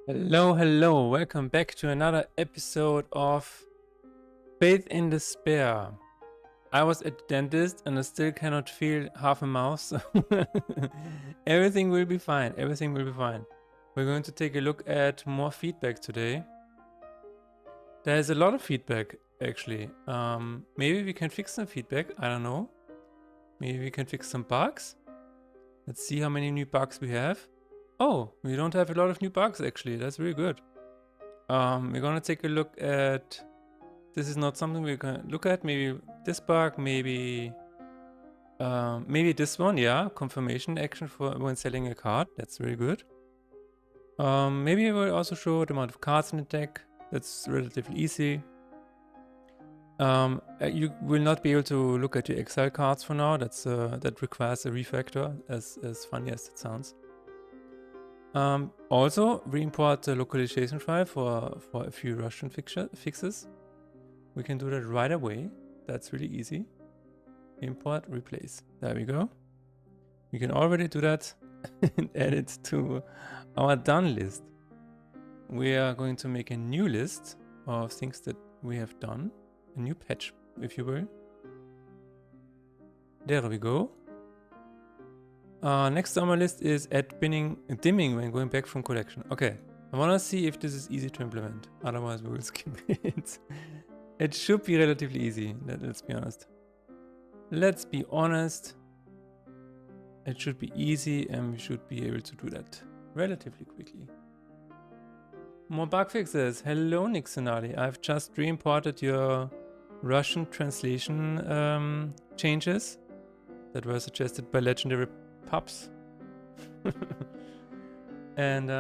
Hello, welcome back to another episode of Faith in Despair. I was at the dentist and I still cannot feel half a mouth, so everything will be fine, We're going to take a look at more feedback today. There's a lot of feedback, actually. Maybe we can fix some feedback, I don't know. Maybe we can fix some bugs. Let's see how many new bugs we have. Oh, we don't have a lot of new bugs actually. That's really good. We're gonna take a look at. This is not something we're gonna look at. Maybe this bug. Maybe this one. Yeah, confirmation action for when selling a card. That's really good. Maybe I will also show the amount of cards in the deck. That's relatively easy. You will not be able to look at your exile cards for now. That requires a refactor. As funny as it sounds. Also, re-import the localization file for a few Russian fixes. We can do that right away. That's really easy. Import, replace. There we go. We can already do that and add it to our done list. We are going to make a new list of things that we have done. A new patch, if you will. There we go. Next on my list is add dimming when going back from collection. Okay, I want to see if this is easy to implement. Otherwise, we will skip it. It should be relatively easy. Let's be honest. Let's be honest. It should be easy, and we should be able to do that relatively quickly. More bug fixes. Hello, Nixonali. I've just re-imported your Russian translation changes that were suggested by Legendary Pups. and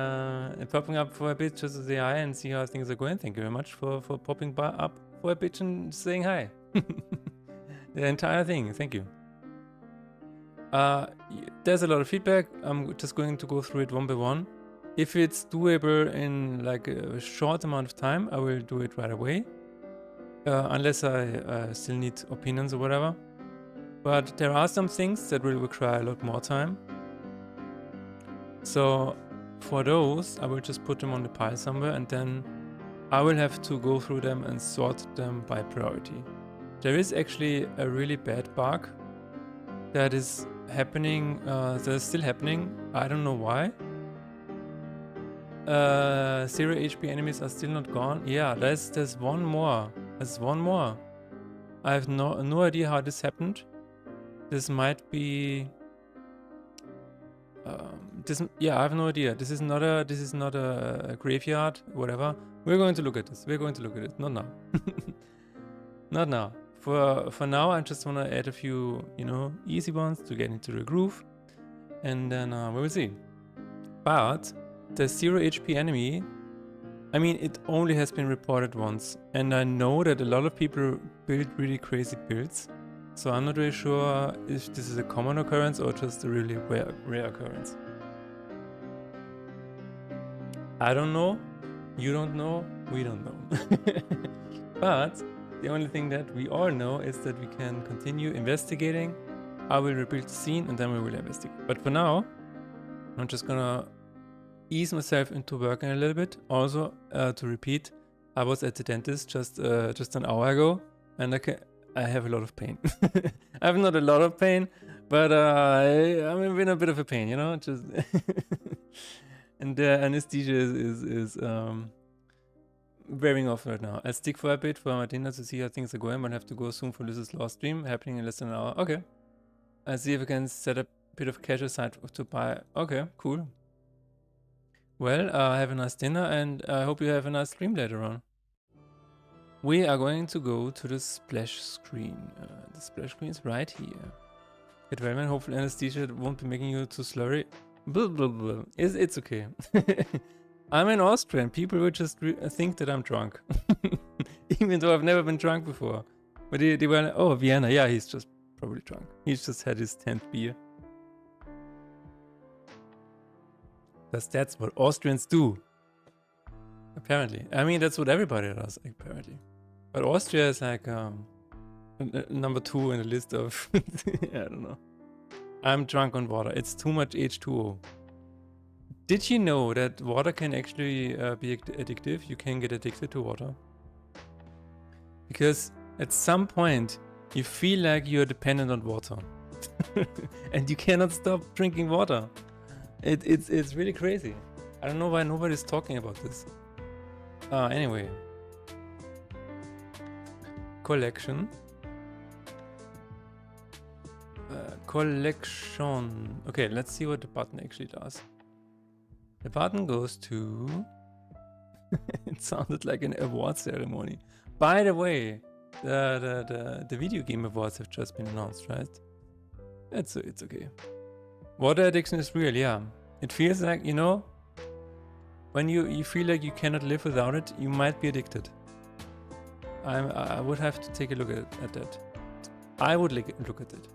popping up for a bit just to say hi and see how things are going. Thank you very much for popping up for a bit and saying hi. The entire thing, thank you. There's a lot of feedback. I'm just going to go through it one by one. If it's doable in like a short amount of time, I will do it right away. Unless I still need opinions or whatever. But there are some things that will require a lot more time. So for those, I will just put them on the pile somewhere and then I will have to go through them and sort them by priority. There is actually a really bad bug that is happening, that is still happening. I don't know why. 0 HP enemies are still not gone. Yeah, there's one more. There's one more. I have no idea how this happened. This might be. I have no idea. This is not a graveyard. Whatever. We're going to look at this. Not now. Not now. For now, I just want to add a few, easy ones to get into the groove, and then we will see. But the 0 HP enemy. I mean, it only has been reported once, and I know that a lot of people build really crazy builds. So I'm not really sure if this is a common occurrence or just a really rare occurrence. I don't know, you don't know, we don't know. But the only thing that we all know is that we can continue investigating. I will rebuild the scene and then we will investigate. But for now, I'm just gonna ease myself into working a little bit. Also, to repeat, I was at the dentist just an hour ago and I have a lot of pain. I have not a lot of pain, but I'm in a bit of a pain, just and the anesthesia is wearing off right now. I'll stick for a bit for my dinner to see how things are going. I'll have to go soon for Liz's Law stream, happening in less than an hour. Okay. I'll see if I can set a bit of cash aside to buy. Okay, cool. Well, have a nice dinner and I hope you have a nice stream later on. We are going to go to the splash screen. The splash screen is right here. Get well, man. Hopefully anesthesia won't be making you too slurry. Blah, blah, blah. It's okay. I'm an Austrian. People will just think that I'm drunk. Even though I've never been drunk before. But they were like, oh, Vienna. Yeah, he's just probably drunk. He's just had his 10th beer. That's what Austrians do. Apparently. I mean, that's what everybody does, apparently. But Austria is like number 2 in the list of... I don't know. I'm drunk on water. It's too much H2O. Did you know that water can actually be addictive? You can get addicted to water. Because at some point, you feel like you're dependent on water. And you cannot stop drinking water. It's really crazy. I don't know why nobody's talking about this. Anyway. Collection. Collection. Okay, let's see what the button actually does. The button goes to... It sounded like an award ceremony. By the way, the video game awards have just been announced, right? It's okay. Water addiction is real, yeah. It feels like, you know, when you feel like you cannot live without it, you might be addicted. I would have to take a look at that. I would look at it.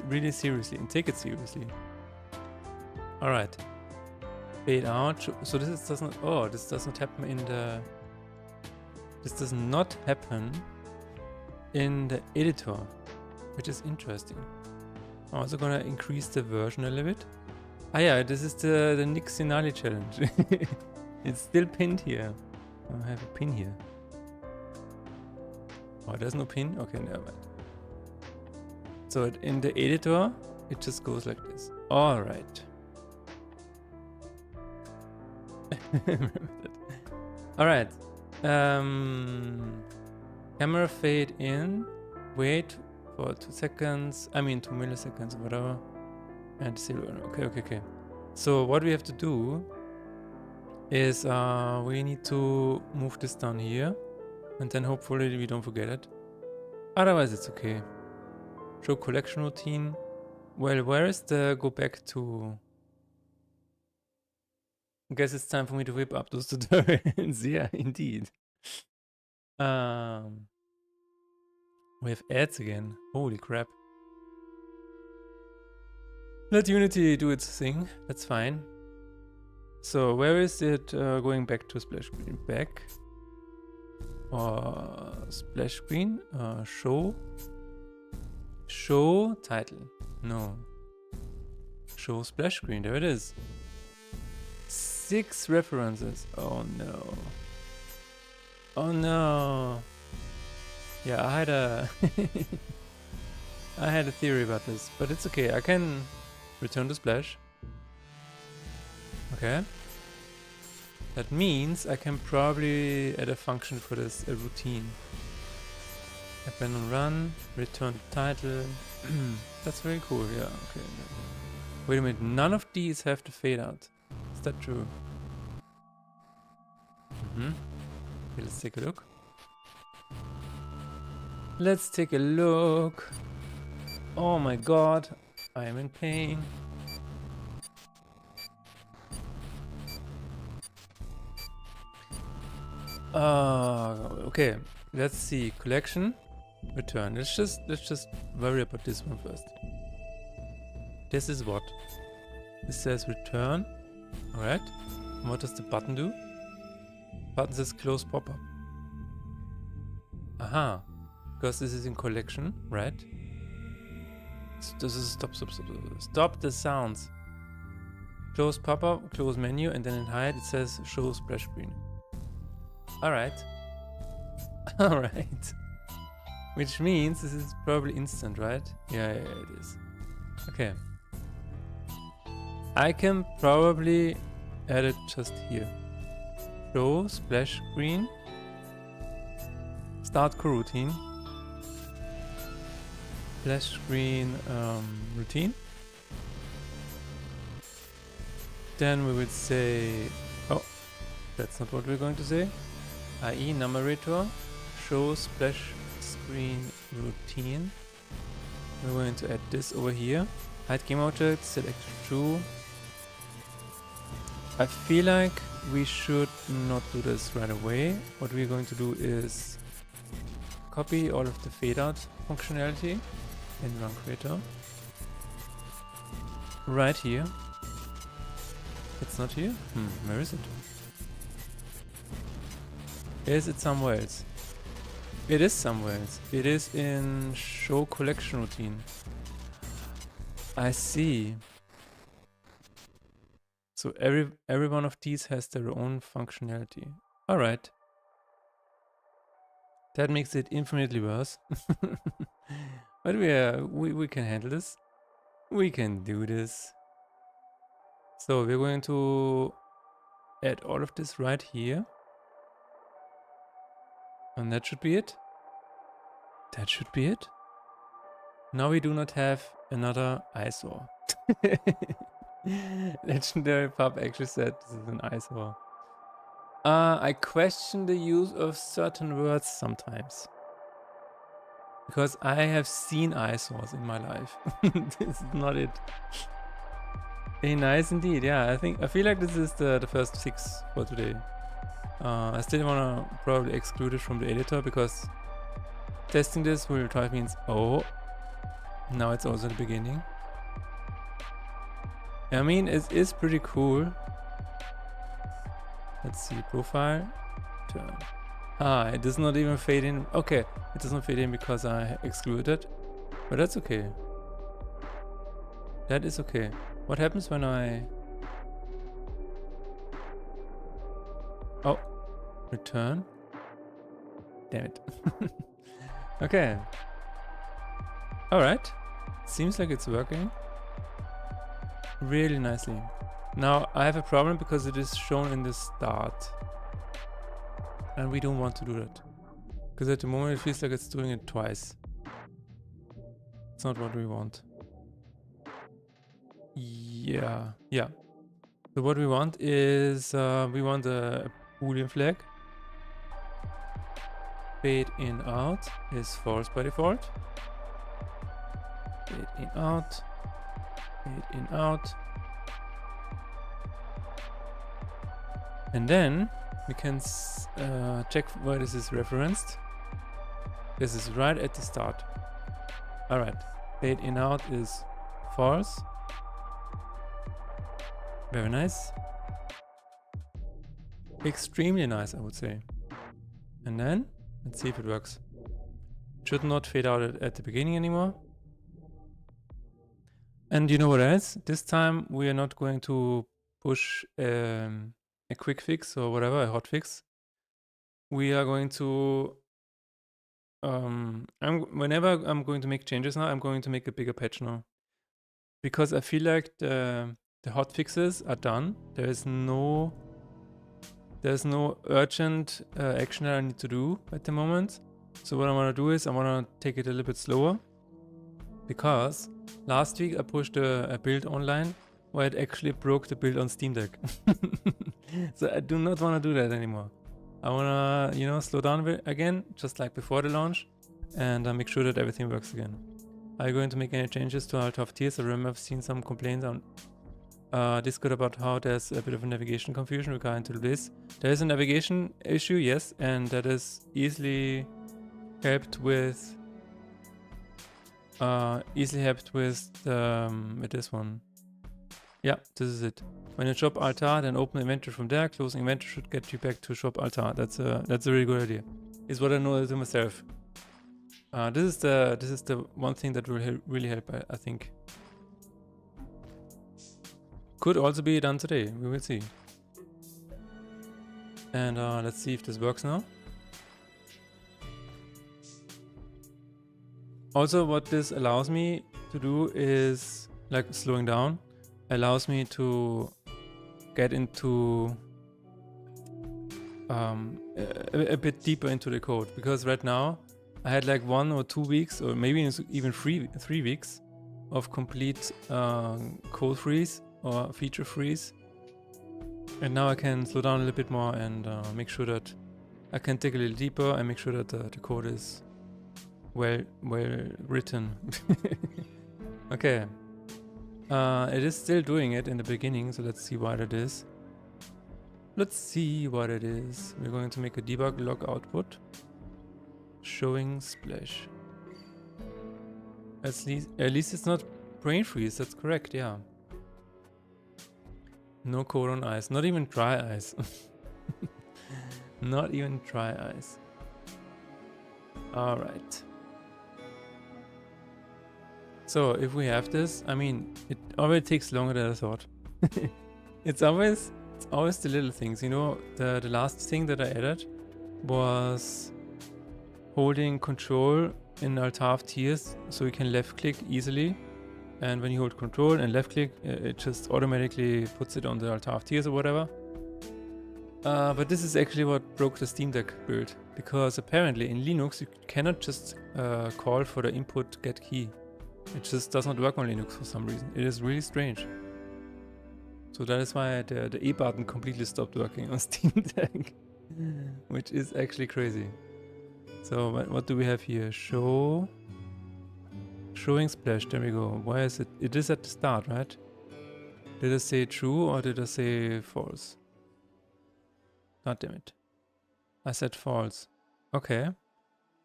Really seriously, and take it seriously. Alright. Fade out. So this does not... Oh, this does not happen in the... This does not happen in the editor, which is interesting. I'm also gonna increase the version a little bit. Ah yeah, this is the Nick Sinali challenge. It's still pinned here. I have a pin here. Oh, there's no pin? Okay, never mind. So in the editor, it just goes like this. Alright. Alright. Camera fade in. Wait for 2 seconds. I mean 2 milliseconds, whatever. And 0. Okay. So what we have to do is we need to move this down here. And then hopefully we don't forget it. Otherwise it's okay. Show collection routine. Well, where is the go back to? I guess it's time for me to whip up those tutorials. Yeah, indeed. We have ads again. Holy crap. Let Unity do its thing. That's fine. So where is it going back to splash screen? Back. Splash screen. Show title. No. Show splash screen. There it is. 6 references. Oh no. Oh no. Yeah, I had a I had a theory about this, but it's okay. I can return to splash. Okay. That means I can probably add a function for this, a routine. Abandon run, return title. That's very cool, yeah, okay. Wait a minute, none of these have to fade out. Is that true? Okay, let's take a look. Let's take a look. Oh my god, I am in pain. Okay, let's see. Collection, return. Let's just worry about this one first. This is what? This says return. Alright. What does the button do? Button says close pop-up. Aha. Because this is in collection, right? This is stop the sounds. Close pop-up, close menu, and then in hide it says show splash screen. Alright. Alright. Which means this is probably instant, right? Yeah, it is. Okay. I can probably add it just here. Show splash screen. Start coroutine. Splash screen routine. Then we would say, oh, that's not what we're going to say. IE numerator, show splash screen routine. We're going to add this over here. Hide game object, select true. I feel like we should not do this right away. What we're going to do is copy all of the fade out functionality in Run Creator. Right here. It's not here? Where is it? Is it somewhere else? It is somewhere else. It is in show collection routine. I see. So every one of these has their own functionality. All right. That makes it infinitely worse. But we can handle this. We can do this. So we're going to add all of this right here. And that should be it. That should be it. Now we do not have another eyesore. Legendary Pub actually said this is an eyesore. I question the use of certain words sometimes. Because I have seen eyesores in my life. This is not it. Very nice indeed, yeah. I feel like this is the first fix for today. I still wanna probably exclude it from the editor because testing this will drive me oh, now it's also the beginning. I mean, it is pretty cool. Let's see, profile, turn. Ah, it does not even fade in. Okay, it does not fade in because I excluded it, but that's okay. That is okay. What happens when I... Oh, return. Damn it. Okay. Alright. Seems like it's working really nicely. Now I have a problem because it is shown in the start. And we don't want to do that. Because at the moment it feels like it's doing it twice. It's not what we want. Yeah. So what we want is we want a Boolean flag. Fade in out is false by default. Fade in out. Fade in out. And then we can check where this is referenced. This is right at the start. Alright. Fade in out is false. Very nice. Extremely nice, I would say. And then, let's see if it works. Should not fade out at the beginning anymore. And you know what else? This time we are not going to push a quick fix or whatever, a hot fix. We are going to... whenever I'm going to make changes now, I'm going to make a bigger patch now. Because I feel like the hot fixes are done. There's no urgent action that I need to do at the moment. So what I want to do is I want to take it a little bit slower. Because last week I pushed a build online where it actually broke the build on Steam Deck. So I do not want to do that anymore. I want to, slow down again, just like before the launch, and make sure that everything works again. Are you going to make any changes to Alt of Tiers? I remember I've seen some complaints on Discord about how there's a bit of a navigation confusion regarding to this. There is a navigation issue, yes, and that is easily helped with with this one. Yeah, this is it. When you shop altar, then open inventory from there. Closing inventory should get you back to shop altar. That's a really good idea. Is what I know to myself. This is the one thing that will really help, I think. Could also be done today. We will see. And let's see if this works now. Also, what this allows me to do is, like slowing down, allows me to get into a bit deeper into the code. Because right now, I had like 1 or 2 weeks, or maybe even 3 weeks of complete code freeze or feature freeze. And now I can slow down a little bit more and make sure that I can dig a little deeper and make sure that the code is well written. Okay. It is still doing it in the beginning, so let's see what it is. Let's see what it is. We're going to make a debug log output. Showing splash. At least it's not brain freeze, that's correct, yeah. No code on ice, not even dry ice. Not even dry ice. Alright. So if we have this, I mean, it already takes longer than I thought. It's always the little things, you know. The last thing that I added was holding control in alt half tiers, so you can left click easily, and when you hold control and left click, it just automatically puts it on the alt half tiers or whatever. But this is actually what broke the Steam Deck build, because apparently in Linux you cannot just call for the input get key. It just does not work on Linux for some reason. It is really strange. So that is why the E button completely stopped working on Steam Deck, which is actually crazy. So what do we have here? Showing splash, there we go. Why is it? It is at the start, right? Did I say true or did I say false? God damn it. I said false. Okay.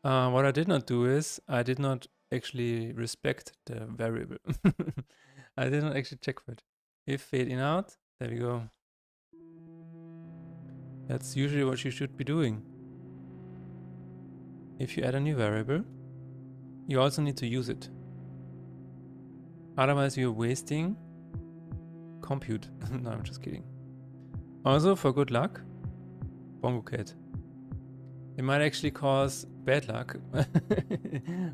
What I did not do is, I did not actually respect the variable. I did not actually check for it. If fade in out, there we go. That's usually what you should be doing. If you add a new variable, you also need to use it. Otherwise you're wasting compute. No, I'm just kidding. Also, for good luck, Bongo Cat. It might actually cause bad luck.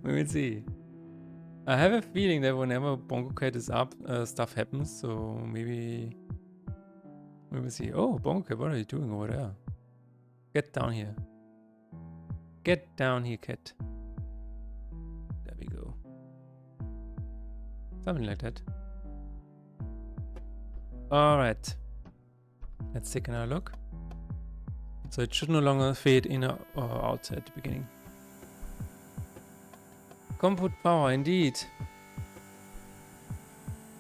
We will see. I have a feeling that whenever Bongo Cat is up, stuff happens, so maybe we will see. Oh, Bongo Cat, what are you doing over there? Get down here. Get down here, cat. There we go. Something like that. Alright. Let's take another look. So it should no longer fade in or out at the beginning. Compute power, indeed.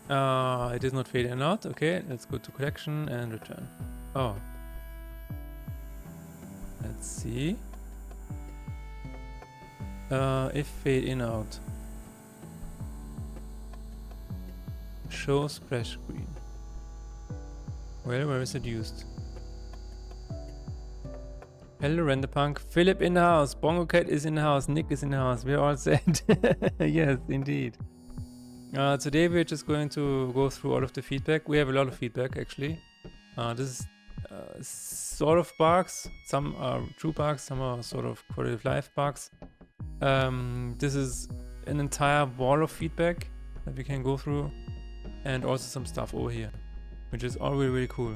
It is not fade in and out. Okay, let's go to collection and return. Oh. Let's see. If fade in out. Show splash screen. Well, where is it used? Hello Renderpunk. Philip in the house. Bongo Cat is in the house. Nick is in the house. We're all set. Yes, indeed. Today we're just going to go through all of the feedback. We have a lot of feedback actually. This is sort of bugs. Some are true bugs, some are sort of quality of life bugs. This is an entire wall of feedback that we can go through, and also some stuff over here, which is all really, really cool.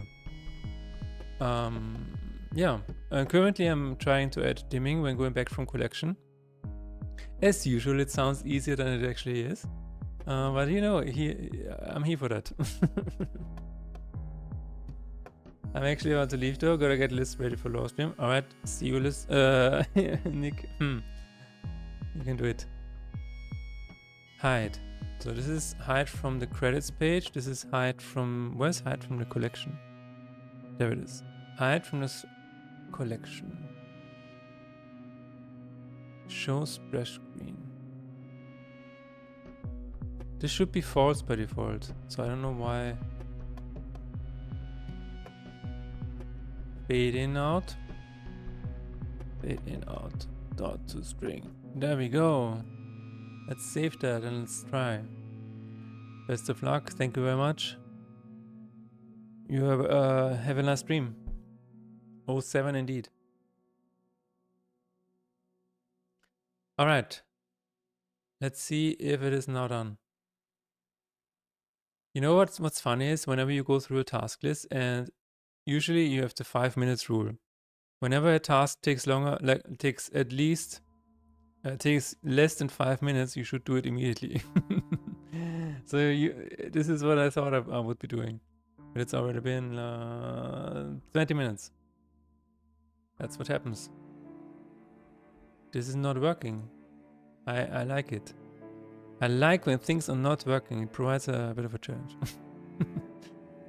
Yeah, currently I'm trying to add dimming when going back from collection. As usual, it sounds easier than it actually is. But you know, I'm here for that. I'm actually about to leave though. Gotta get list ready for lower stream. Alright, see you, list. Nick. You can do it. Hide. So this is hide from the credits page. This is hide from... Where's hide from the collection? There it is. Hide from this collection. Show splash screen. This should be false by default. So I don't know why. Fade in out. Fade in out. Dot to string. There we go. Let's save that and let's try. Best of luck. Thank you very much. You have a nice stream. 07 indeed. Alright. Let's see if it is now done. You know what's funny is whenever you go through a task list, and usually you have the 5 minutes rule. Whenever a task takes longer, like takes at least takes less than 5 minutes, you should do it immediately. So this is what I thought I would be doing, but it's already been 20 minutes. That's what happens. This is not working. I like it. I like when things are not working. It provides a bit of a challenge.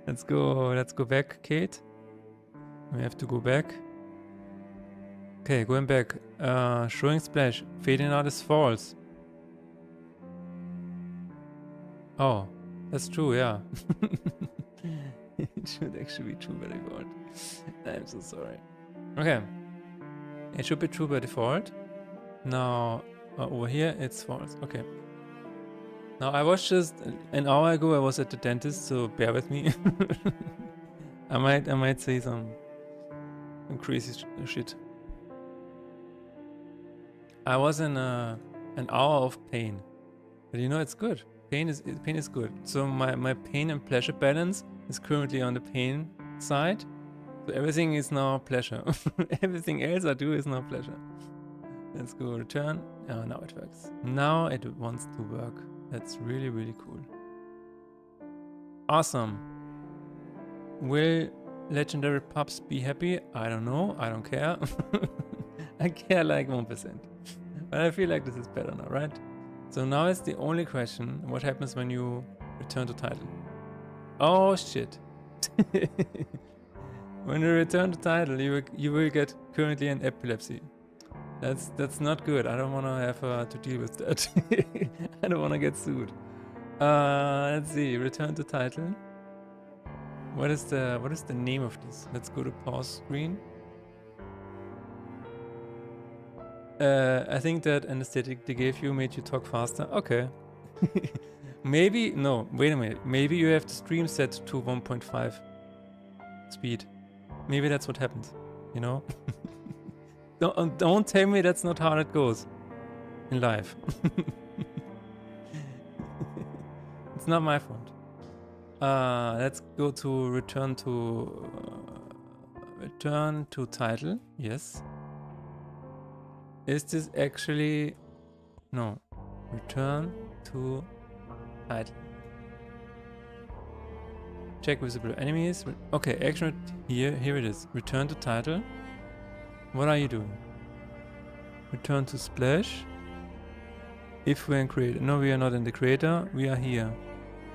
Let's go back, Kate. We have to go back. Okay, going back. Showing splash. Fading out is false. Oh, that's true, yeah. It should actually be true by default. I'm so sorry. Okay. It should be true by default. Now, over here, it's false. Okay. Now, I was just an hour ago, I was at the dentist, so bear with me. I might say some crazy shit. I was in an hour of pain, but you know it's good. Pain is good. So my pain and pleasure balance is currently on the pain side. So everything is now pleasure. Everything else I do is now pleasure. Let's go return. Oh, now it works. Now it wants to work. That's really, really cool. Awesome. Will legendary pups be happy? I don't know. I don't care. I care like 1%. But I feel like this is better now, right? So now it's the only question. What happens when you return to title? Oh shit. When you return to title, you will get currently an epilepsy. That's not good. I don't want to have to deal with that. I don't want to get sued. Let's see. Return to title. What is the name of this? Let's go to pause screen. I think that anesthetic they gave you made you talk faster. Okay. Maybe no. Wait a minute. Maybe you have the stream set to 1.5 speed. Maybe that's what happens. You know. Don't tell me that's not how it goes in life. It's not my fault. Let's go to return to title. Yes. Is this actually no? Return to title. Check visible enemies. Okay, action here it is. Return to title. What are you doing? Return to splash. If we're in creator. No, we are not in the creator. We are here.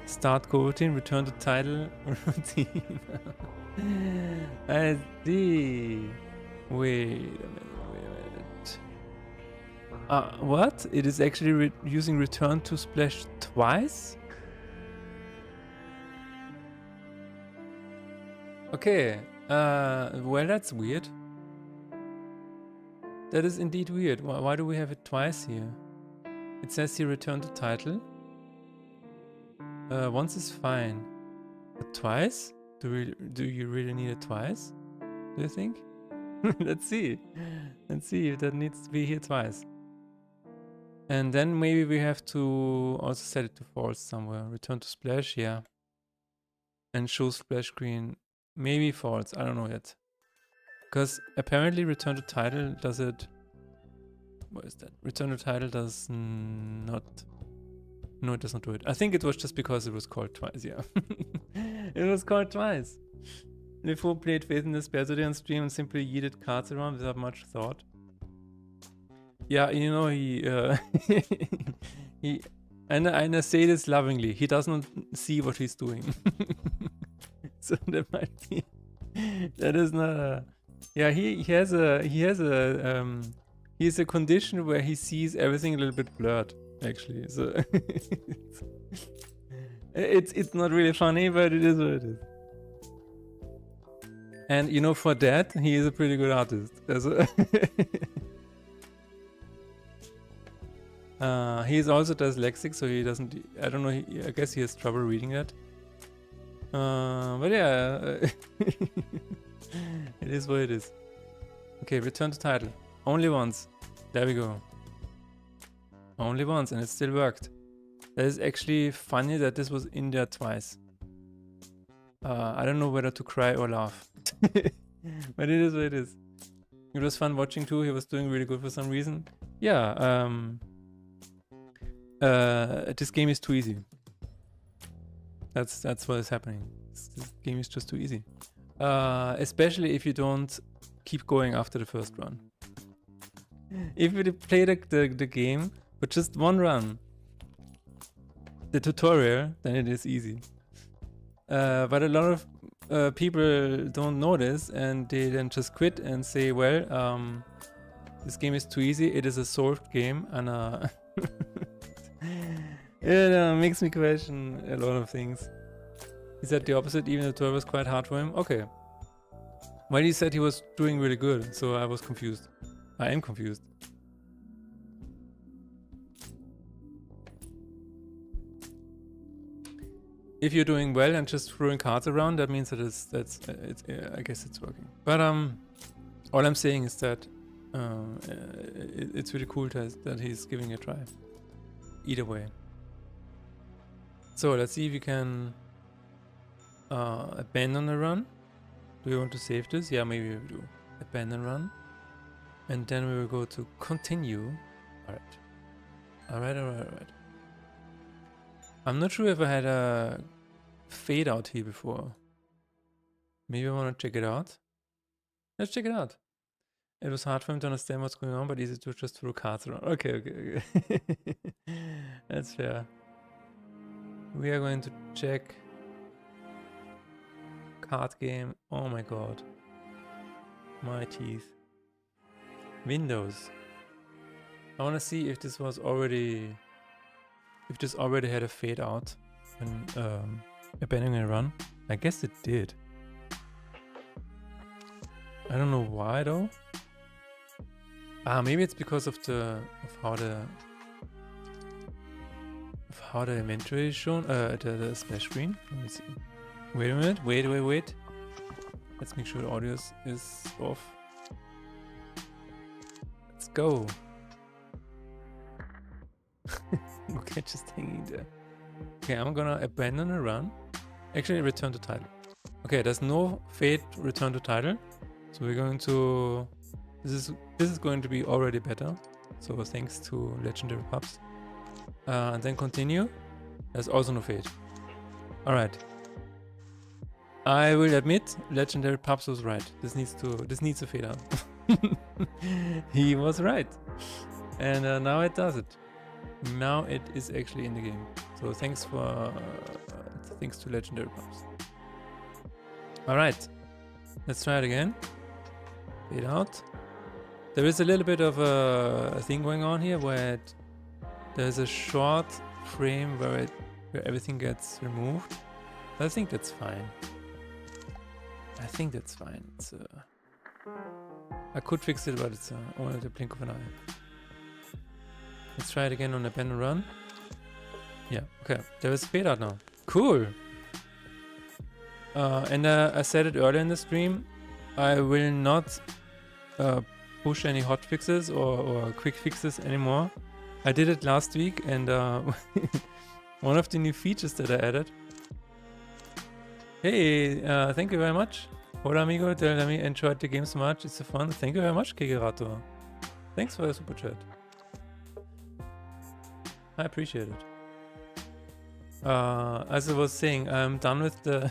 Start coroutine. Return to title routine. I see. Wait a minute. What? It is actually using return to splash twice? Okay. Well, that's weird. That is indeed weird. Why do we have it twice here? It says here return to title. Once is fine. But twice? Do you really need it twice? Do you think? Let's see. Let's see if that needs to be here twice. And then maybe we have to also set it to false somewhere. Return to splash, yeah. And show splash screen. Maybe false, I don't know yet. Because apparently return to title does it... What is that? Return to title does not... No, it does not do it. I think it was just because it was called twice, yeah. It was called twice. Lifo played Faith in Despair today on stream and simply yeeted cards around without much thought. Yeah, you know, and I say this lovingly, he does not see what he's doing. So that might be, that is not a, yeah, he has a condition where he sees everything a little bit blurred, actually. So it's not really funny, but it is what it is. And you know, for that, he is a pretty good artist. He is also dyslexic, so he doesn't. I don't know. I guess he has trouble reading that. But yeah, it is what it is. Okay, return to title. Only once. There we go. Only once, and it still worked. That is actually funny that this was in there twice. I don't know whether to cry or laugh. But it is what it is. It was fun watching too. He was doing really good for some reason. Yeah. This game is too easy. That's what is happening. This game is just too easy. Especially if you don't keep going after the first run. If you play the game with just one run, the tutorial, then it is easy. But a lot of people don't know this, and they then just quit and say, well, this game is too easy. It is a solved game, and it makes me question a lot of things. He said the opposite, even the tutorial was quite hard for him. Okay. Well, he said he was doing really good, so I was confused. I am confused. if you're doing well and just throwing cards around, that means that I guess it's working. But all I'm saying is that it's really cool that he's giving it a try. Either way. So let's see if you can abandon a run. Do we want to save this? Yeah, maybe we do. Abandon run. And then we will go to continue. Alright. I'm not sure if I had a fade out here before. Maybe I want to check it out. Let's check it out. It was hard for him to understand what's going on, but easy to just throw cards around. Okay. That's fair. We are going to check card game. Oh my god. My teeth. Windows. I want to see if this was already... If this already had a fade out when abandoning a run. I guess it did. I don't know why though. Maybe it's because of how the inventory is shown. The splash screen. Let me see. Wait a minute. Wait. Let's make sure the audio is off. Let's go. Okay, just hanging there. Okay, I'm gonna abandon a run. Actually, return to title. Okay, there's no fade return to title. So we're going to... This is going to be already better. So thanks to Legendary Pups. And then continue. There's also no fade. Alright. I will admit, Legendary Pups was right. This needs to fade out. He was right. And now it does it. Now it is actually in the game. So thanks to Legendary Pups. Alright. Let's try it again. Fade out. There is a little bit of a thing going on here where there's a short frame where everything gets removed. I think that's fine. It's I could fix it, but it's only the blink of an eye. Let's try it again on abandon run. Yeah, okay. There is fade out now. Cool. And I said it earlier in the stream. I will not push any hot fixes or quick fixes anymore. I did it last week, and one of the new features that I added. Hey, thank you very much. Hola amigo, tell me enjoyed the game so much. It's so fun. Thank you very much, Kegerato. Thanks for the super chat. I appreciate it. As I was saying, I'm done with the...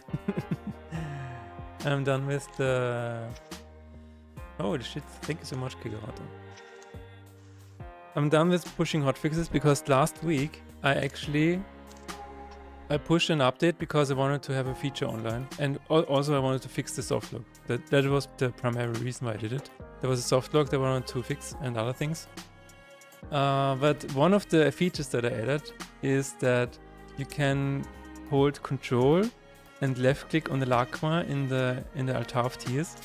Holy shit, thank you so much, Kegerato. I'm done with pushing hotfixes because last week I pushed an update because I wanted to have a feature online, and also I wanted to fix the soft lock. That was the primary reason why I did it. There was a soft lock that I wanted to fix and other things. But one of the features that I added is that you can hold Control and left click on the Lacma in the altar of tears.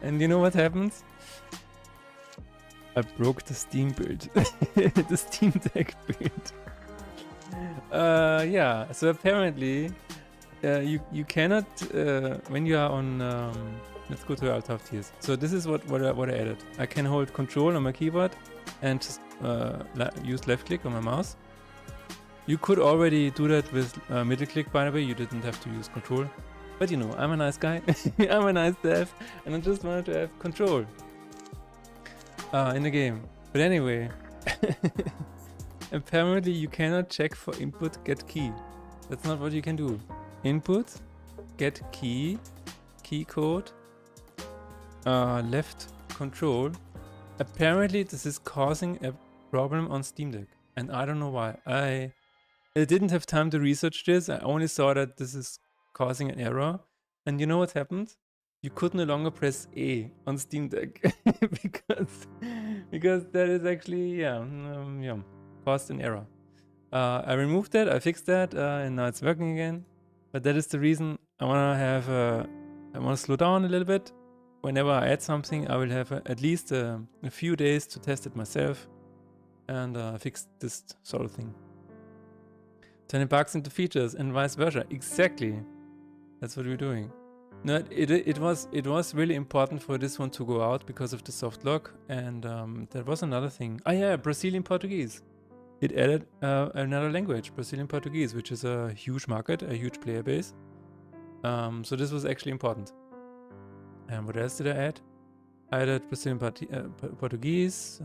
And you know what happens? I broke the Steam build. The Steam Deck build. Yeah, so apparently you cannot when you are on let's go to altar of tears. So this is what I added. I can hold Control on my keyboard and just use left click on my mouse. You could already do that with middle click, by the way. You didn't have to use Control. But you know, I'm a nice guy. I'm a nice dev, and I just wanted to have Control in the game. But anyway, apparently you cannot check for input get key. That's not what you can do. Input, get key, key code, left Control. Apparently this is causing a problem on Steam Deck, and I don't know why. I didn't have time to research this. I only saw that this is causing an error. And you know what happened? You could no longer press A on Steam Deck because that is actually caused an error. I removed that, I fixed that, and now it's working again. But that is the reason I want to slow down a little bit. Whenever I add something, I will have at least a few days to test it myself and fix this sort of thing. Turning bugs into features and vice versa. Exactly. That's what we're doing. No, it was really important for this one to go out because of the soft lock, and there was another thing. Oh yeah, Brazilian Portuguese. It added another language, Brazilian Portuguese, which is a huge market, a huge player base. So this was actually important. And what else did I add? I added Brazilian Portuguese.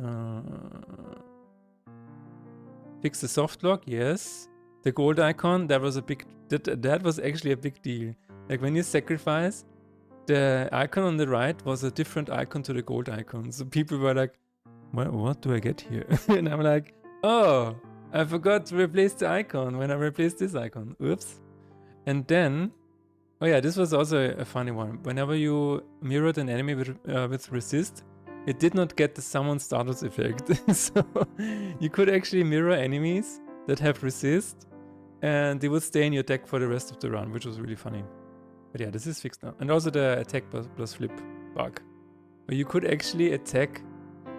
Fix the soft lock, yes. The gold icon, that was a big. That was actually a big deal. Like when you sacrifice, the icon on the right was a different icon to the gold icon. So people were like, what do I get here? And I'm like, oh, I forgot to replace the icon when I replaced this icon. Oops. And then, oh yeah, this was also a funny one. Whenever you mirrored an enemy with resist, it did not get the summon status effect. So you could actually mirror enemies that have resist, and they would stay in your deck for the rest of the run, which was really funny. But yeah, this is fixed now. And also the attack plus flip bug, where you could actually attack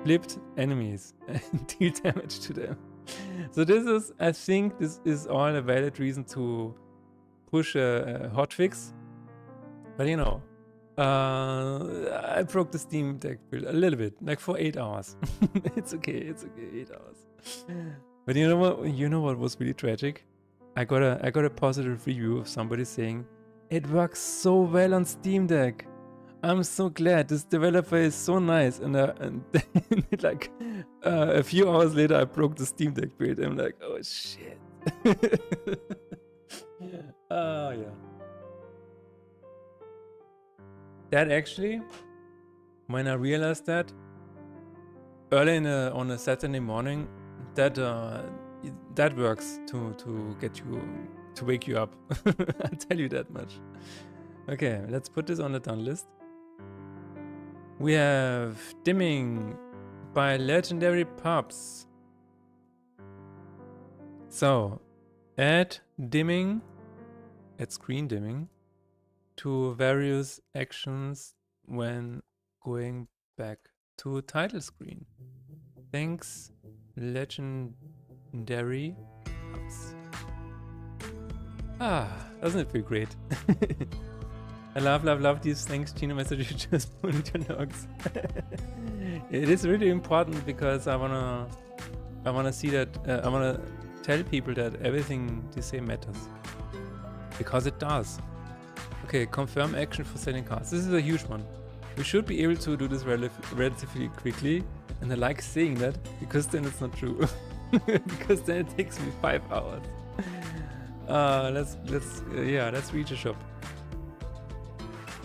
flipped enemies and deal damage to them. So this is, I think this is all a valid reason to push a hotfix. But you know, I broke the Steam Deck build a little bit, like for 8 hours. It's okay, 8 hours. But you know what was really tragic? I got a positive review of somebody saying, it works so well on Steam Deck. I'm so glad. This developer is so nice. And like a few hours later, I broke the Steam Deck build. I'm like, oh shit. Oh yeah. That actually, when I realized that early on a Saturday morning, that works to get you to wake you up. I'll tell you that much. Okay, let's put this on the done list. We have dimming by Legendary Pups. So, add dimming, add screen dimming to various actions when going back to title screen. Thanks, Legendary Pups. Ah, doesn't it feel great? I love these thanks Gino messages you just put into your logs. It is really important because I wanna see that I wanna tell people that everything they say matters. Because it does. Okay, confirm action for selling cards. This is a huge one. We should be able to do this relatively quickly, and I like saying that because then it's not true. Because then it takes me 5 hours. Let's reach a shop.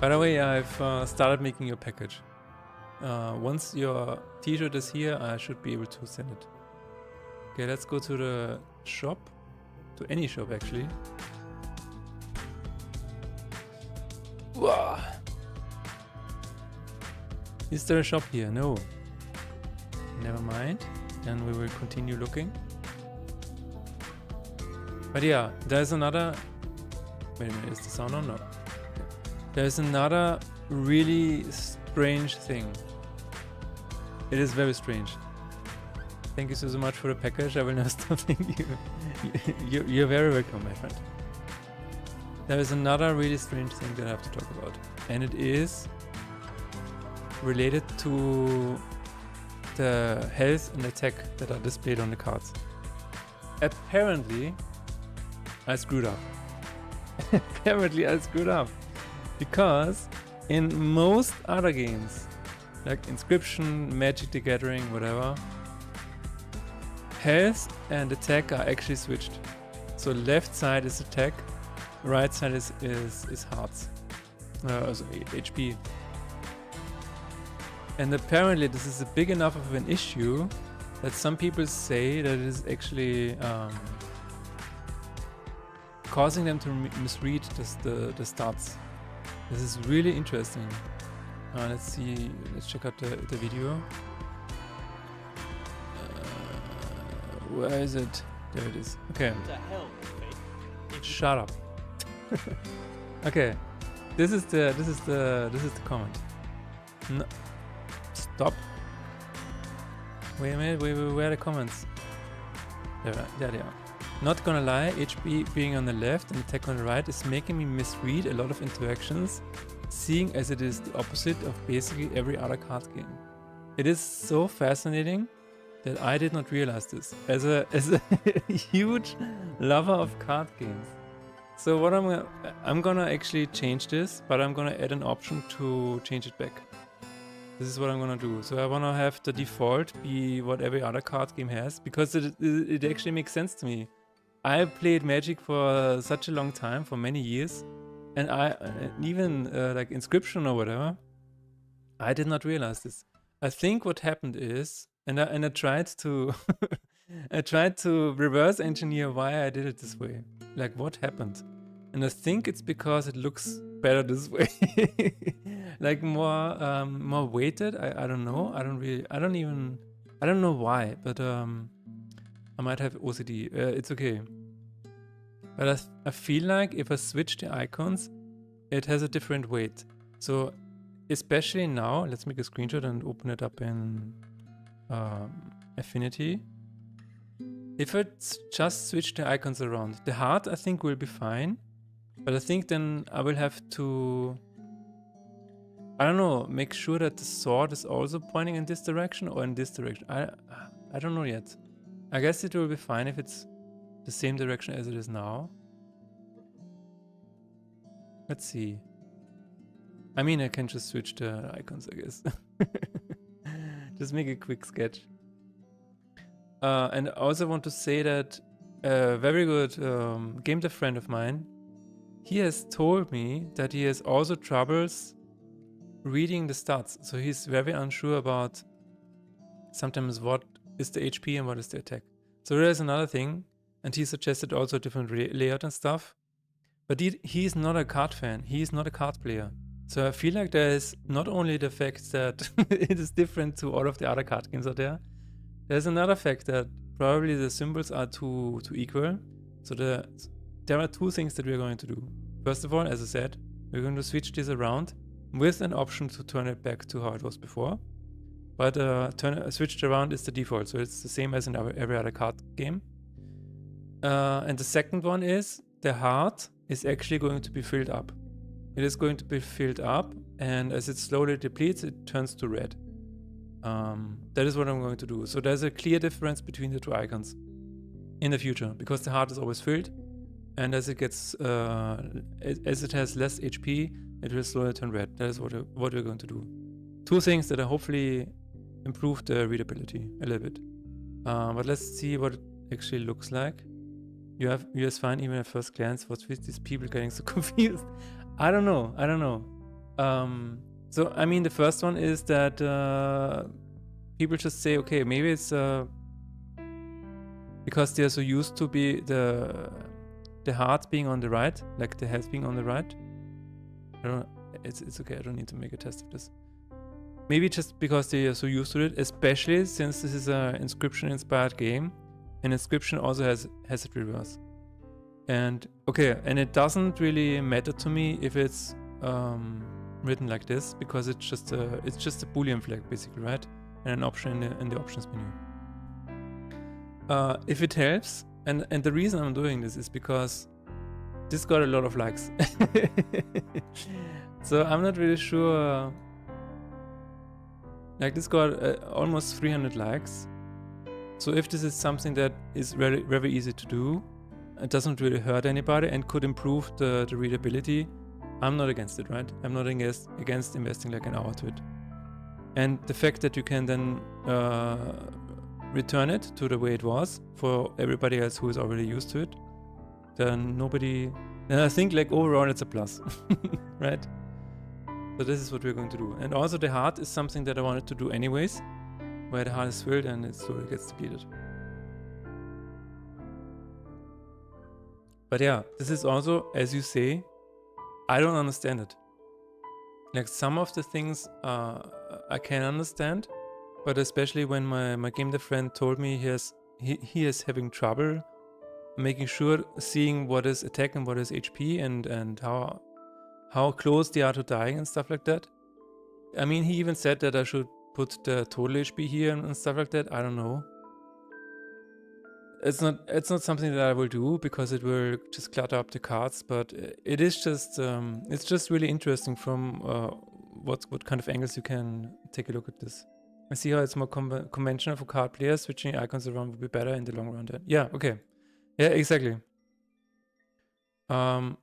By the way, I've started making your package. Once your t-shirt is here, I should be able to send it. Okay, let's go to the shop. To any shop, actually. Wow. Is there a shop here? No. Never mind. Then we will continue looking. But yeah, there's another... Wait a minute, is the sound on? No. There's another really strange thing. It is very strange. Thank you so much for the package. I will now stop thanking you. You're very welcome, my friend. There is another really strange thing that I have to talk about. And it is related to the health and attack that are displayed on the cards. Apparently, I screwed up. Apparently, I screwed up. Because in most other games, like Inscription, Magic the Gathering, whatever, health and attack are actually switched. So left side is attack, right side is hearts, also HP. And apparently this is a big enough of an issue that some people say that it is actually causing them to misread the stats. This is really interesting. Let's see, let's check out the video. Where is it? There it is. Okay. What the hell? Shut up. Okay. This is the comment. No. Stop. Wait a minute, where are the comments? There they are. Not gonna lie, HP being on the left and attack on the right is making me misread a lot of interactions, seeing as it is the opposite of basically every other card game. It is so fascinating that I did not realize this as a huge lover of card games. So what I'm gonna actually change this, but I'm gonna add an option to change it back. This is what I'm gonna do. So I wanna have the default be what every other card game has, because it actually makes sense to me. I played Magic for such a long time, for many years, and even like Inscription or whatever, I did not realize this. I think what happened is, and I tried to I tried to reverse engineer why I did it this way. Like what happened? And I think it's because it looks better this way. Like more weighted. I don't know. I don't know why, but I might have OCD. It's okay. But I feel like if I switch the icons, it has a different weight. So especially now, let's make a screenshot and open it up in Affinity. If I just switch the icons around, the heart I think will be fine. But I think then I will have to, I don't know, make sure that the sword is also pointing in this direction or in this direction. I don't know yet. I guess it will be fine if it's the same direction as it is now. Let's see. I mean, I can just switch the icons, I guess. Just make a quick sketch. And I also want to say that a very good game dev friend of mine, he has told me that he has also troubles reading the stats. So he's very unsure about sometimes what is the HP and what is the attack. So there's another thing, and he suggested also a different layout and stuff. But he's not a card fan. He's not a card player. So I feel like there is not only the fact that it is different to all of the other card games out there. There's another fact that probably the symbols are too equal. So there are two things that we're going to do. First of all, as I said, we're going to switch this around with an option to turn it back to how it was before. But switched around is the default, so it's the same as in every other card game. And the second one is the heart is actually going to be filled up. It is going to be filled up, and as it slowly depletes, it turns to red. That is what I'm going to do. So there's a clear difference between the two icons in the future, because the heart is always filled, and as it gets, as it has less HP, it will slowly turn red. That is what we're going to do. Two things that are hopefully improve the readability a little bit. But let's see what it actually looks like. US fine even at first glance. What's with these people getting so confused? I don't know. So I mean, the first one is that people just say, okay, maybe it's because they're so used to be the heart being on the right, like the head being on the right. I don't know. It's okay. I don't need to make a test of this. Maybe just because they are so used to it, especially since this is an Inscription-inspired game, and Inscription also has it reverse. And okay, and it doesn't really matter to me if it's written like this, because it's just a Boolean flag basically, right? And an option in the options menu. If it helps, and the reason I'm doing this is because this got a lot of likes. So I'm not really sure. Like this got almost 300 likes. So if this is something that is very, very easy to do, it doesn't really hurt anybody and could improve the readability, I'm not against it, right? I'm not against investing like an hour to it. And the fact that you can then return it to the way it was for everybody else who is already used to it, then I think like overall it's a plus, right? So this is what we're going to do. And also the heart is something that I wanted to do anyways, where the heart is filled and it slowly gets depleted. But yeah, this is also, as you say, I don't understand it. Like some of the things I can understand, but especially when my game dev friend told me he is having trouble making sure, seeing what is attack and what is HP and how close they are to dying and stuff like that. I mean, he even said that I should put the total HP here and stuff like that. I don't know. it's not something that I will do because it will just clutter up the cards, but it is just it's just really interesting from what kind of angles you can take a look at this. I see how it's more conventional for card players. Switching icons around would be better in the long run. Yeah, okay. Yeah, exactly. And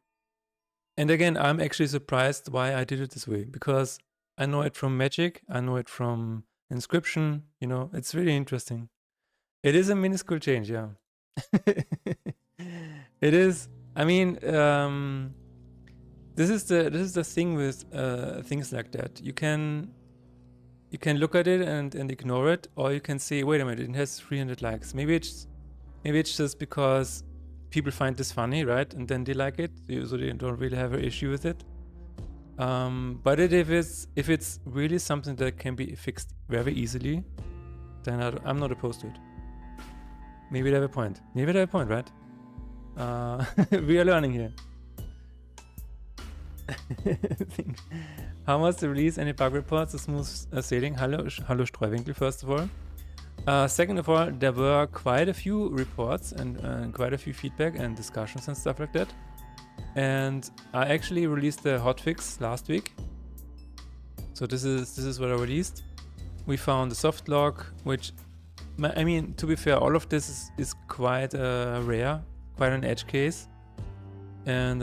again, I'm actually surprised why I did it this way, because I know it from Magic, I know it from Inscription, you know, it's really interesting. It is a minuscule change, yeah. It is. I mean, this is the thing with things like that. You can look at it and ignore it, or you can say, wait a minute, it has 300 likes. Maybe it's just because people find this funny, right? And then they like it, so they don't really have an issue with it. But if it's really something that can be fixed very easily, then I'm not opposed to it. Maybe they have a point. Maybe they have a point, right? We are learning here. How was the release? Any bug reports? A smooth sailing? Hallo Streuwinkel, first of all. Second of all, there were quite a few reports and quite a few feedback and discussions and stuff like that. And I actually released the hotfix last week. So this is what I released. We found a soft lock, which, I mean, to be fair, all of this is quite rare, quite an edge case. And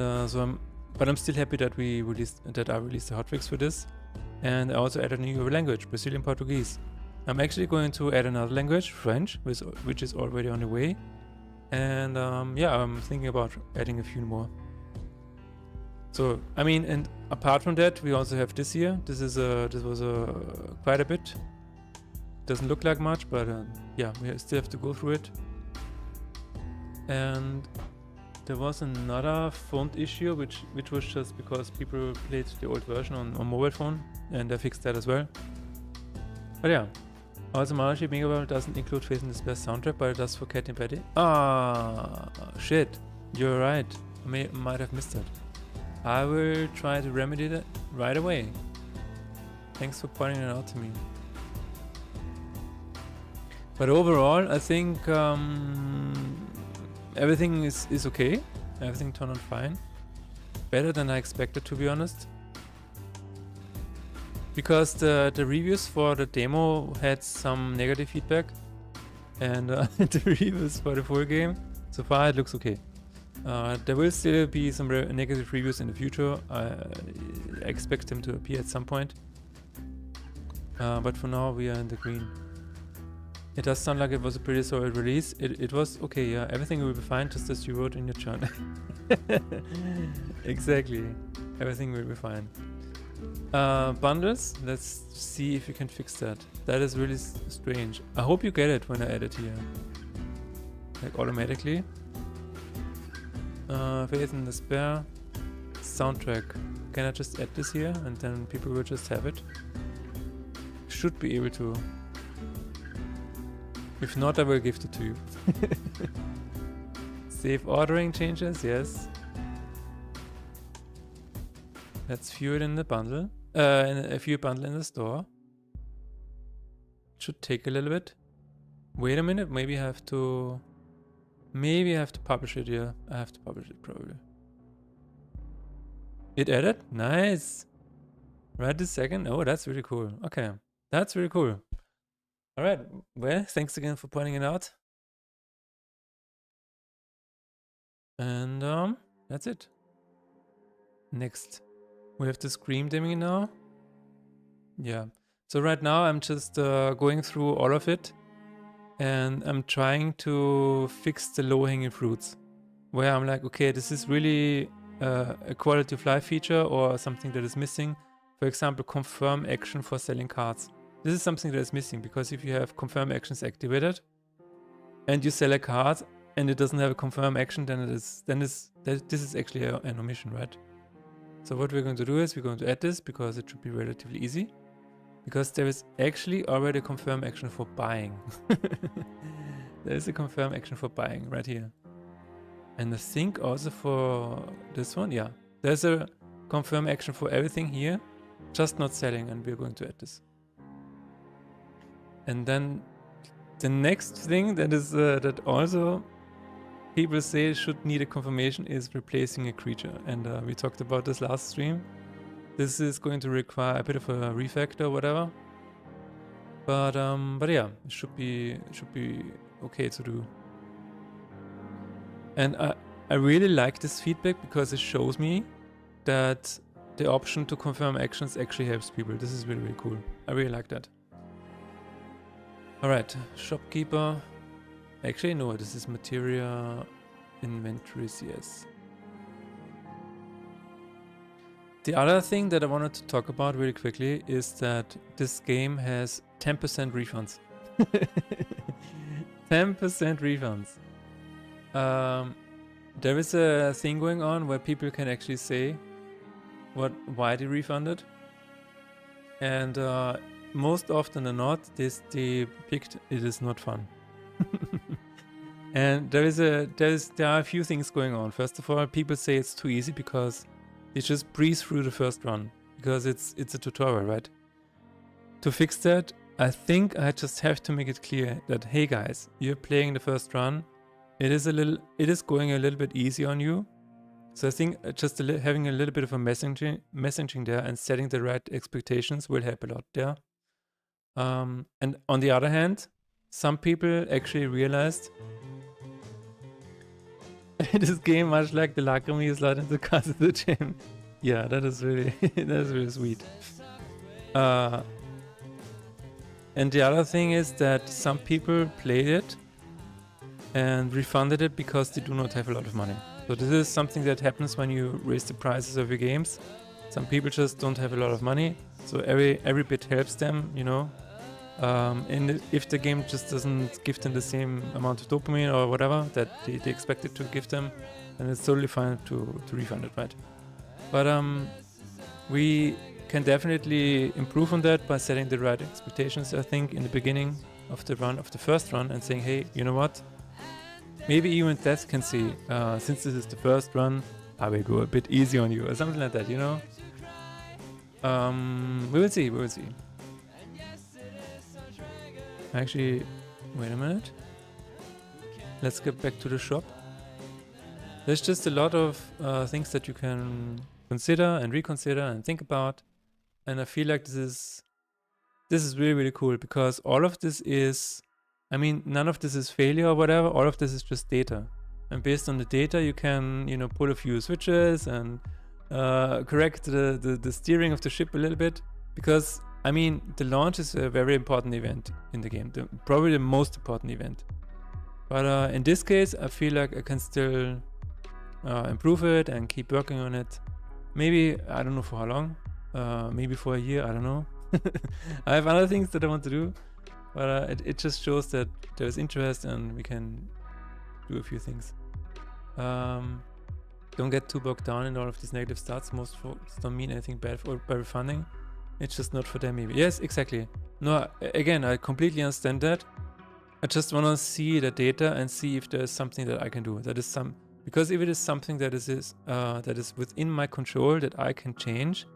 but I'm still happy that I released the hotfix for this. And I also added a new language, Brazilian Portuguese. I'm actually going to add another language, French, which is already on the way. And yeah, I'm thinking about adding a few more. So, I mean, and apart from that, we also have this here. This was quite a bit. Doesn't look like much, but yeah, we still have to go through it. And there was another font issue, which was just because people played the old version on mobile phone, and I fixed that as well. But yeah, also Mothership Megaworld doesn't include Face and Despair soundtrack, but it does for Cat and Patty. Ah, shit, you're right. I might have missed that. I will try to remedy that right away. Thanks for pointing it out to me. But overall, I think everything is okay. Everything turned out fine. Better than I expected, to be honest. Because the reviews for the demo had some negative feedback. And the reviews for the full game, so far it looks okay. There will still be some negative reviews in the future. I expect them to appear at some point. But for now, we are in the green. It does sound like it was a pretty solid release. It was okay, yeah. Everything will be fine, just as you wrote in your journal. Exactly. Everything will be fine. Bundles, let's see if you can fix that. That is really strange. I hope you get it when I add it here. Like automatically. Faith and Despair. Soundtrack. Can I just add this here and then people will just have it? Should be able to. If not, I will gift it to you. Save ordering changes, yes. Let's view it in the bundle. View bundle in the store. Should take a little bit. Wait a minute, maybe I have to publish it here. I have to publish it probably. It added? Nice. Right this second. Oh, that's really cool. Okay, that's really cool. All right. Well, thanks again for pointing it out. And that's it. Next, we have the scream dimming now. Yeah. So right now I'm just going through all of it, and I'm trying to fix the low-hanging fruits, where I'm like, okay, this is really a quality of life feature or something that is missing. For example, confirm action for selling cards. This is something that is missing, because if you have confirm actions activated and you sell a card and it doesn't have a confirm action, then this is actually an omission, right? So what we're going to do is we're going to add this, because it should be relatively easy, because there is actually already a confirm action for buying. There is a confirm action for buying right here. And I think also for this one, yeah. There's a confirm action for everything here, just not selling, and we're going to add this. And then The next thing that is that also people say should need a confirmation is replacing a creature, and we talked about this last stream. This is going to require a bit of a refactor or whatever, but yeah, it should be okay to do. And I really like this feedback because it shows me that the option to confirm actions actually helps people. This is really, really cool. I really like that. All right, shopkeeper. Actually, no, this is materia inventories, yes. The other thing that I wanted to talk about really quickly is that this game has 10% refunds. 10% refunds. There is a thing going on where people can actually say why they refunded, and most often than not, they picked it is not fun. And there are a few things going on. First of all, people say it's too easy because they just breeze through the first run because it's a tutorial, right? To fix that, I think I just have to make it clear that, hey guys, you're playing the first run. It is going a little bit easy on you. So I think just having a little bit of a messaging there and setting the right expectations will help a lot there. And on the other hand, some people actually realized this game, much like the Lacrimi, is not in the cars of the gym. Yeah, that is really really sweet. And the other thing is that some people played it and refunded it because they do not have a lot of money. So this is something that happens when you raise the prices of your games. Some people just don't have a lot of money, so every bit helps them, you know. And if the game just doesn't give them the same amount of dopamine or whatever that they expect it to give them, then it's totally fine to refund it, right? But we can definitely improve on that by setting the right expectations, I think, in the beginning of the first run, and saying, hey, you know what? Maybe even Death can see, since this is the first run, I will go a bit easy on you, or something like that, you know? We will see. Actually, wait a minute. Let's get back to the shop. There's just a lot of things that you can consider and reconsider and think about. And I feel like this is really, really cool because all of this is, I mean, none of this is failure or whatever. All of this is just data. And based on the data, you can, you know, pull a few switches and correct the steering of the ship a little bit. Because, I mean, the launch is a very important event in the game. Probably the most important event. But in this case, I feel like I can still improve it and keep working on it. Maybe, I don't know for how long. Maybe for a year, I don't know. I have other things that I want to do. But it just shows that there's interest and we can do a few things. Don't get too bogged down in all of these negative stats. Most folks don't mean anything bad by refunding. It's just not for them maybe. Yes, exactly. No, again, I completely understand that. I just want to see the data and see if there's something that I can do. Because if it is something that is within my control that I can change,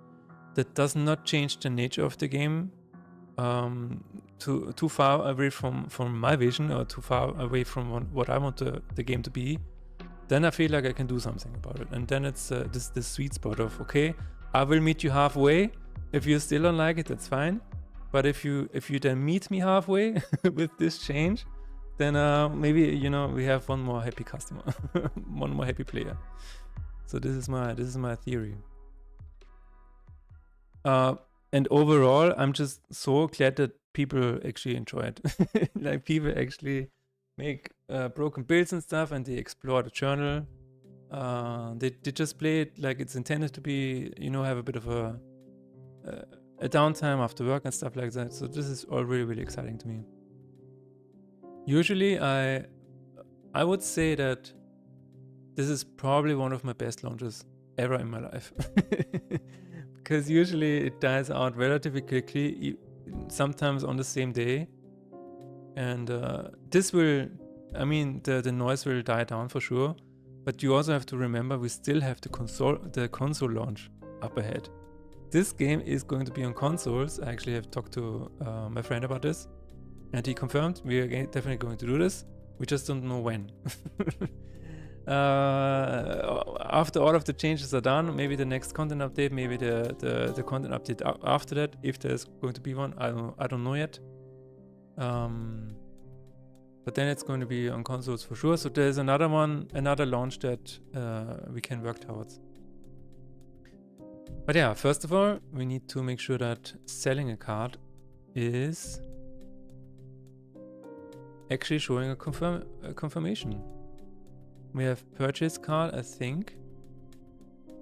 that does not change the nature of the game too far away from my vision or too far away from what I want the game to be, then I feel like I can do something about it. And then it's this sweet spot of, okay, I will meet you halfway. If you still don't like it, that's fine. But if you then meet me halfway with this change, then maybe, you know, we have one more happy customer, one more happy player. So this is my theory. And overall, I'm just so glad that people actually enjoy it. Like people actually make broken builds and stuff, and they explore the journal. They just play it like it's intended to be, you know, have a bit of a downtime after work and stuff like that. So this is all really, really exciting to me. Usually I would say that this is probably one of my best launches ever in my life. Because usually it dies out relatively quickly, sometimes on the same day. And this will, I mean, the noise will die down for sure. But you also have to remember we still have the console launch up ahead. This game is going to be on consoles. I actually have talked to my friend about this. And he confirmed we are definitely going to do this. We just don't know when. After all of the changes are done, maybe the next content update, maybe the content update after that, if there's going to be one, I don't know yet. But then it's going to be on consoles for sure. So there's another launch that we can work towards. But yeah, first of all, we need to make sure that selling a card is actually showing a confirmation. We have purchase card, I think.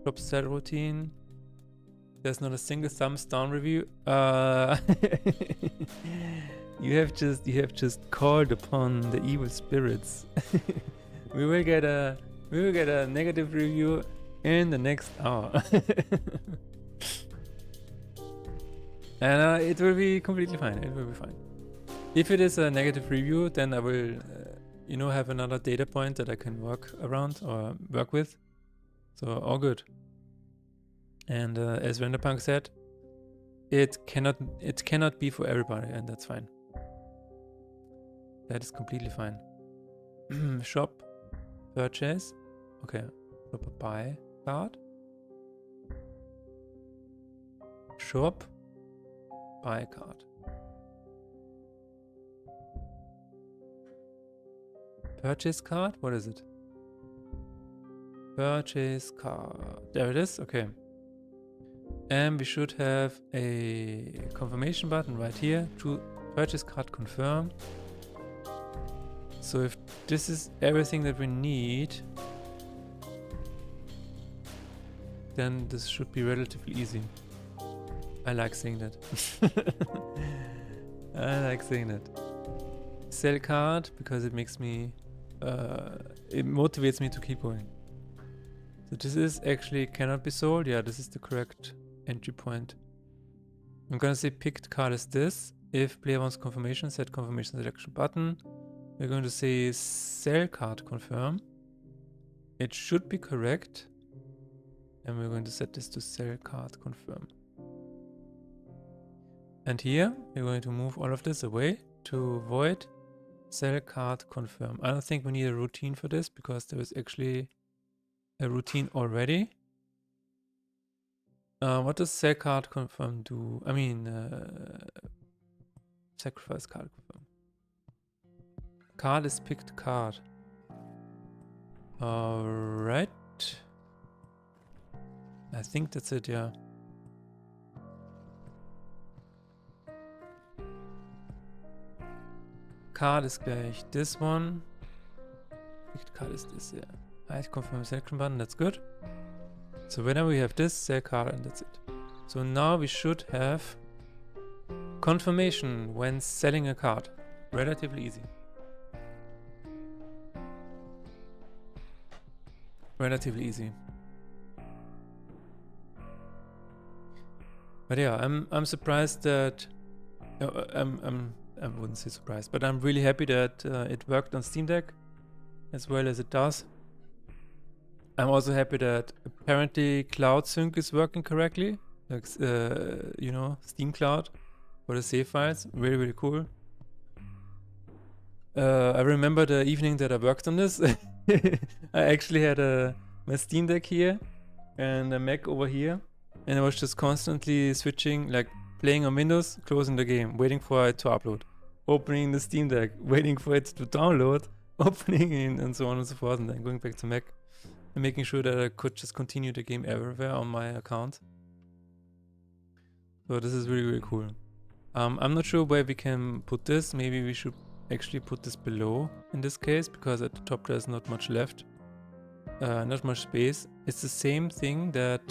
Shop sell routine. There's not a single thumbs down review. You have just called upon the evil spirits. we will get a negative review in the next hour. And it will be completely fine. It will be fine. If it is a negative review, then I will have another data point that I can work around or work with. So all good. And as Renderpunk said, it cannot be for everybody, and that's fine. That is completely fine. Shop, purchase. Okay, shop a buy card. Shop, buy card. Purchase card? What is it? Purchase card. There it is. Okay. And we should have a confirmation button right here to purchase card confirm. So if this is everything that we need, then this should be relatively easy. I like saying that. I like saying that. Sell card because it makes me, it motivates me to keep going. So this is actually cannot be sold. Yeah, this is the correct entry point. I'm gonna say picked card is this. If player wants confirmation, set confirmation selection button. We're going to say sell card confirm. It should be correct. And we're going to set this to sell card confirm. And here we're going to move all of this away to void sell card confirm. I don't think we need a routine for this because there is actually a routine already. What does sell card confirm do? I mean, sacrifice card confirm. Card is picked card. Alright. I think that's it, yeah. Card is gleich this one. Picked card is this, yeah. I confirm selection button, that's good. So whenever we have this, sell card, and that's it. So now we should have confirmation when selling a card. Relatively easy. Relatively easy. But yeah, I'm surprised that I wouldn't say surprised, but I'm really happy that it worked on Steam Deck as well as it does. I'm also happy that apparently Cloud Sync is working correctly, like Steam Cloud for the save files. Really, really cool. I remember the evening that I worked on this. I actually had my Steam Deck here and a Mac over here, and I was just constantly switching, like playing on Windows, closing the game, waiting for it to upload, opening the Steam Deck, waiting for it to download, opening it, and so on and so forth, and then going back to Mac and making sure that I could just continue the game everywhere on my account. So this is really, really cool. I'm not sure where we can put this. Maybe we should actually put this below in this case, because at the top there's not much left. Not much space. It's the same thing that...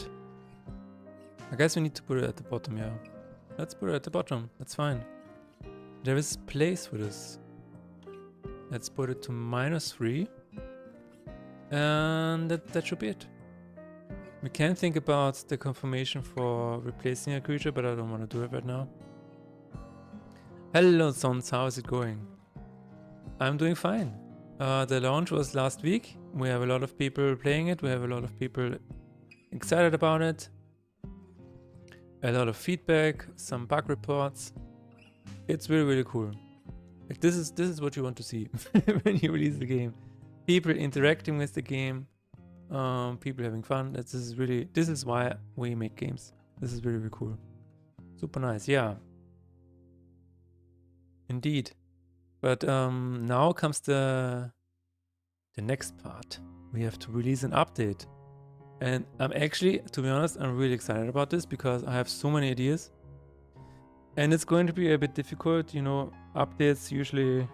I guess we need to put it at the bottom, yeah. Let's put it at the bottom, that's fine. There is place for this. Let's put it to -3. And that should be it. We can think about the confirmation for replacing a creature, but I don't want to do it right now. Hello Sons, how is it going? I'm doing fine. The launch was last week. We have a lot of people playing it. We have a lot of people excited about it. A lot of feedback, some bug reports. It's really, really cool. Like this is what you want to see when you release the game. People interacting with the game, people having fun. This is why we make games. This is really, really cool. Super nice, yeah. Indeed. But now comes the next part. We have to release an update. And I'm actually, to be honest, I'm really excited about this because I have so many ideas. And it's going to be a bit difficult, you know, updates usually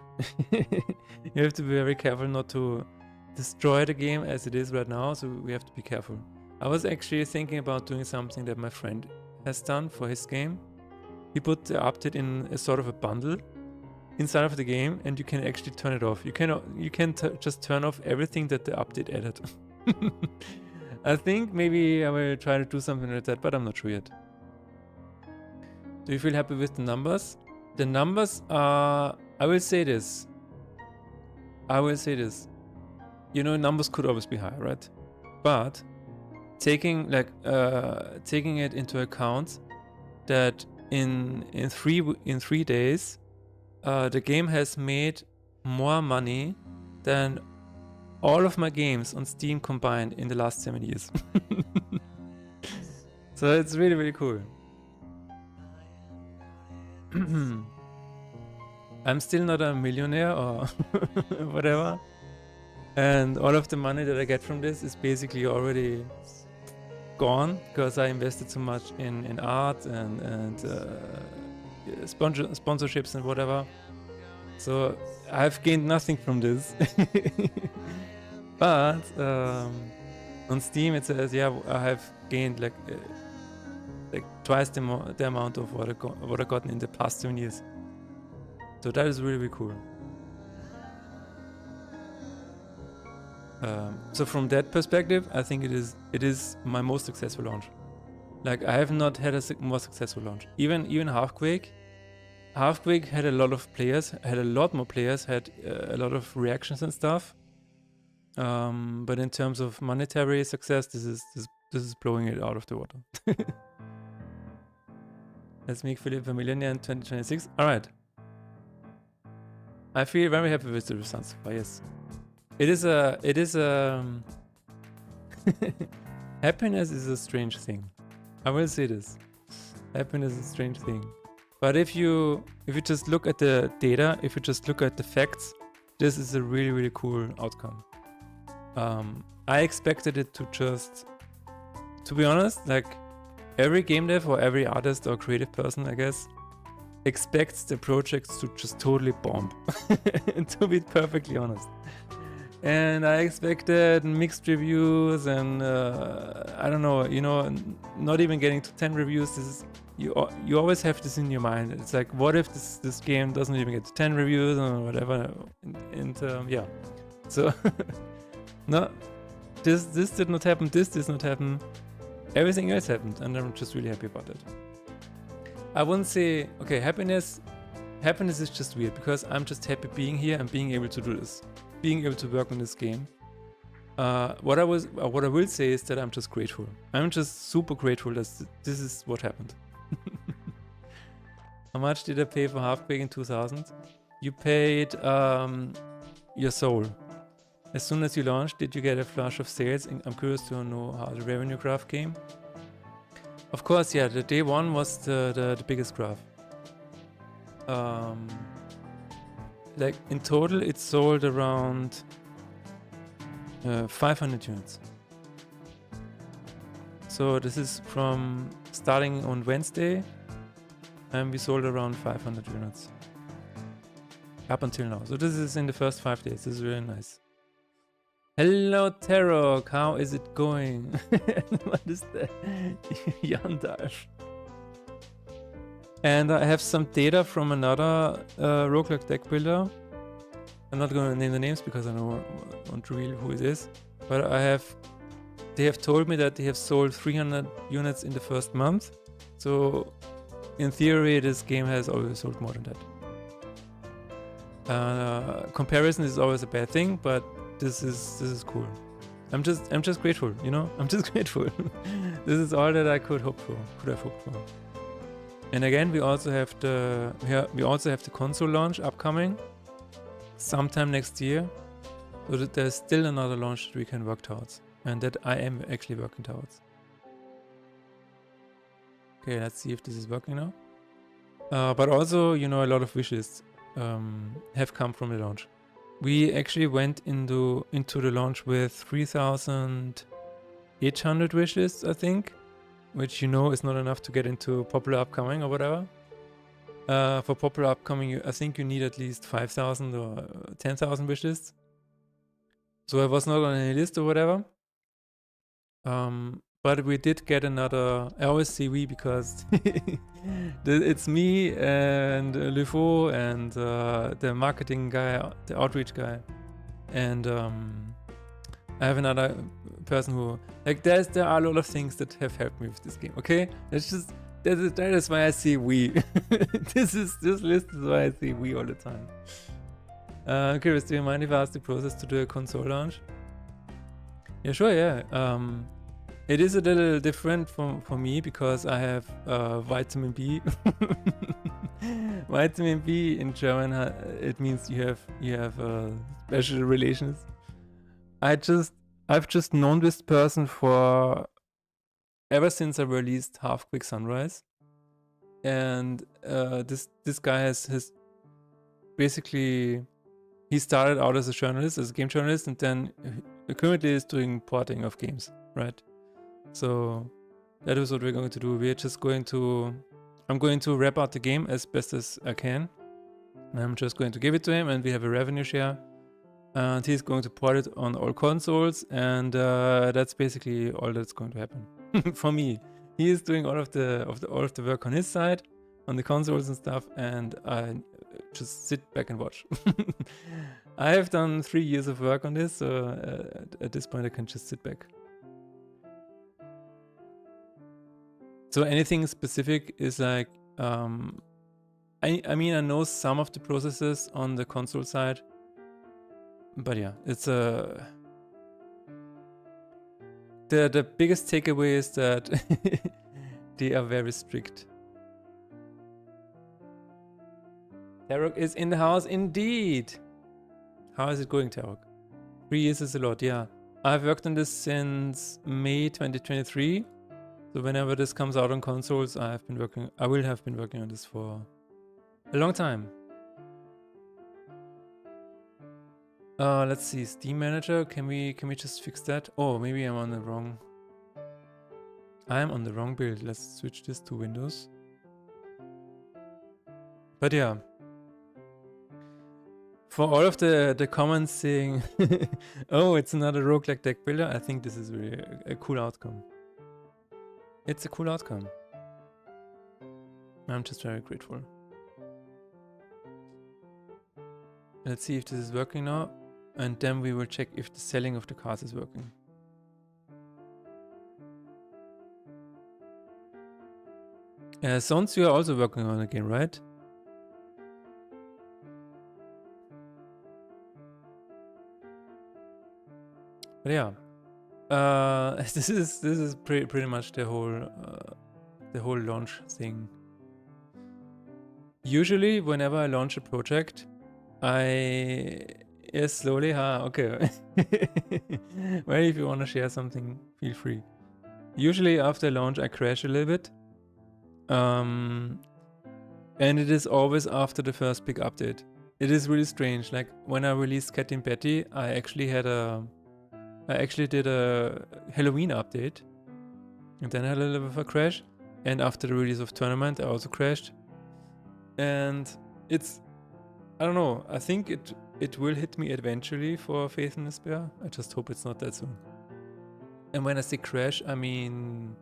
you have to be very careful not to destroy the game as it is right now, so we have to be careful. I was actually thinking about doing something that my friend has done for his game. He put the update in a sort of a bundle inside of the game, and you can actually turn it off. You can just turn off everything that the update added. I think maybe I will try to do something like that, but I'm not sure yet. Do you feel happy with the numbers? The numbers are... I will say this. You know, numbers could always be higher, right? But taking it into account that in 3 days, the game has made more money than all of my games on Steam combined in the last 7 years. So it's really, really cool. I'm still not a millionaire or whatever. And all of the money that I get from this is basically already gone because I invested so much in art and sponsorships and whatever. So I've gained nothing from this. But on Steam it says, yeah, I have gained like twice the amount of what I gotten in the past 7 years. So that is really, really cool. So from that perspective, I think it is my most successful launch. Like I have not had a more successful launch. Even Halfquake had a lot of players, had a lot more players, had a lot of reactions and stuff. But in terms of monetary success, this is blowing it out of the water. Let's make Philip a millionaire in 2026. All right. I feel very happy with the results. But yes, it is happiness is a strange thing. I will say this. Happiness is a strange thing. But if you just look at the data, if you just look at the facts, this is a really, really cool outcome. I expected it to be honest, like every game dev or every artist or creative person, I guess, expects the projects to just totally bomb, to be perfectly honest. And I expected mixed reviews and I don't know, you know, not even getting to 10 reviews. This is, you always have this in your mind. It's like, what if this game doesn't even get to 10 reviews or whatever? And yeah, so no, this did not happen. This did not happen. Everything else happened, and I'm just really happy about it. I wouldn't say, okay, happiness is just weird because I'm just happy being here and being able to do this, being able to work on this game. What I will say is that I'm just grateful. I'm just super grateful that this is what happened. How much did I pay for Halfquake in 2000? You paid your soul. As soon as you launched, did you get a flush of sales? I'm curious to know how the revenue graph came. Of course, yeah, the day one was the biggest graph. Like in total, it sold around 500 units. So this is from starting on Wednesday, and we sold around 500 units up until now. So this is in the first 5 days. This is really nice. Hello Tarok, how is it going? What is that? Yandar. And I have some data from another roguelike deck builder. I'm not going to name the names because I don't want to reveal who it is. But they have told me that they have sold 300 units in the first month. So in theory, this game has always sold more than that. Comparison is always a bad thing, but this is cool. I'm just grateful, you know? I'm just grateful. This is all that I could have hoped for. And again, we also have the console launch upcoming sometime next year. So that there's still another launch that we can work towards, and that I am actually working towards. Okay, let's see if this is working now. But also, you know, a lot of wishes have come from the launch. We actually went into the launch with 3,800 wishes, I think, which, you know, is not enough to get into popular upcoming or whatever. For popular upcoming, I think you need at least 5,000 or 10,000 wishes. So I was not on any list or whatever. But we did get another. I always say we because it's me and Lufo and the marketing guy, the outreach guy, and I have another person who, like, there are a lot of things that have helped me with this game. Okay, that is why I say we. This list is why I say we all the time. Chris, do you mind if I ask the process to do a console launch? Yeah, sure. Yeah. It is a little different for me because I have vitamin B. Vitamin B in German, it means you have special relations. I've just known this person for ever since I released Half Quick Sunrise, and this guy has basically, he started out as a journalist, as a game journalist, and then currently is doing porting of games, right? So that is what we're going to do. We're just going to, I'm going to wrap out the game as best as I can. And I'm just going to give it to him, and we have a revenue share. And he's going to port it on all consoles, and that's basically all that's going to happen for me. He is doing all of the work on his side, on the consoles and stuff, and I just sit back and watch. I have done 3 years of work on this, so at this point I can just sit back. So anything specific is like, I mean, I know some of the processes on the console side, but yeah, it's the biggest takeaway is that they are very strict. Tarok is in the house indeed. How is it going, Tarok? 3 years is a lot, yeah. I've worked on this since May 2023. So whenever this comes out on consoles, I will have been working on this for a long time. Let's see, Steam Manager, can we just fix that? Oh, maybe I'm on the wrong build. Let's switch this to Windows. But yeah, for all of the comments saying, oh, it's another roguelike deck builder, I think this is really a cool outcome. It's a cool outcome. I'm just very grateful. Let's see if this is working now, and then we will check if the selling of the cards is working. Sons, you are also working on a game, right? But yeah, this is pretty much the whole launch thing. Usually, whenever I launch a project, slowly, okay. Well, if you want to share something, feel free. Usually after launch, I crash a little bit. And it is always after the first big update. It is really strange. Like when I released Cat and Betty, I actually did a Halloween update, and then I had a little bit of a crash. And after the release of Tournament, I also crashed. And it's, I don't know, I think it will hit me eventually for Faith and Despair. I just hope it's not that soon. And when I say crash, I mean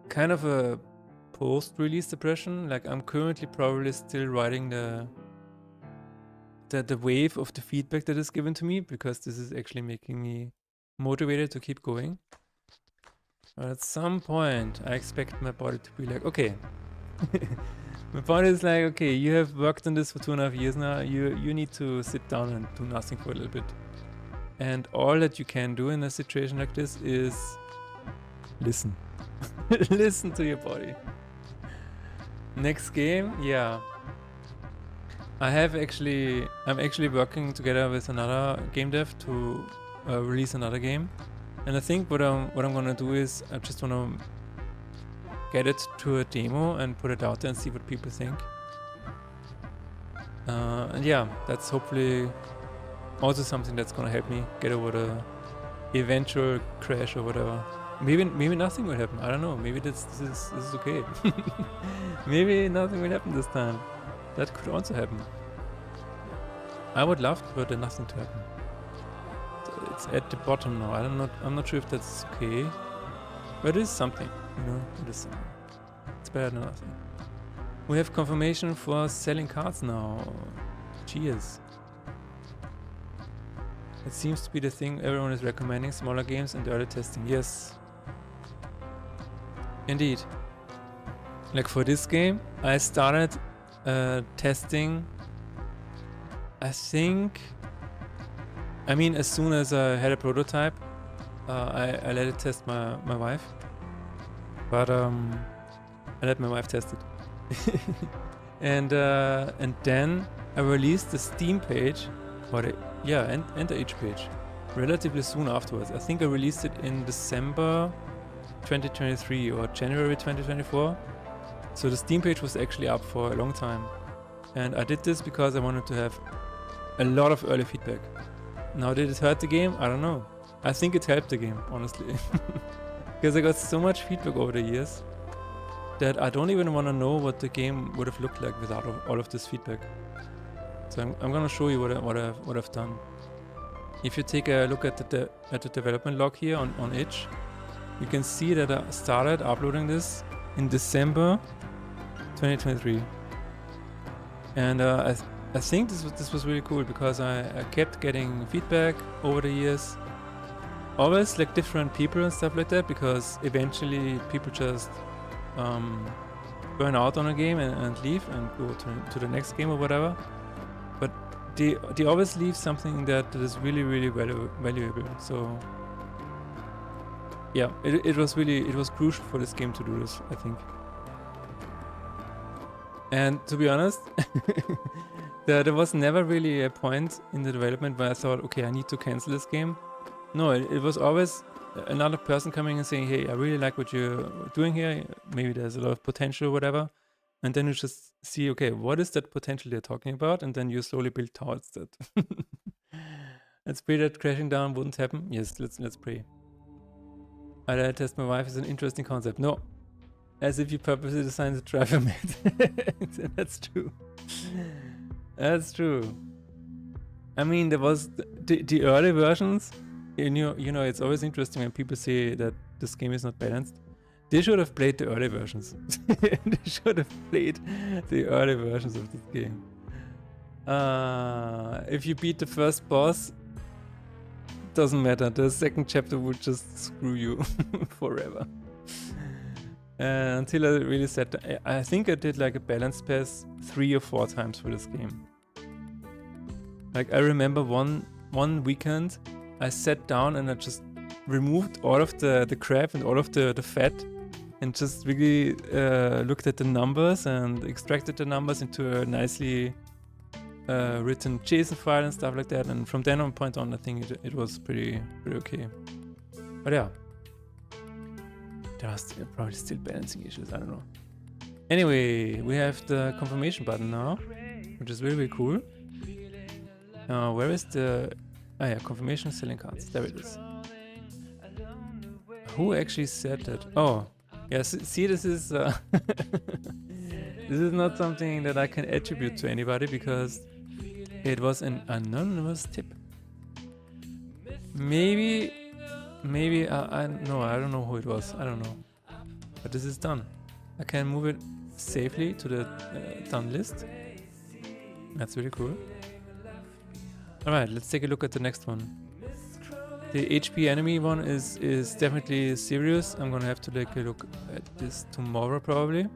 kind of a post-release depression. Like I'm currently probably still riding the wave of the feedback that is given to me, because this is actually making me motivated to keep going. But at some point, I expect my body to be like, okay. My body is like, okay, you have worked on this for 2.5 years now. You need to sit down and do nothing for a little bit. And all that you can do in a situation like this is listen. Listen to your body. Next game, yeah. I'm actually working together with another game dev to release another game, and I think what I'm gonna do is I just wanna get it to a demo and put it out there and see what people think. And yeah, that's hopefully also something that's gonna help me get over the eventual crash or whatever. Maybe nothing will happen. I don't know. Maybe this is okay. Maybe nothing will happen this time. That could also happen. I would love for the nothing to happen. It's at the bottom now. I'm not sure if that's okay. But it is something, you know. It is something. It's better than nothing. We have confirmation for selling cards now. Cheers. It seems to be the thing everyone is recommending, smaller games and early testing. Yes. Indeed. Like for this game, I started testing, as soon as I had a prototype, I let it test my wife. But I let my wife test it. and then I released the Steam page, and the itch page, relatively soon afterwards. I think I released it in December 2023 or January 2024. So the Steam page was actually up for a long time. And I did this because I wanted to have a lot of early feedback. Now, did it hurt the game? I don't know. I think it helped the game, honestly. Because I got so much feedback over the years that I don't even want to know what the game would have looked like without all of this feedback. So I'm gonna show you what I've done. If you take a look at the development log here on itch, you can see that I started uploading this in December 2023, and I think this was really cool because I kept getting feedback over the years, always like different people and stuff like that, because eventually people just burn out on a game and leave and go to the next game or whatever. But they always leave something that is really, really valuable. So yeah, it was crucial for this game to do this, I think. And to be honest, there was never really a point in the development where I thought, okay, I need to cancel this game. No, it was always another person coming and saying, hey, I really like what you're doing here. Maybe there's a lot of potential or whatever. And then you just see, okay, what is that potential they're talking about? And then you slowly build towards that. Let's pray that crashing down wouldn't happen. Yes, let's pray. I let test my wife is an interesting concept. No, as if you purposely designed the driver mate. That's true. That's true. I mean, there was the early versions. You know, it's always interesting when people say that this game is not balanced. They should have played the early versions. They should have played the early versions of this game. If you beat the first boss, doesn't matter. The second chapter will just screw you forever. Until I really said, I think I did like a balance pass 3 or 4 times for this game. Like I remember one weekend, I sat down and I just removed all of the crap and all of the fat, and just really looked at the numbers and extracted the numbers into a nicely written JSON file and stuff like that. And from then on point on, I think it was pretty okay. But yeah, there are probably still balancing issues. I don't know. Anyway, we have the confirmation button now, which is really cool. Where is the confirmation selling cards? There it is. Who actually said that? Oh, yes. See, this is this is not something that I can attribute to anybody because it was an anonymous tip. Maybe I don't know who it was. I don't know. But this is done. I can move it safely to the done list. That's really cool. Alright, let's take a look at the next one. The HP enemy one is definitely serious. I'm gonna have to take a look at this tomorrow probably.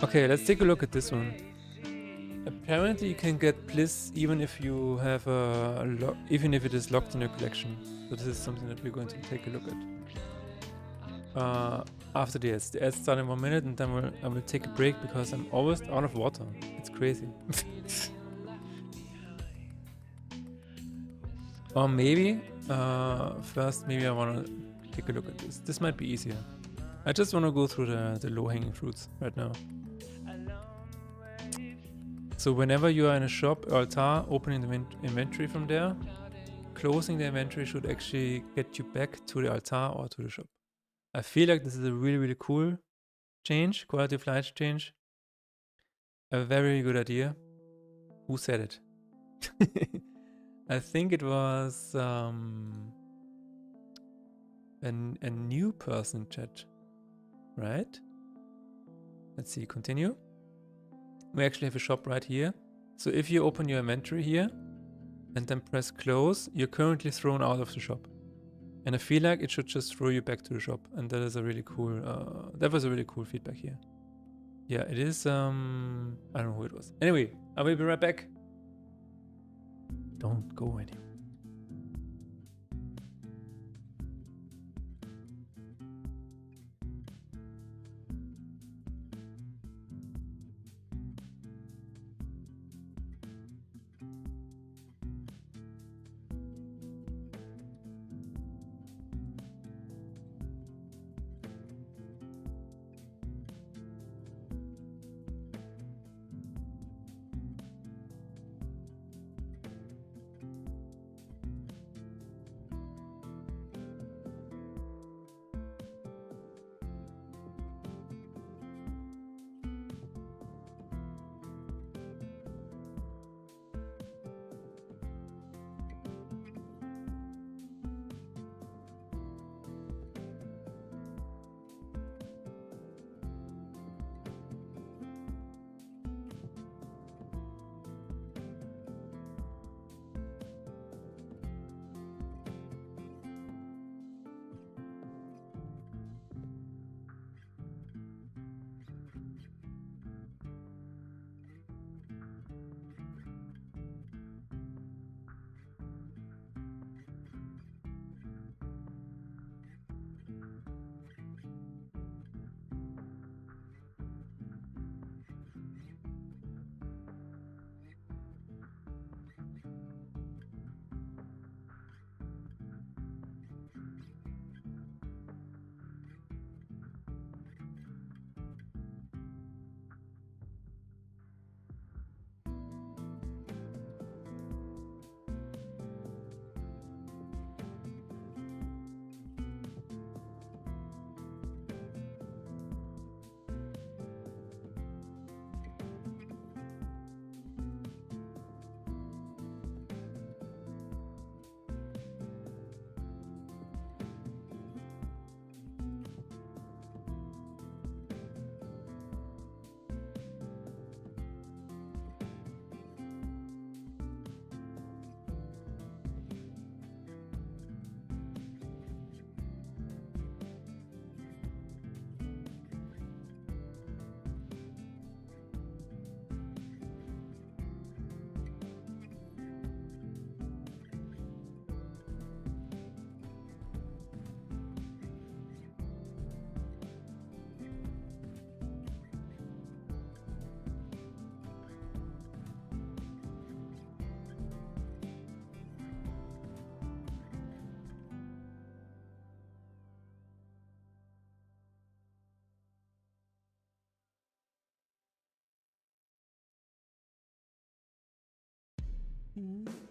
Okay, let's take a look at this one. Apparently you can get Bliss even if you have even if it is locked in your collection. So this is something that we're going to take a look at. after the ads. The ads start in 1 minute, and then I will take a break because I'm almost out of water. It's crazy. Or maybe, first, maybe I want to take a look at this. This might be easier. I just want to go through the low-hanging fruits right now. So whenever you are in a shop or altar, opening the inventory from there, closing the inventory should actually get you back to the altar or to the shop. I feel like this is a really, really cool change, quality of life change. A very good idea. Who said it? I think it was a new person in chat, right? Let's see, continue. We actually have a shop right here. So if you open your inventory here and then press close, you're currently thrown out of the shop. And I feel like it should just throw you back to the shop. And that is a really cool, that was a really cool feedback here. Yeah, it is, I don't know who it was. Anyway, I will be right back. Don't go anywhere.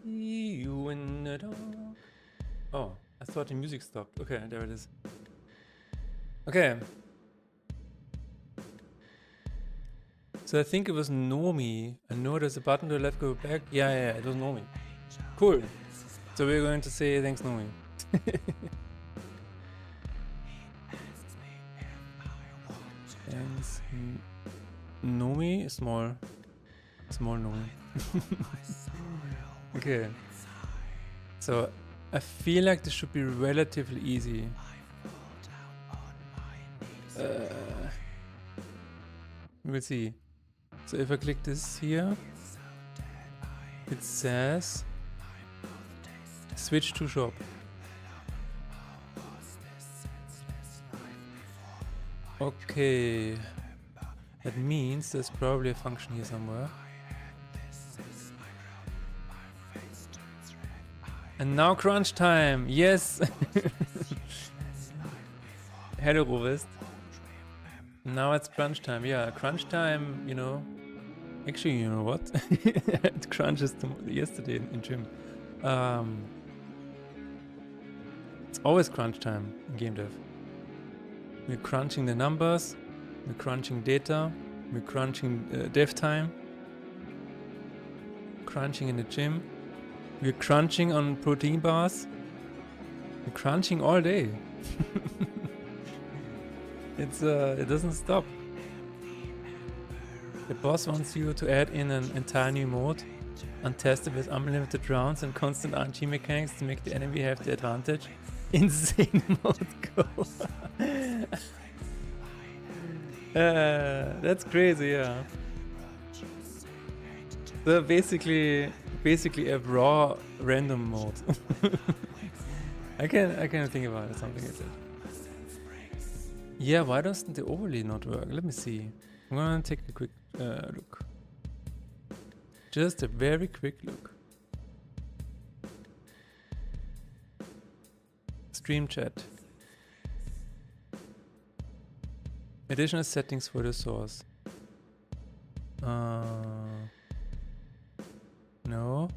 You in the dark. Oh, I thought the music stopped. Okay, there it is. Okay. So I think it was Nomi. I know there's a button to the left, go back. Yeah, it was Nomi. Cool. So we're going to say thanks, Nomi. Thanks, Nomi. Small Nomi. Okay. So I feel like this should be relatively easy. We'll see. So if I click this here, it says switch to shop. Okay. That means there's probably a function here somewhere. And now crunch time! Yes! Hello, Rovist. Now it's crunch time. Yeah, crunch time, you know. Actually, you know what? It crunches yesterday in gym. It's always crunch time in game dev. We're crunching the numbers, we're crunching data, we're crunching dev time, crunching in the gym, we're crunching on protein bars, we're crunching all day. It doesn't stop. The boss wants you to add in an entire new mode, untested with unlimited rounds and constant RNG mechanics to make the enemy have the advantage. Insane mode go. That's crazy, yeah. So basically a raw random mode. I can think about it, something like that. Yeah, why doesn't the overlay not work? Let me see. I'm gonna take a quick look. Just a very quick look. Stream chat. Additional settings for the source. No.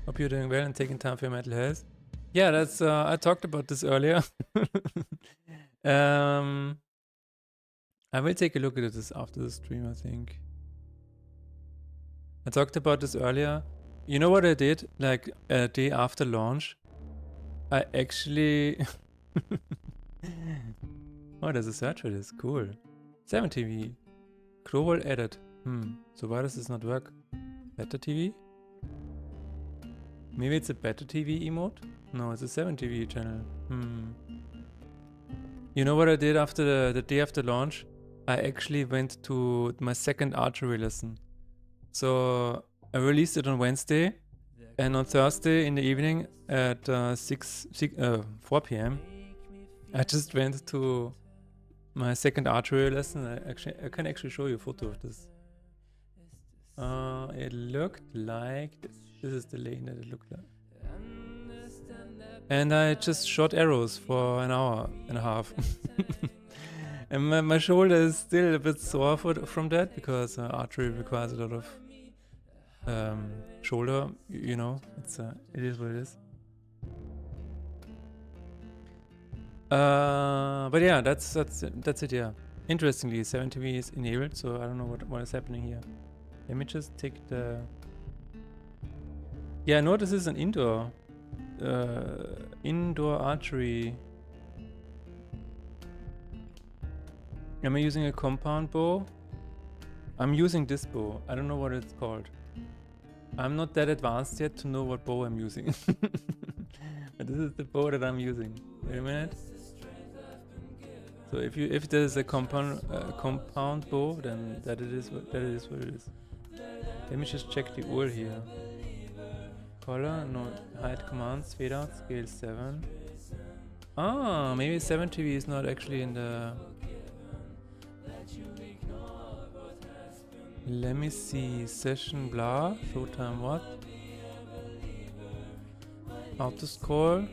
Hope you're doing well and taking time for your mental health. Yeah, that's I talked about this earlier. I will take a look at this after the stream, I think. I talked about this earlier. You know what I did? Like a day after launch, I actually... Oh, there's a search for this. Cool. 7 TV. Global edit. So why does this not work? Better TV? Maybe it's a better TV emote? No, it's a 7 TV channel. You know what I did after the day after launch? I actually went to my second archery lesson. So I released it on Wednesday, and on Thursday in the evening at 4 p.m. I just went to my second archery lesson. I can actually show you a photo of this. It looked like this. This is the lane that it looked like. And I just shot arrows for an hour and a half. And my shoulder is still a bit sore from that, because archery requires a lot of shoulder, you know, it is what it is. But yeah, that's it, yeah. Interestingly, 7 TV is enabled, so I don't know what is happening here. Let me just take the... Yeah, no, this is an indoor archery. Am I using a compound bow? I'm using this bow. I don't know what it's called. I'm not that advanced yet to know what bow I'm using. But this is the bow that I'm using. Wait a minute. So if there's a compound bow, then that is what it is. Let me just check the URL here. Color, no, height commands, fade out, scale 7. Ah, maybe 7 TV is not actually in the... Let me see, session blah, showtime what? Auto scroll.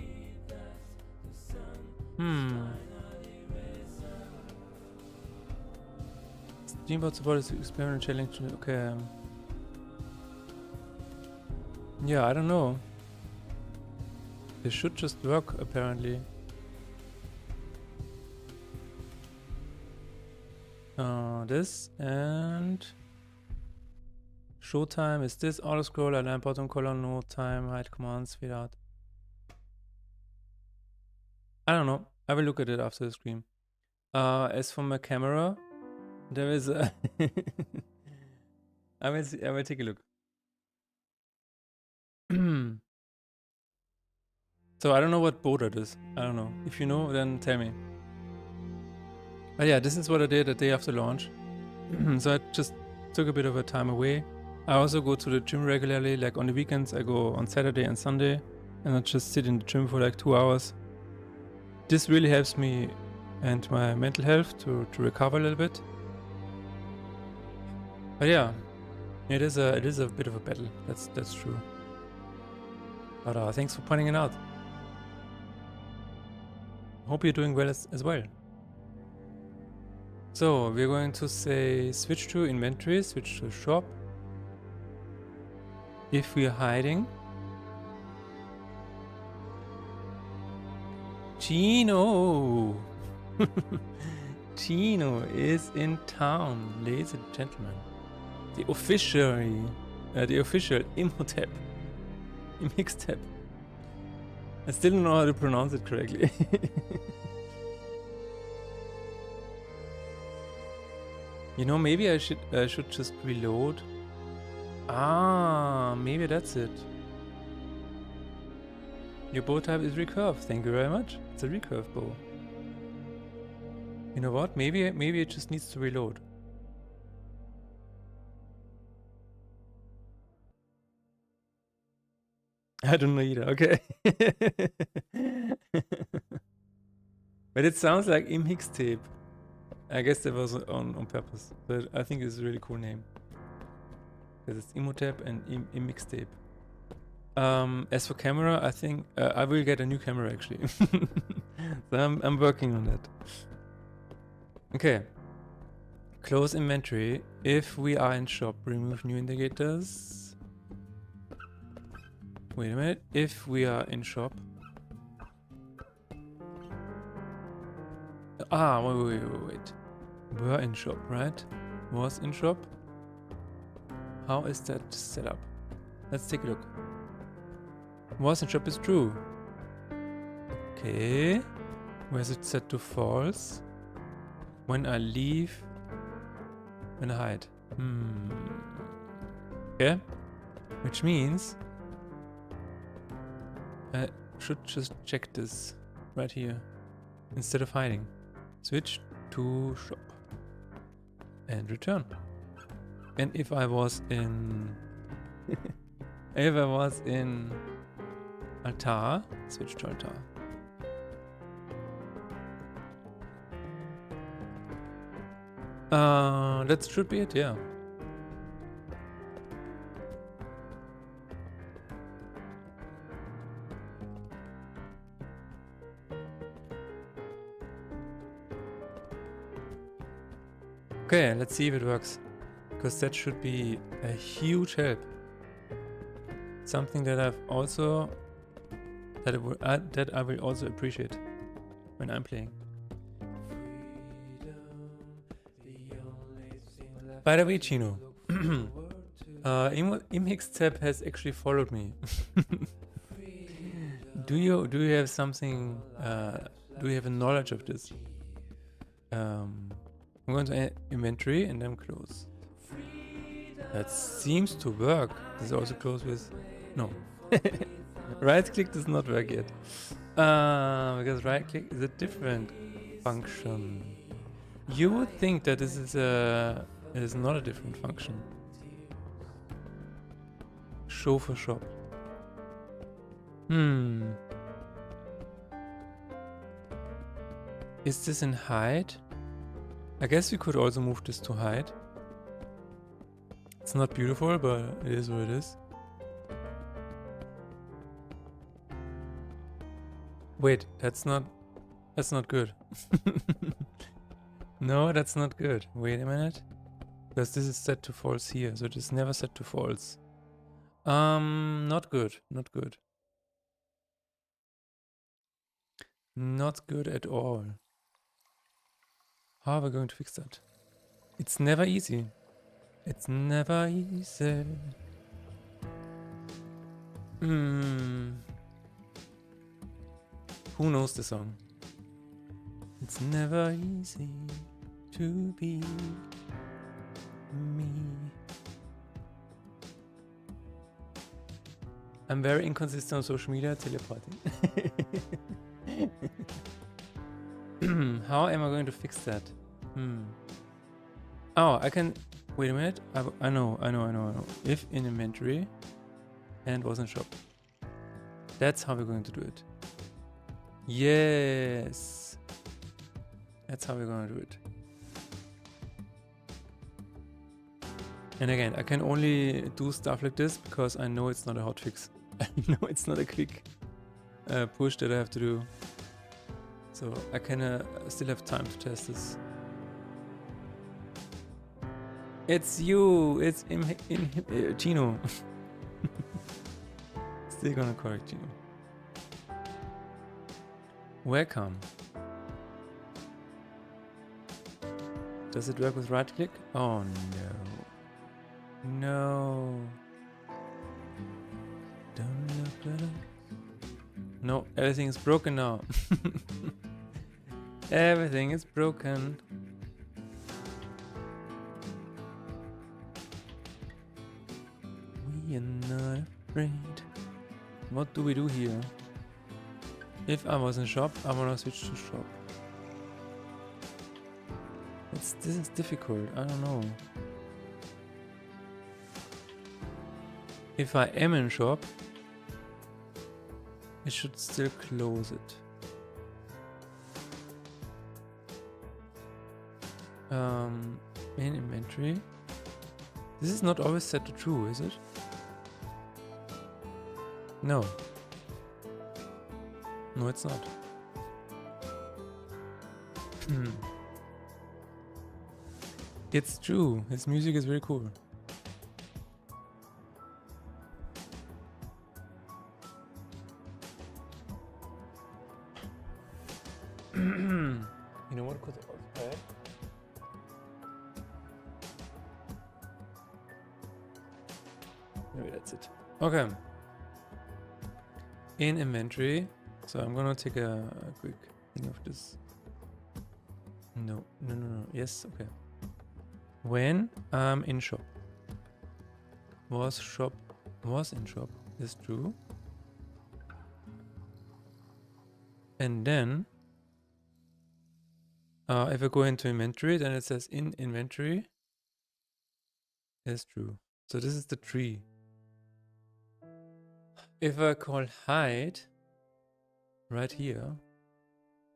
Steamboat support is experiment challenge. Okay. Yeah, I don't know. This should just work apparently. This and showtime is this, auto scroll, align bottom column, no time, hide commands, fade out. I don't know. I will look at it after the stream. As for my camera, there is a I will take a look. So I don't know what bow that is. I don't know. If you know, then tell me. But yeah, this is what I did the day after launch. So I just took a bit of a time away. I also go to the gym regularly. Like on the weekends, I go on Saturday and Sunday, and I just sit in the gym for like 2 hours. This really helps me and my mental health to recover a little bit. But yeah, it is a bit of a battle. That's true. But thanks for pointing it out. Hope you're doing well as well. So we're going to say switch to inventory, switch to shop. If we're hiding. Chino! Chino is in town, ladies and gentlemen. The official Imhotep. Imhotep. I still don't know how to pronounce it correctly. You know, maybe I should just reload. Ah, maybe that's it. Your bow type is recurve. Thank you very much. It's a recurve bow. You know what? Maybe it just needs to reload. I don't know either. Okay. But it sounds like Imhotep. I guess that was on purpose. But I think it's a really cool name. Because it's Imhotep and Imhotep. As for camera, I think I will get a new camera actually. So I'm working on that. Okay. Close inventory. If we are in shop, remove new indicators. Wait a minute. If we are in shop. Wait. We're in shop, right? Was in shop. How is that set up? Let's take a look. Was in shop is true. Okay. Where's it set to false? When I leave. When I hide. Okay. Which means I should just check this right here. Instead of hiding. Switch to shop. And return. And if I was in if I was in altar, switch to altar. That should be it, yeah. Okay, let's see if it works. Because that should be a huge help. Something that I've also that I will also appreciate when I'm playing. By the way, Chino, Imhotep has actually followed me. Do you have something? Do you have a knowledge of this? I'm going to inventory and then close. That seems to work. This is also close with no. Right click does not work yet. Because right click is a different function. You would think that this is it is not a different function. Show for shop. Is this in hide? I guess we could also move this to hide. It's not beautiful, but it is what it is. Wait, that's not good. No, that's not good. Wait a minute. Because this is set to false here, so it is never set to false. Not good. Not good. Not good at all. How are we going to fix that? It's never easy. It's never easy. Who knows the song? It's never easy to be me. I'm very inconsistent on social media, teleporting. How am I going to fix that? Oh, I can... Wait a minute. I know. If in inventory and was in shop. That's how we're going to do it. Yes. That's how we're gonna do it. And again, I can only do stuff like this because I know it's not a hotfix. I know it's not a quick push that I have to do. So I can still have time to test this. It's you! It's Gino. Still gonna correct Gino. Welcome. Does it work with right click? Oh no. No. Don't look at it. No, everything is broken now. Everything is broken. We are not afraid. What do we do here? If I was in shop, I wanna switch to shop. This is difficult, I don't know. If I am in shop, I should still close it. In inventory. This is not always set to true, is it? No. No, it's not. It's true. His music is very cool. You know what could also help? Maybe that's it. Okay. In inventory. So I'm gonna take a quick thing of this. No. Yes, okay. When I'm in shop. Was in shop is true. And then if I go into inventory, then it says in inventory is true. So this is the tree. If I call hide right here,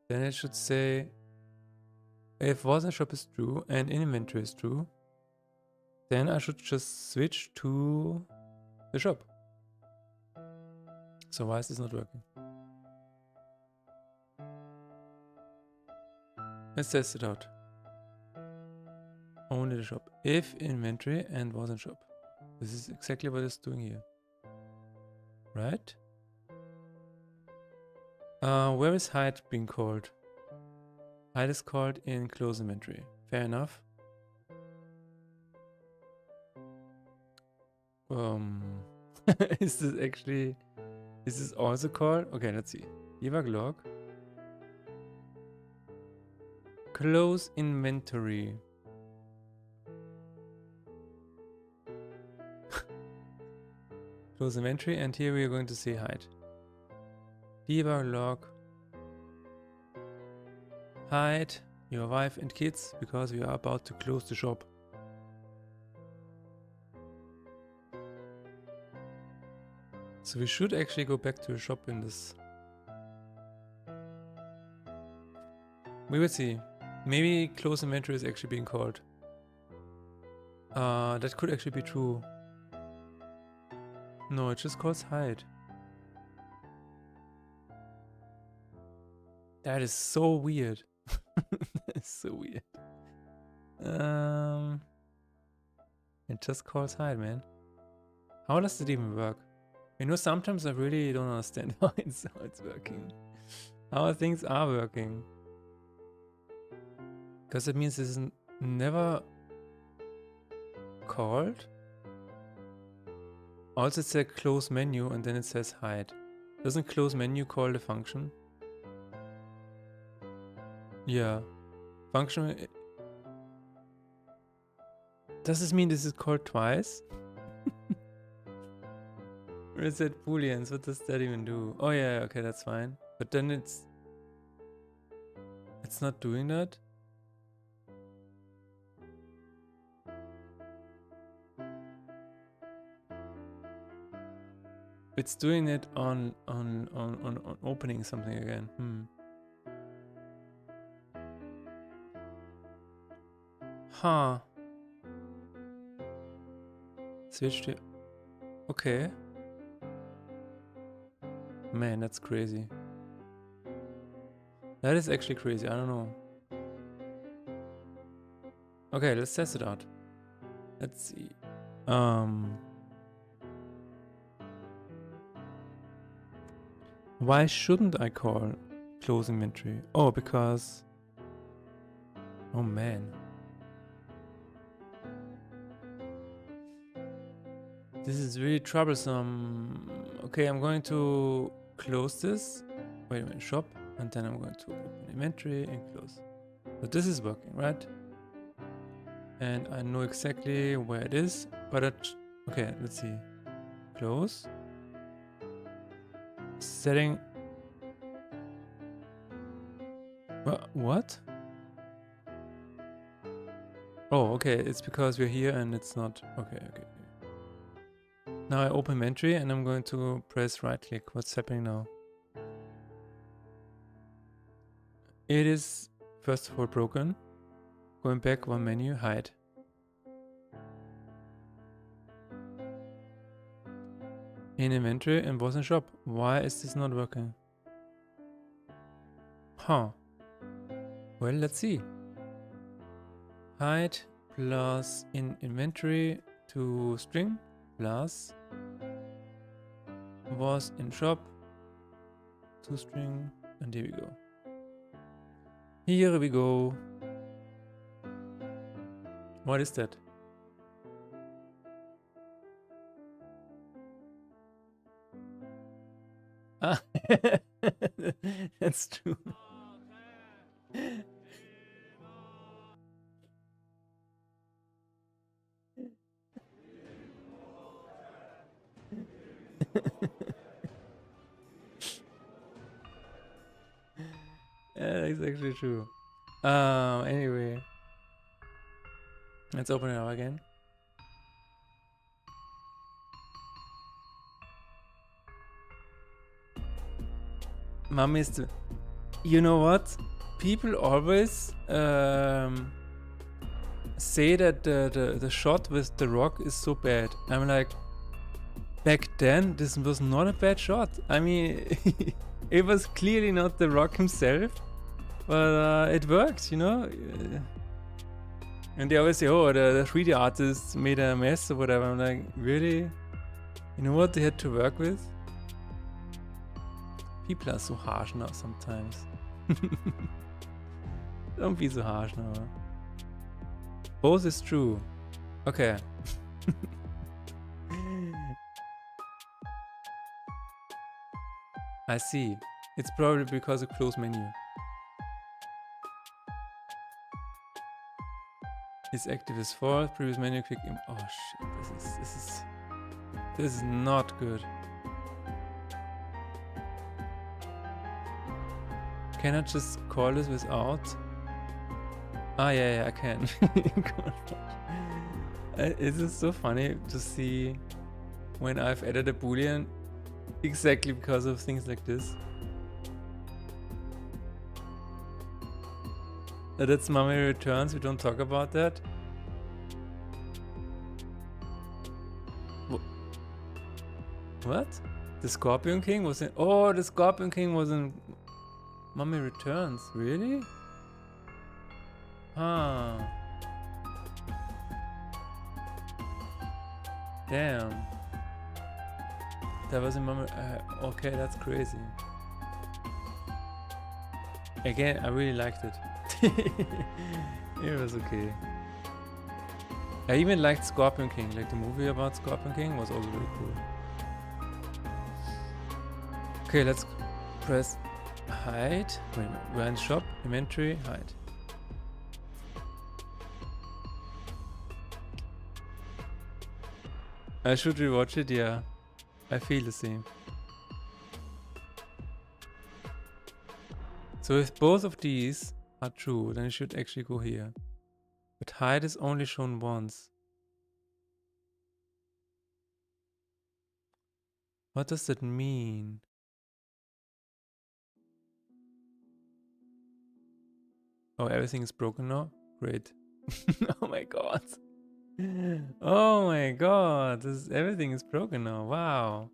then it should say if was in shop is true and in inventory is true, then I should just switch to the shop. So why is this not working? Let's test it out. Only the shop. If inventory and was in shop. This is exactly what it's doing here. Right? Where is hide being called? Hide is called in close inventory. Fair enough. Is this also called? Okay, let's see. Debug log. Close inventory. Close inventory, and here we are going to say hide. Debug log. Hide your wife and kids because we are about to close the shop. So we should actually go back to the shop in this. We will see. Maybe close inventory is actually being called. That could actually be true. No, it just calls hide. That is so weird. That is so weird. It just calls hide, man. How does it even work? You know, sometimes I really don't understand how it's working. How things are working. Because it means this is never called. Also it says close menu and then it says hide. Doesn't close menu call the function? Yeah. Function. Does this mean this is called twice? Reset booleans, what does that even do? Oh yeah, okay, that's fine. But then it's not doing that? It's doing it on opening something again. Huh. Switch to... Okay. Man, that's crazy. That is actually crazy. I don't know. Okay, let's test it out. Let's see. Why shouldn't I call close inventory? Oh, because... Oh man. This is really troublesome. Okay, I'm going to close this. Wait a minute, shop. And then I'm going to open inventory and close. But this is working, right? And I know exactly where it is. But okay, let's see. Close. Setting. What? Oh, okay. It's because we're here and it's not. Okay. Now I open inventory and I'm going to press right click. What's happening now? It is first of all broken. Going back one menu, hide. In inventory and was in shop. Why is this not working? Huh. Well, let's see. Hide plus in inventory to string plus was in shop to string, and here we go. Here we go. What is that? Ah, that's true. Yeah, that's actually true. Anyway, let's open it up again. Mommy is the... You know what? People always say that the shot with the rock is so bad. I'm like, back then this was not a bad shot. I mean, it was clearly not the rock himself, but it worked, you know. And they always say, oh, the 3D artist made a mess or whatever. I'm like, really? You know what they had to work with? People are so harsh now sometimes. Don't be so harsh now. Both is true. Okay. I see. It's probably because of close menu. Is active as false. Previous menu click. Oh shit! This is not good. Can I just call this without? Ah, yeah, I can. It is so funny to see when I've added a boolean exactly because of things like this. That's mommy returns. We don't talk about that. What? The Scorpion King was in... Oh, the Scorpion King was in... Mommy returns. Really? Huh. Damn. That was in Mommy... okay, that's crazy. Again, I really liked it. It was okay. I even liked Scorpion King. Like the movie about Scorpion King was also really cool. Okay, let's press hide. Wait a minute. We're in shop, inventory, hide. I should rewatch it, yeah. I feel the same. So if both of these are true, then it should actually go here. But hide is only shown once. What does that mean? Oh, everything is broken now? Great. Oh my god. Oh my god. Everything is broken now. Wow.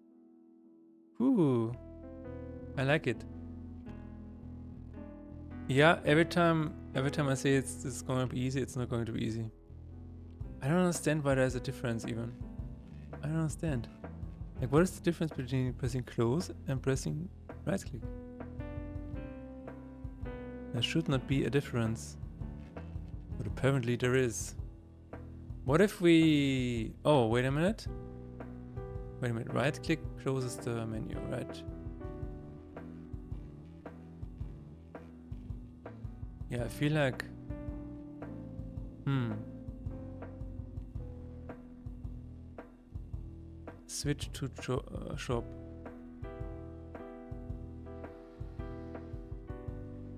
Whew. I like it. Yeah, every time I say it's going to be easy, it's not going to be easy. I don't understand why there's a difference even. I don't understand. Like, what is the difference between pressing close and pressing right click? There should not be a difference. But apparently there is. What if we... Oh, wait a minute. Wait a minute. Right click closes the menu, right? Yeah, I feel like... Switch to shop.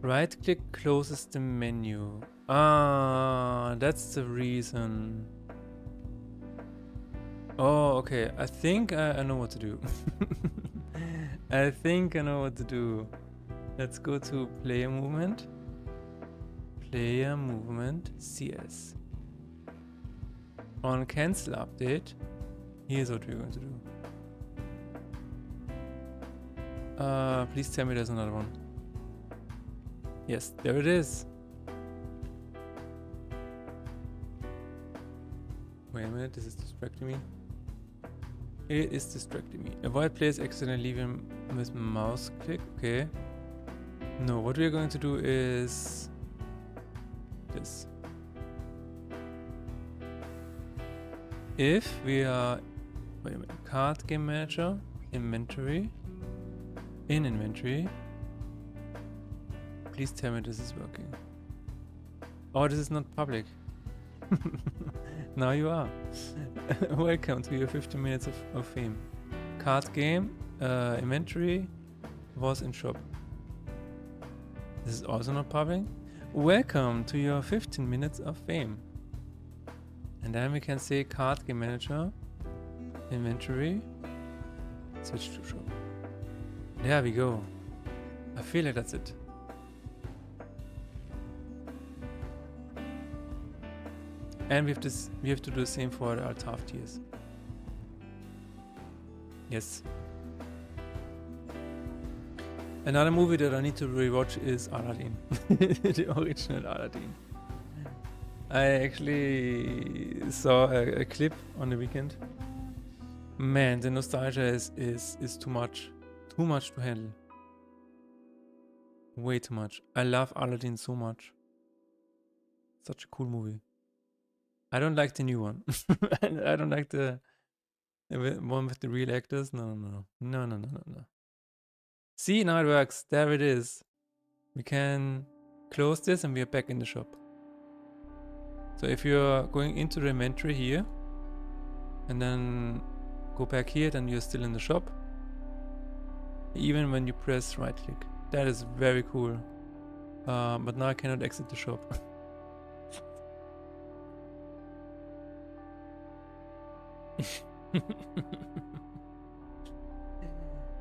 Right click closes the menu. Ah, that's the reason. Oh, okay. I think I know what to do. I think I know what to do. Let's go to player movement. Player movement CS. On cancel update, here's what we're going to do. Please tell me there's another one. Yes, there it is. Wait a minute, this is distracting me. It is distracting me. Avoid players accidentally leave him with mouse click. Okay. No, what we're going to do is this. If we are, wait a minute, card game manager, inventory, in inventory. Please tell me this is working. Oh, this is not public. Now you are. Welcome to your 15 minutes of fame. Card game, inventory, was in shop. This is also not public. Welcome to your 15 minutes of fame. And then we can say card game manager, inventory, switch to shop. There we go. I feel like that's it. And we have to do the same for our half tiers. Yes. Another movie that I need to rewatch is Aladdin. The original Aladdin. I actually saw a clip on the weekend. Man, the nostalgia is too much. Too much to handle. Way too much. I love Aladdin so much. Such a cool movie. I don't like the new one. I don't like the one with the real actors. No. See, now it works. There it is. We can close this and we are back in the shop. So if you're going into the inventory here and then go back here, then you're still in the shop. Even when you press right click. That is very cool. But now I cannot exit the shop.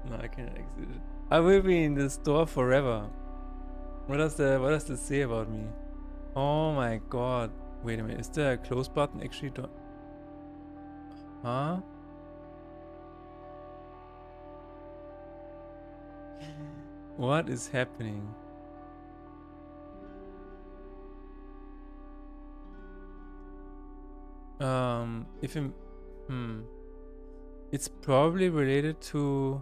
No, I cannot exit it. I will be in the store forever. What does this say about me? Oh my god. Wait a minute, is there a close button actually? Huh? What is happening? It's probably related to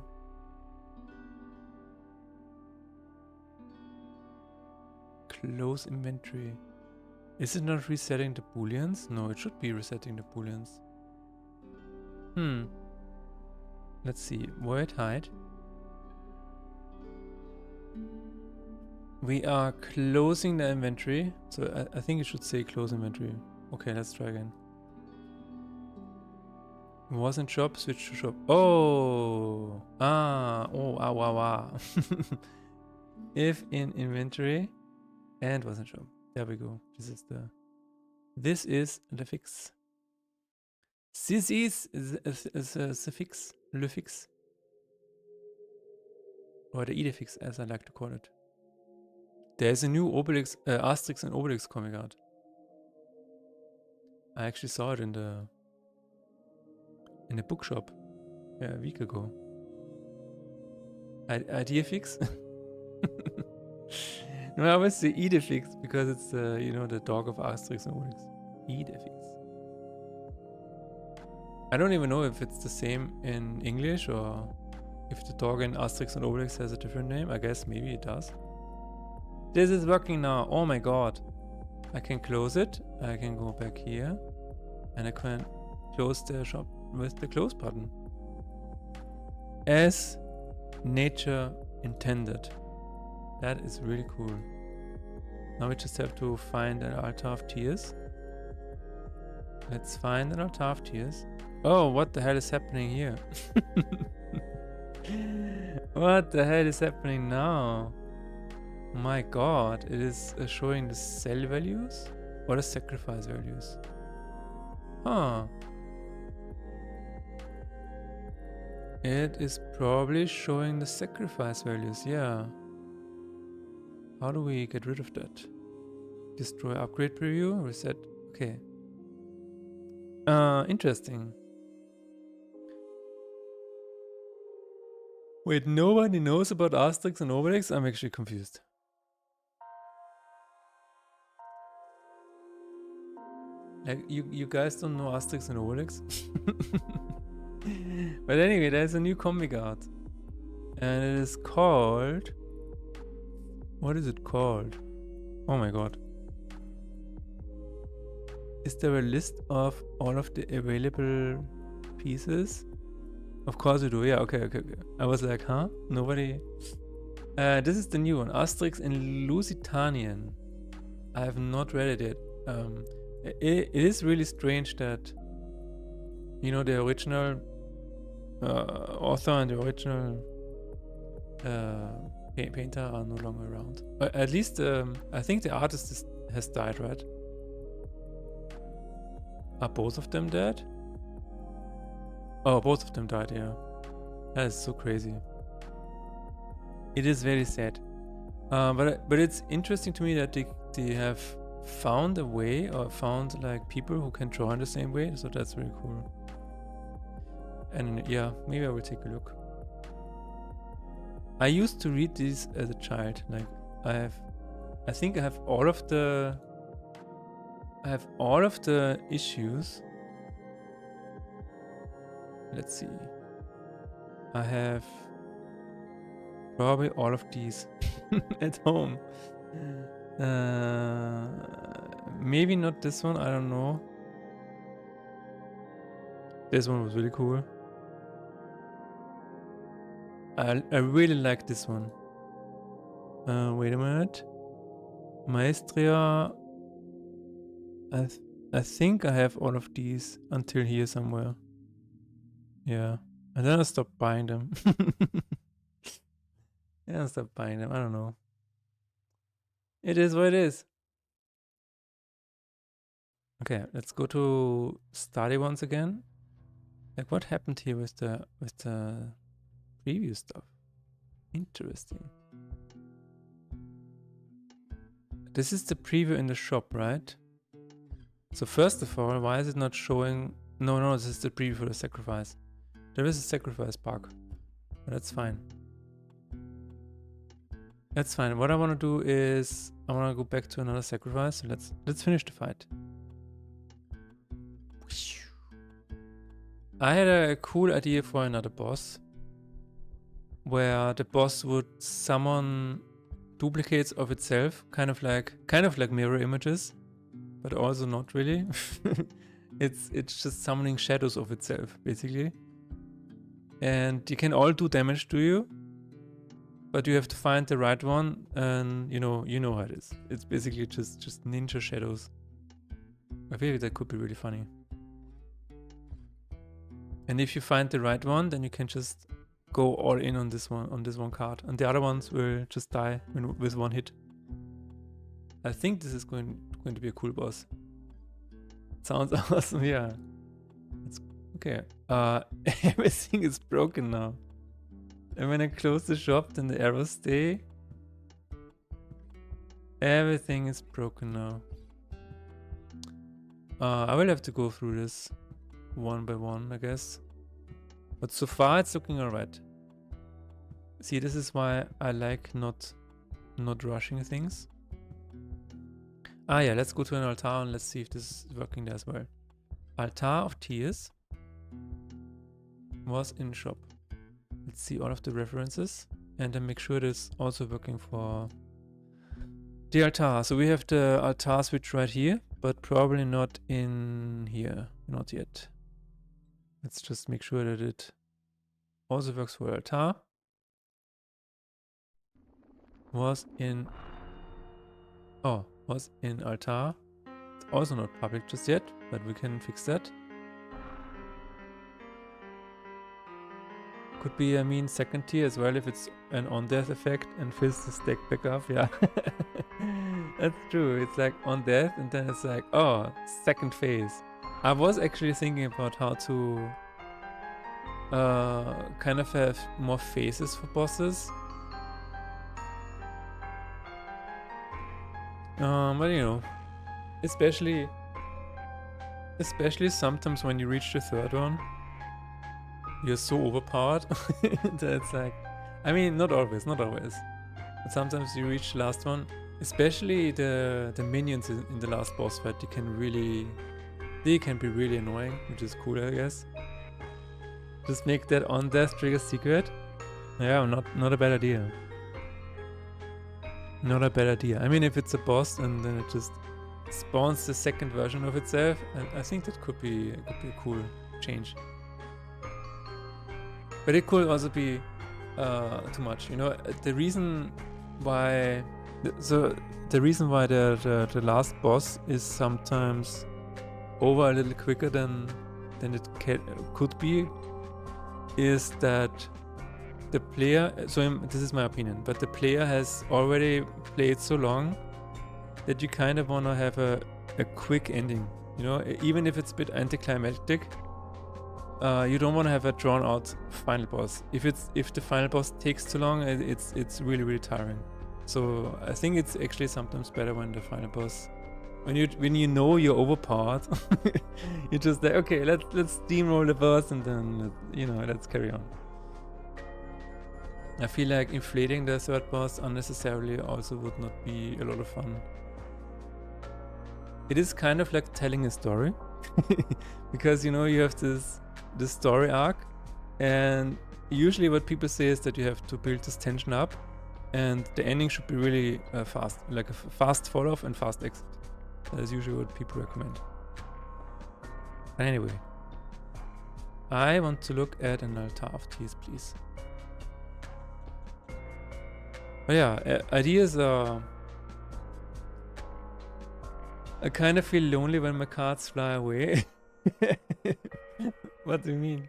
close inventory. Is it not resetting the booleans? No, it should be resetting the booleans. Let's see. Void hide. We are closing the inventory. So I think it should say close inventory. Okay, let's try again. Was in shop, switch to shop. Oh! Wow. If in inventory and was in shop. There we go. This is the fix. This is the fix. Le fix. Or the idefix, as I like to call it. There's a new Obelix, Asterix and Obelix comic out. I actually saw it in the bookshop a week ago. Idea fix? No, I always say Idefix because it's you know, the dog of Asterix and Obelix. Idefix. I don't even know if it's the same in English or if the dog in Asterix and Obelix has a different name. I guess maybe it does. This is working now. Oh my god. I can close it. I can go back here. And I can close the shop with the close button. As nature intended. That is really cool. Now we just have to find an altar of tears. Let's find an altar of tears. Oh, what the hell is happening here? What the hell is happening now? My god, it is showing the sell values or the sacrifice values. Huh. It is probably showing the sacrifice values, yeah. How do we get rid of that? Destroy upgrade preview, reset, okay. Interesting. Wait, nobody knows about Asterix and Obelix? I'm actually confused. Like, you guys don't know Asterix and Obelix? But anyway, there's a new comic art. And it is called... What is it called? Oh my god. Is there a list of all of the available pieces? Of course we do, yeah, okay. I was like, huh? Nobody... this is the new one, Asterix in Lusitanian. I have not read it yet. It is really strange that, you know, the original author and the original painter are no longer around. At least, I think the artist has died, right? Are both of them dead? Oh, both of them died, yeah. That is so crazy. It is very sad. But it's interesting to me that they have found a way, or found like people who can draw in the same way, so that's really cool. And yeah, maybe I will take a look. I used to read these as a child. Like I think I have all of the issues. Let's see. I have probably all of these at home. Maybe not this one, I don't know. This one was really cool. I really like this one. Wait a minute. Maestria. I think I have all of these until here somewhere. Yeah. And then I stopped buying them. I don't know. It is what it is. Okay, let's go to study once again. Like, what happened here with the preview stuff? Interesting. This is the preview in the shop, right? So first of all, why is it not showing? No, this is the preview for the sacrifice. There is a sacrifice bug, but that's fine. That's fine. What I want to do is I want to go back to another sacrifice. So let's finish the fight. I had a cool idea for another boss, where the boss would summon duplicates of itself, kind of like mirror images, but also not really. It's just summoning shadows of itself, basically. And you can all do damage to you, but you have to find the right one, and you know how it is. It's basically just ninja shadows. I feel like that could be really funny. And if you find the right one, then you can just go all in on this one card, and the other ones will just die with one hit. I think this is going to be a cool boss. Sounds awesome, yeah. It's okay. Everything is broken now. And when I close the shop, then the arrows stay. Everything is broken now. I will have to go through this one by one, I guess. But so far it's looking alright. See, this is why I like not rushing things. Ah yeah, let's go to an altar and let's see if this is working there as well. Altar of Tears was in shop. Let's see all of the references and then make sure it is also working for the altar. So we have the altar switch right here, but probably not in here. Not yet. Let's just make sure that it also works for altar. Was in altar. It's also not public just yet, but we can fix that. Could be, I mean, second tier as well if it's an on-death effect and fills the stack back up. Yeah, that's true. It's like on death and then it's like, oh, second phase. I was actually thinking about how to kind of have more phases for bosses. But you know, especially sometimes when you reach the third one, you're so overpowered that it's like, I mean, not always, but sometimes you reach the last one, especially the minions in the last boss fight, they can be really annoying, which is cool, I guess. Just make that on death trigger secret. Yeah, not a bad idea. Not a bad idea. I mean, if it's a boss and then it just spawns the second version of itself, I think that could be a cool change. But it could also be too much. You know, the reason why the last boss is sometimes over a little quicker than it could be is that the player, this is my opinion, but the player has already played so long that you kind of want to have a quick ending, you know, even if it's a bit anticlimactic. You don't want to have a drawn out final boss. If the final boss takes too long, it's really tiring. So I think it's actually sometimes better when the final boss, when you know you're overpowered, you're just like, okay, let's steamroll the boss and then, you know, let's carry on. I feel like inflating the third boss unnecessarily also would not be a lot of fun. It is kind of like telling a story because, you know, you have this story arc, and usually what people say is that you have to build this tension up and the ending should be really fast, like a fast fall off and fast exit. That is usually what people recommend. But anyway, I want to look at an altar of tears, please. But yeah, ideas are... I kind of feel lonely when my cards fly away. What do you mean?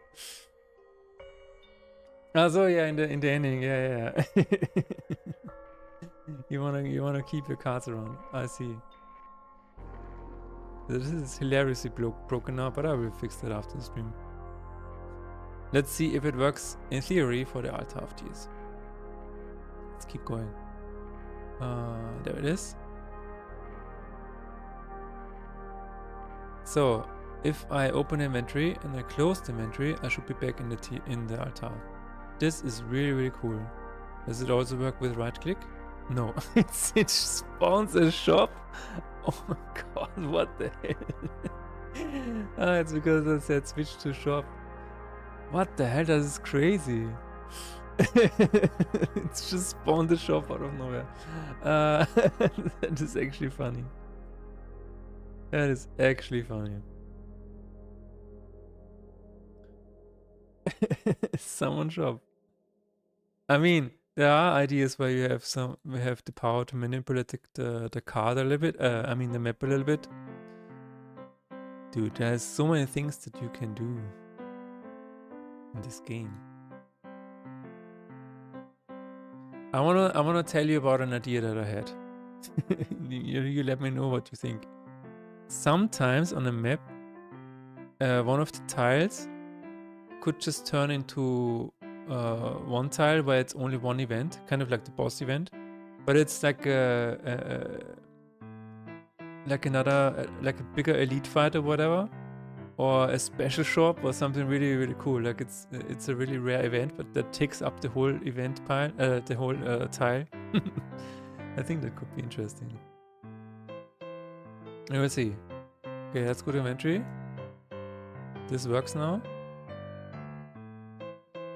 Oh, so yeah, in the ending, yeah. you wanna keep your cards around. I see. This is hilariously broken now, but I will fix that after the stream. Let's see if it works in theory for the altar of tears. Let's keep going. There it is. So if I open inventory and I close the inventory, I should be back in the altar. This is really cool. Does it also work with right click? No, it spawns a shop. Oh my god, what the hell? It's because I said switch to shop. What the hell? That is crazy. It's just spawned the shop out of nowhere. That is actually funny. That is actually funny. Summon shop. I mean, there are ideas where you have the power to manipulate the card a little bit. I mean the map a little bit. Dude, there's so many things that you can do in this game. I wanna tell you about an idea that I had. You let me know what you think. Sometimes on a map, one of the tiles could just turn into one tile where it's only one event, kind of like the boss event, but it's like like another, like a bigger elite fight or whatever, or a special shop or something really, really cool. Like it's a really rare event, but that takes up the whole event pile, the whole tile. I think that could be interesting. Let's see. Okay, let's go to inventory. This works now.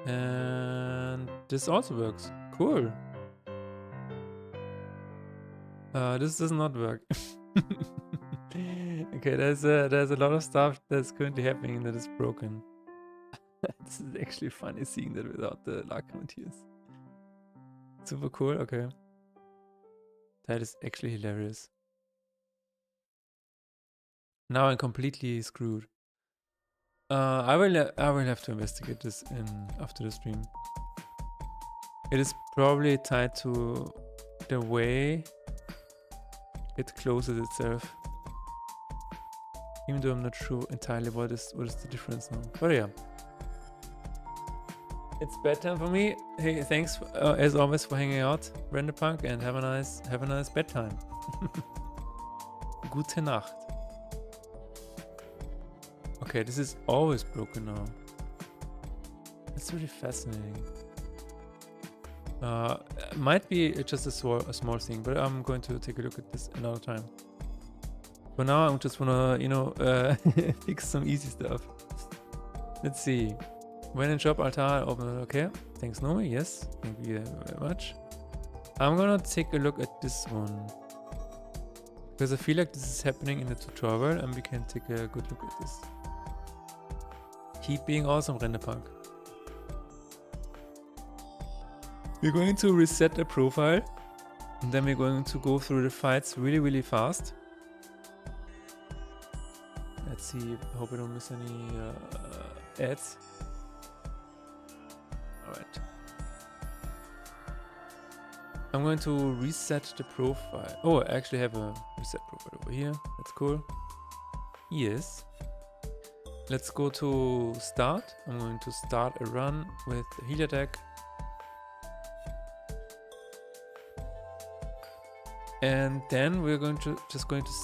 And this also works. Cool. This does not work. Okay, there's a lot of stuff that's currently happening that is broken. This is actually funny seeing that without the luck mounteers. Super cool, okay. That is actually hilarious. Now I'm completely screwed. I will have to investigate this after the stream. It is probably tied to the way it closes itself. Even though I'm not sure entirely what is the difference now. But yeah. It's bedtime for me. Hey, thanks as always for hanging out, Renderpunk, and have a nice bedtime. Gute Nacht. Okay, this is always broken now. That's really fascinating. Might be just a small thing, but I'm going to take a look at this another time. For now, I just wanna, you know, fix some easy stuff. Let's see. When in shop, altar, open it. Okay. Thanks, Nomi. Yes. Thank you very much. I'm gonna take a look at this one. Because I feel like this is happening in the tutorial and we can take a good look at this. Keep being awesome, Renderpunk. We're going to reset the profile. And then we're going to go through the fights really, really fast. Let's see. I hope I don't miss any ads. Alright. I'm going to reset the profile. Oh, I actually have a reset profile over here. That's cool. Yes. Let's go to start. I'm going to start a run with the heal attack. And then we're going to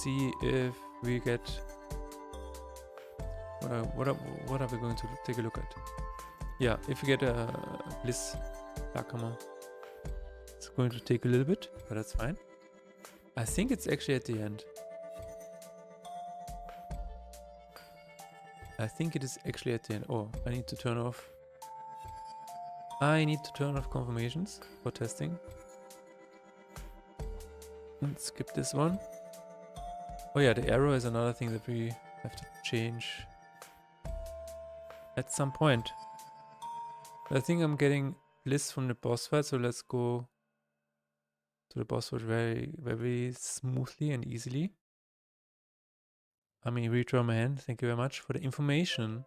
see if we get what are we going to take a look at? Yeah, if we get a Bliss Darkhammer. It's going to take a little bit, but that's fine. I think it's actually at the end. I think it is actually at the end. Oh, I need to turn off confirmations for testing. And skip this one. Oh yeah, the arrow is another thing that we have to change at some point. I think I'm getting Bliss from the boss fight, so let's go to the boss fight very, very smoothly and easily. I mean, redraw my hand. Thank you very much for the information.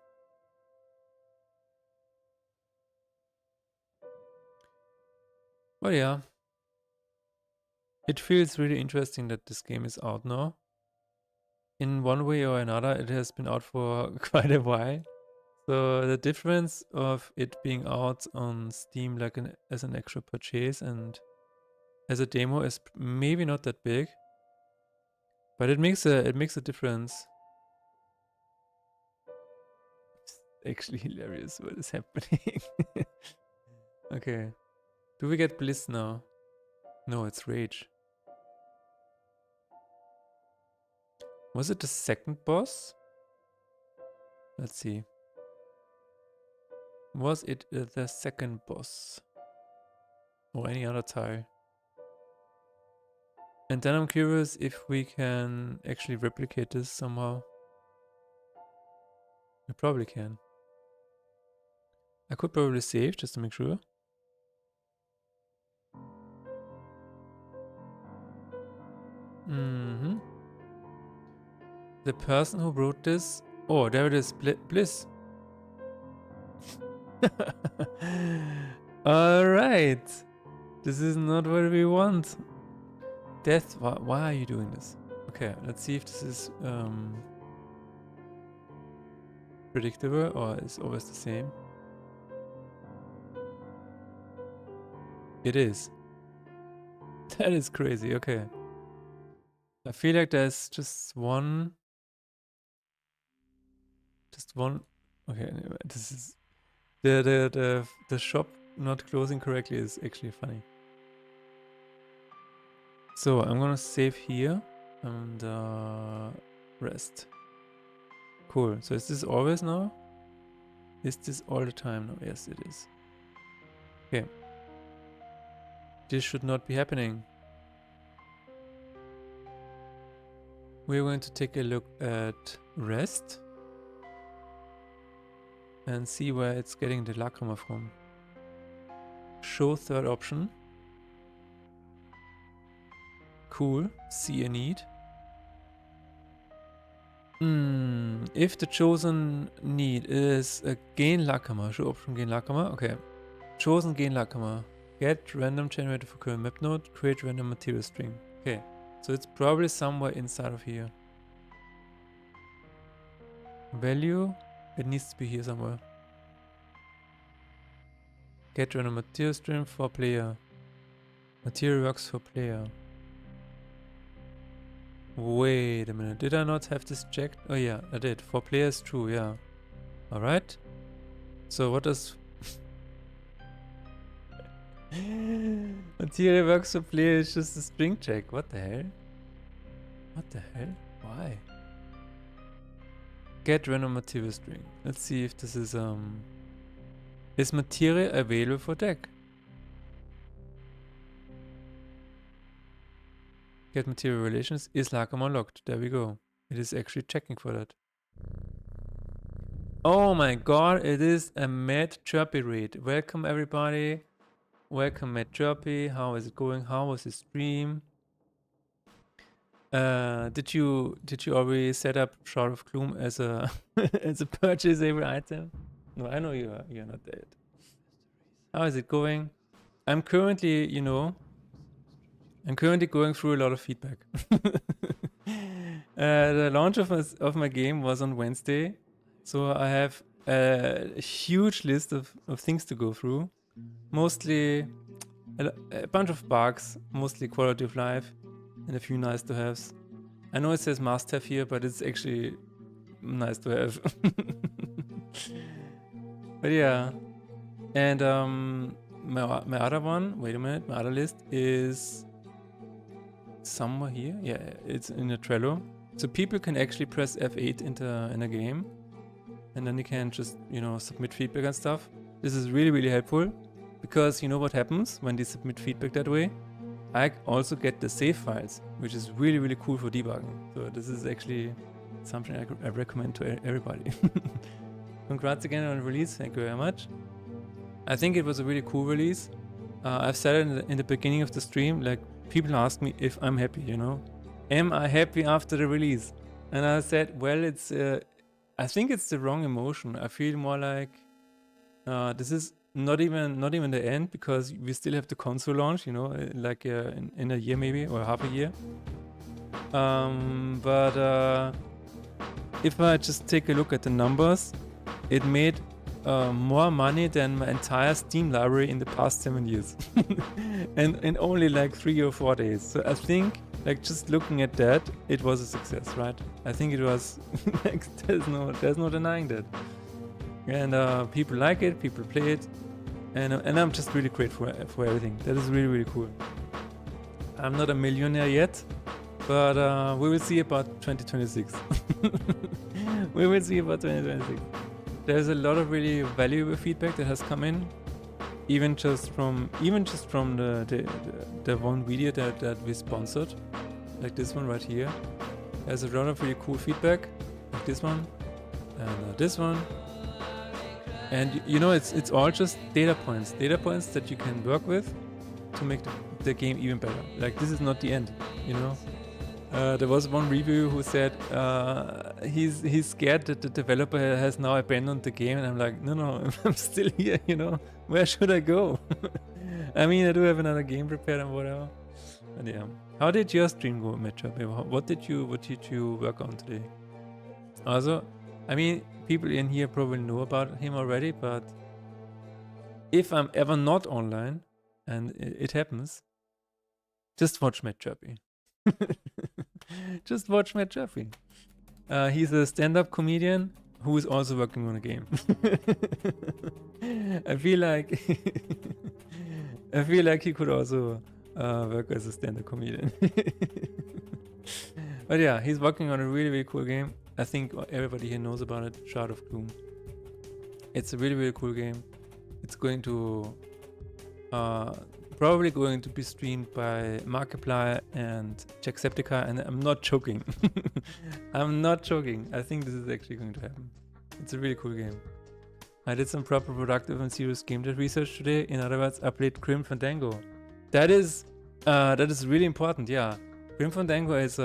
But yeah, it feels really interesting that this game is out now. In one way or another, it has been out for quite a while. So the difference of it being out on Steam like as an actual purchase and as a demo is maybe not that big, but it makes a difference. It's actually hilarious what is happening. Okay, do we get Bliss now? No, it's Rage. Was it the second boss? Let's see. Was it the second boss? Or any other tile? And then I'm curious if we can actually replicate this somehow. We probably can. I could probably save just to make sure. The person who wrote this... Oh, there it is. Bliss. Alright. This is not what we want. Death. Why are you doing this? Okay, let's see if this is predictable or is always the same. It is. That is crazy. Okay. I feel like there's just one. Okay, anyway, this is the shop not closing correctly is actually funny. So I'm gonna save here and rest. Cool. So is this always now? Is this all the time now? Yes, it is. Okay. This should not be happening. We're going to take a look at rest and see where it's getting the lacrima from. Show third option. Cool. See a need. If the chosen need is a gain lacrima, show option gain lacrima. Okay. Chosen gain lacrima. Get random generator for current map node. Create random material string. Okay. So it's probably somewhere inside of here. Value. It needs to be here somewhere. Get random material string for player. Material works for player. Wait a minute. Did I not have this checked? Oh yeah, I did. For players, true, yeah. Alright. So what does... Material works for player is just a string check. What the hell? What the hell? Why? Get random material string. Let's see if this is material available for deck? Get material relations is lacrima locked. There we go. It is actually checking for that. Oh my god, it is a Mad Chirpy raid. Welcome everybody. Welcome Mad Chirpy. How is it going? How was the stream? Did you already set up Shroud of Gloom as a as a purchasable item? No, I know you're not dead. How is it going? I'm currently, you know, going through a lot of feedback. The launch of my game was on Wednesday, so I have a huge list of things to go through. Mostly a bunch of bugs, mostly quality of life, and a few nice to haves. I know it says must have here, but it's actually nice to have. But yeah, and my other one, wait a minute, my other list is somewhere here. Yeah, it's in a Trello. So people can actually press F8 in a game, and then you can just, you know, submit feedback and stuff. This is really, really helpful, because you know what happens when they submit feedback that way? I also get the save files, which is really, really cool for debugging. So this is actually something I recommend to everybody. Congrats again on the release. Thank you very much. I think it was a really cool release. I've said it in the beginning of the stream, like, people ask me if I'm happy, you know? Am I happy after the release? And I said, well, it's I think it's the wrong emotion. I feel more like this is not even the end, because we still have the console launch, you know, like in a year maybe, or half a year. But if I just take a look at the numbers, it made more money than my entire Steam library in the past 7 years. and in only like 3 or 4 days. So I think, like, just looking at that, it was a success, right? I think it was. Like, there's no denying that. And people like it, people play it, and I'm just really grateful for everything. That is really, really cool. I'm not a millionaire yet, but we will see about 2026. We will see about 2026. There's a lot of really valuable feedback that has come in, even just from the one video that we sponsored, like this one right here. There's a lot of really cool feedback, like this one and this one. And you know, it's all just data points that you can work with to make the game even better. Like, this is not the end, you know. There was one review who said he's scared that the developer has now abandoned the game, and I'm like, no, I'm still here, you know. Where should I go? I mean, I do have another game prepared and whatever. And yeah, how did your stream go, Matchup? What did you work on today? Also, I mean, people in here probably know about him already, but if I'm ever not online, and it happens, just watch Matt Chirpy. Just watch Matt Jeffrey. He's a stand-up comedian who is also working on a game. I feel like he could also work as a stand-up comedian. But yeah, he's working on a really, really cool game. I think everybody here knows about it, Shard of Gloom. It's a really, really cool game. It's going to probably going to be streamed by Markiplier and Jacksepticeye, and I'm not joking. I'm not joking. I think this is actually going to happen. It's a really cool game. I did some proper productive and serious game dev research today. In other words, I played Grim Fandango. That is really important. Yeah, Grim Fandango is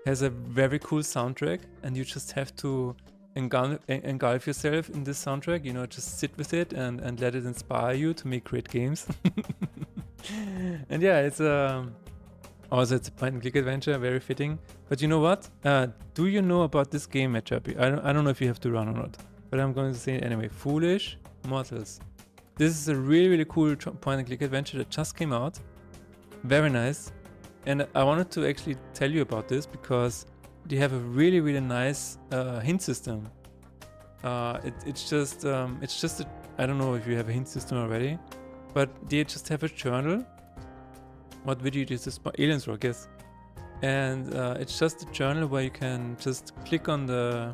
has a very cool soundtrack, and you just have to engulf yourself in this soundtrack. You know, just sit with it and let it inspire you to make great games. And yeah, it's also it's a point and click adventure, very fitting. But you know what? Do you know about this game, Matt Chappie? I don't know if you have to run or not, but I'm going to say it anyway. Foolish Mortals. This is a really, really cool point and click adventure that just came out. Very nice. And I wanted to actually tell you about this because they have a really, really nice hint system. It's just I don't know if you have a hint system already, but they just have a journal. What video is this? Aliens Rock, yes. And it's just a journal where you can just click on the.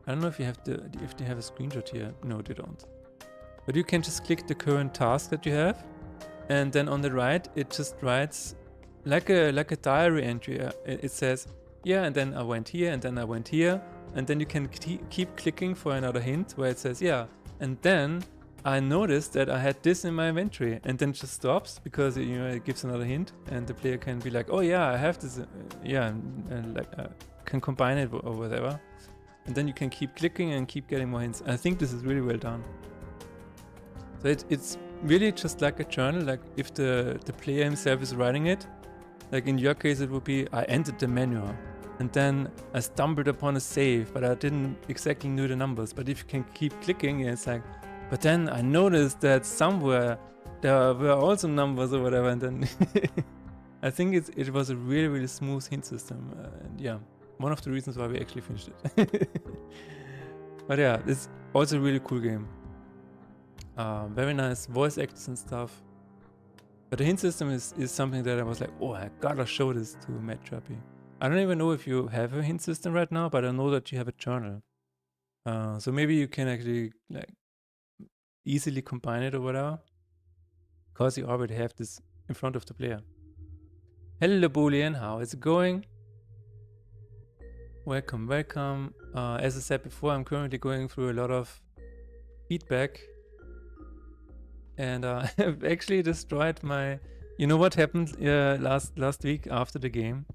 I don't know if if they have a screenshot here. No, they don't. But you can just click the current task that you have, and then on the right it just writes like a diary entry. It says, yeah, and then I went here, and then I went here, and then you can keep clicking for another hint where it says, yeah, and then I noticed that I had this in my inventory, and then it just stops because it gives another hint, and the player can be like, oh yeah, I have this, yeah, and like can combine it or whatever, and then you can keep clicking and keep getting more hints. I think this is really well done. So it's really just like a journal, like if the player himself is writing it. Like in your case, it would be, I entered the menu, and then I stumbled upon a save, but I didn't exactly know the numbers. But if you can keep clicking, it's like, but then I noticed that somewhere there were also numbers or whatever, and then I think it was a really, really smooth hint system. And yeah, one of the reasons why we actually finished it. But yeah, it's also a really cool game. Very nice voice actors and stuff. But the hint system is something that I was like, oh, I gotta show this to Matt Chappie. I don't even know if you have a hint system right now, but I know that you have a journal. So maybe you can actually like easily combine it or whatever, because you already have this in front of the player. Hello Boolean, how is it going? Welcome, welcome. As I said before, I'm currently going through a lot of feedback. And I've actually destroyed my... You know what happened last week after the game?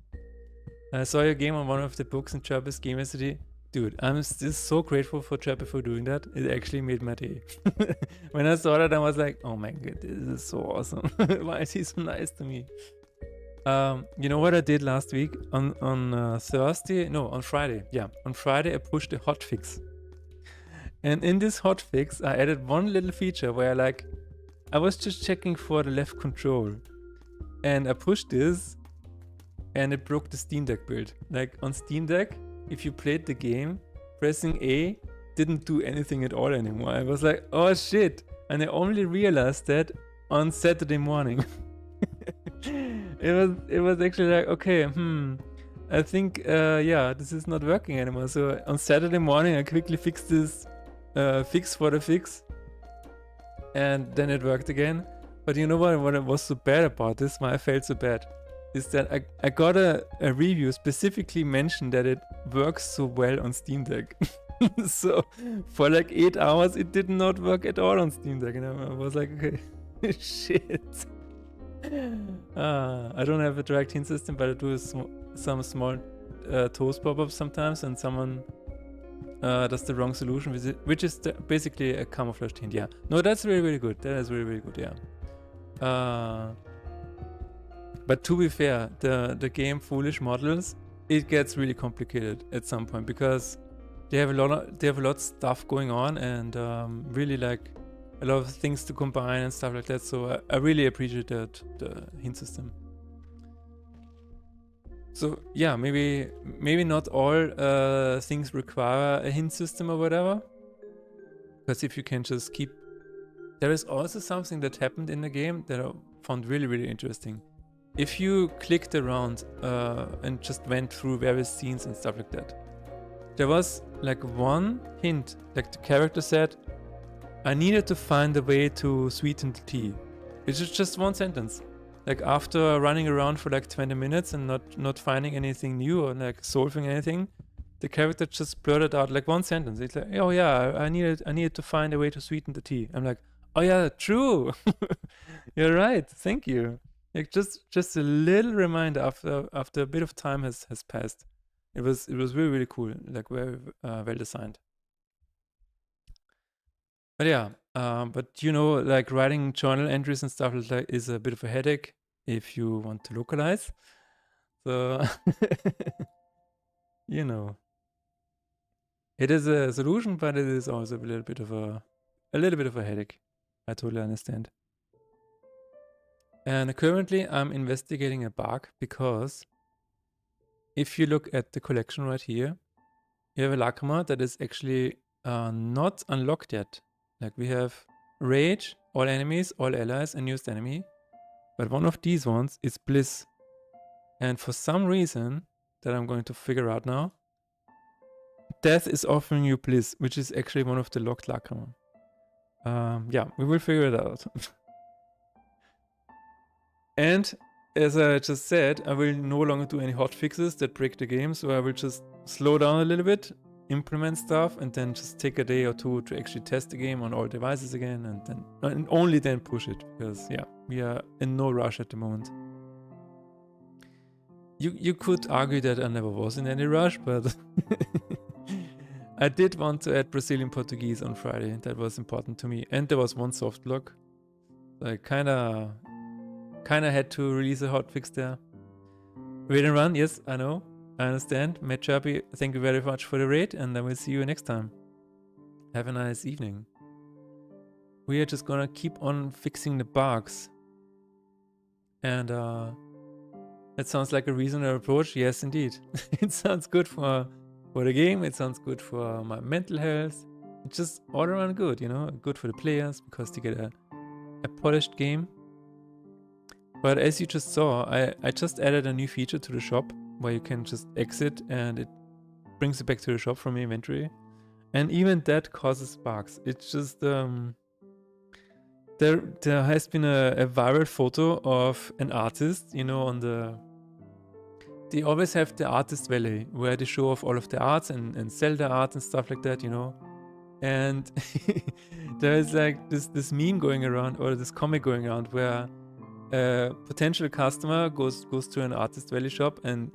I saw your game on one of the books in Chirpy's Gamer City. Dude, I'm still so grateful for Chirpy for doing that. It actually made my day. When I saw that, I was like, oh my god, this is so awesome. Why is he so nice to me? You know what I did last week? On Thursday? No, on Friday. Yeah, on Friday I pushed a hotfix. And in this hotfix, I added one little feature where I was just checking for the left control, and I pushed this, and it broke the Steam Deck build. Like on Steam Deck, if you played the game, pressing A didn't do anything at all anymore. I was like, oh shit, and I only realized that on Saturday morning. It was actually like, okay, I think yeah, this is not working anymore. So on Saturday morning, I quickly fixed this fix for the fix. And then it worked again. But you know what was so bad about this, why I felt so bad, is that I got a review specifically mentioned that it works so well on Steam Deck. So for like 8 hours it did not work at all on Steam Deck, and I was like, okay, shit. I don't have a direct hint system, but I do some small toast pop-ups sometimes, and someone that's the wrong solution with it, which is basically a camouflaged hint. Yeah, no, that's really, really good. That is really, really good. Yeah. But to be fair, the game Foolish Models, it gets really complicated at some point because they have a lot of stuff going on, and really like a lot of things to combine and stuff like that. So I really appreciate the hint system. So yeah, maybe not all things require a hint system or whatever. Because if you can just keep... There is also something that happened in the game that I found really, really interesting. If you clicked around and just went through various scenes and stuff like that, there was like one hint, like the character said, I needed to find a way to sweeten the tea. It's just one sentence. Like after running around for like 20 minutes and not finding anything new or like solving anything, the character just blurted out like one sentence. It's like, oh yeah, I needed to find a way to sweeten the tea. I'm like, oh yeah, true. You're right. Thank you. Like just a little reminder after a bit of time has passed. It was really, really cool. Like very well designed. But yeah, but you know, like writing journal entries and stuff like is a bit of a headache if you want to localize. So you know, it is a solution, but it is also a little bit of a headache. I totally understand. And currently I'm investigating a bug because if you look at the collection right here, you have a Lacrima that is actually not unlocked yet. Like we have Rage, all enemies, all allies, and newest enemy. But one of these ones is Bliss. And for some reason that I'm going to figure out now, Death is offering you Bliss, which is actually one of the locked Lacrima. Yeah, we will figure it out. And as I just said, I will no longer do any hotfixes that break the game, so I will just slow down a little bit, implement stuff, and then just take a day or two to actually test the game on all devices again, and only then push it, because yeah, we are in no rush at the moment. You could argue that I never was in any rush, but I did want to add Brazilian Portuguese on Friday. That was important to me, and there was one soft lock. I kinda had to release a hotfix there. Raid and run, yes, I know. I understand. Matt Chirpy, thank you very much for the raid, and I will see you next time. Have a nice evening. We are just gonna keep on fixing the bugs. And that sounds like a reasonable approach. Yes, indeed. It sounds good for the game. It sounds good for my mental health. It's just all around good, you know? Good for the players because they get a polished game. But as you just saw, I just added a new feature to the shop where you can just exit and it brings you back to the shop from your inventory. And even that causes bugs. It's just, there has been a viral photo of an artist, you know, on they always have the artist valley where they show off all of the arts and sell the art and stuff like that, you know. And there's like this meme going around, or this comic going around, where a potential customer goes to an artist valley shop and